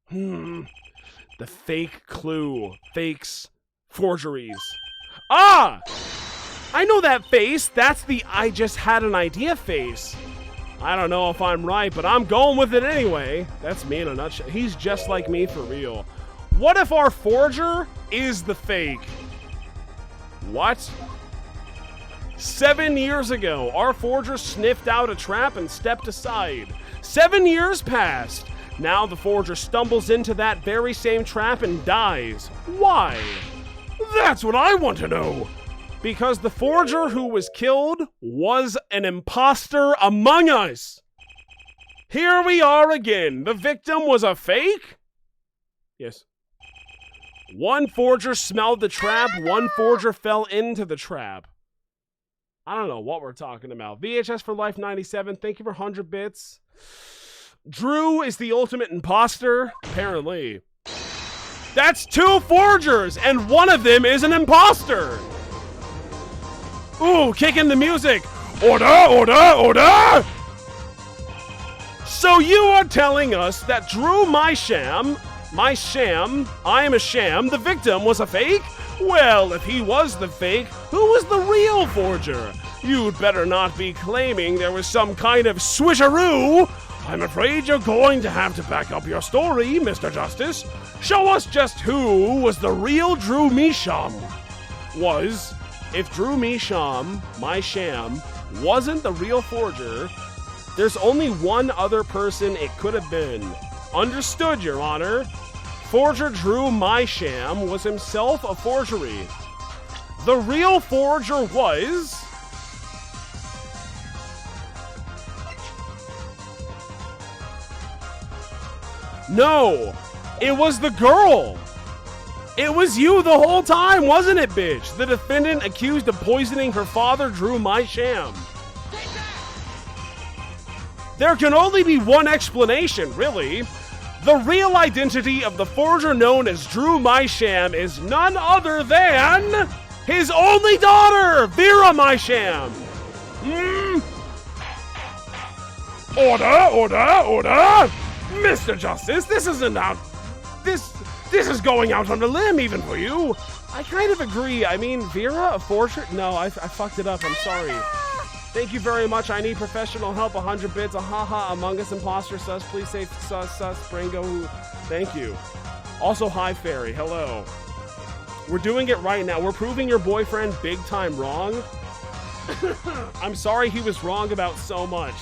A: The fake clue. Fakes. Forgeries. Ah! I know that face. That's the I just had an idea face. I don't know if I'm right, but I'm going with it anyway. That's me in a nutshell. He's just like me for real. What if our forger is the fake? What? 7 years ago, our forger sniffed out a trap and stepped aside. 7 years passed. Now the forger stumbles into that very same trap and dies. Why? That's what I want to know. Because the forger who was killed was an imposter among us. Here we are again. The victim was a fake? Yes. One forger smelled the trap. One forger fell into the trap. I don't know what we're talking about. VHS for Life 97. Thank you for 100 bits. Drew is the ultimate imposter. Apparently. That's 2 forgers, and one of them is an imposter. Ooh, kicking the music. Order, order, order! So you are telling us that Drew, I am a sham, the victim was a fake? Well, if he was the fake, who was the real forger? You'd better not be claiming there was some kind of switcheroo. I'm afraid you're going to have to back up your story, Mr. Justice. Show us just who was the real Drew Misham. If Drew Misham, my sham, wasn't the real forger, there's only one other person it could have been. Understood, Your Honor. Forger Drew my sham was himself a forgery. The real forger was... No, it was the girl. It was you the whole time, wasn't it, bitch? The defendant accused of poisoning her father Drew my sham. There can only be one explanation, really. The real identity of the forger known as Drew my sham is none other than his only daughter, Vera my sham. Order, order, order! Mr. Justice, this isn't out. This is going out on a limb even for you. I kind of agree. I mean, Vera, a forger? No, I fucked it up. I'm sorry. Thank you very much. I need professional help. 100 bits. Ahaha, Among Us imposter sus. Please say sus, Springo. Thank you. Also, hi, Fairy. Hello. We're doing it right now. We're proving your boyfriend big time wrong. I'm sorry he was wrong about so much.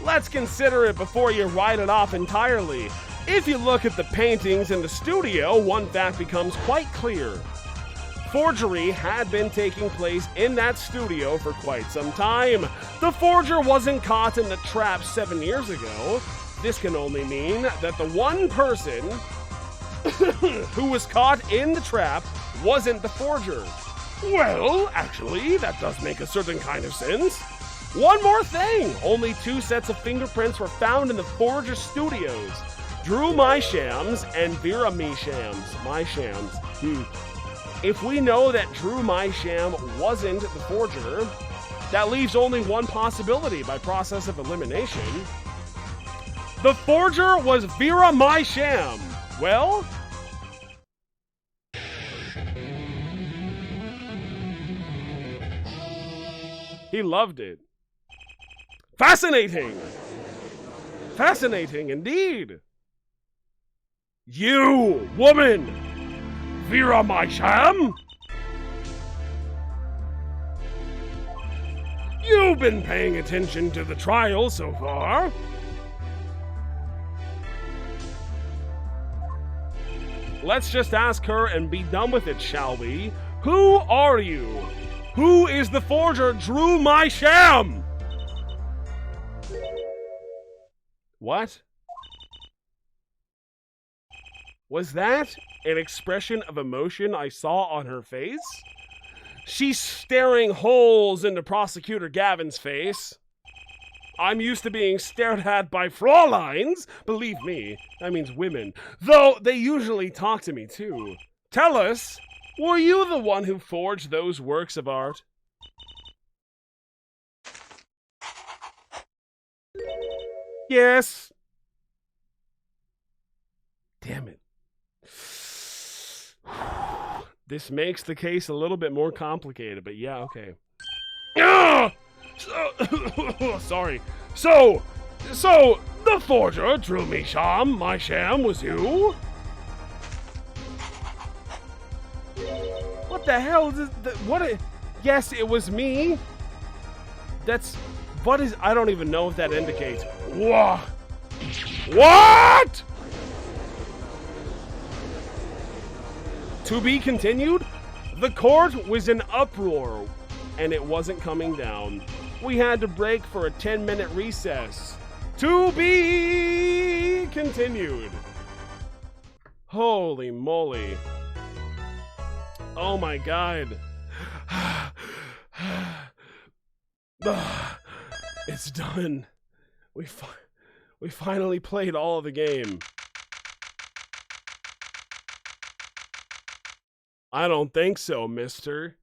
A: Let's consider it before you write it off entirely. If you look at the paintings in the studio, one fact becomes quite clear. Forgery had been taking place in that studio for quite some time. The forger wasn't caught in the trap 7 years ago. This can only mean that the one person who was caught in the trap wasn't the forger. Well, actually, that does make a certain kind of sense. One more thing! Only 2 sets of fingerprints were found in the forger studios. Drew my shams and Vera me shams. My shams. If we know that Drew my sham wasn't the forger, that leaves only one possibility by process of elimination. The forger was Vera my sham. Well, He loved it. Fascinating! Fascinating indeed! You, woman! Vera Mysham? You've been paying attention to the trial so far. Let's just ask her and be done with it, shall we? Who are you? Who is the forger Drew Mysham? What? Was that an expression of emotion I saw on her face? She's staring holes into Prosecutor Gavin's face. I'm used to being stared at by Frauleins. Believe me, that means women. Though they usually talk to me too. Tell us, were you the one who forged those works of art? Yes. Damn it. This makes the case a little bit more complicated, but yeah, okay. Sorry. So, the forger, Drew Mysham, was you? What the hell is this? Yes, it was me. I don't even know if that indicates. What? To be continued? The court was in uproar, and it wasn't coming down. We had to break for a 10-minute recess. To be continued. Holy moly. Oh my god. It's done. We finally played all of the game. I don't think so, mister.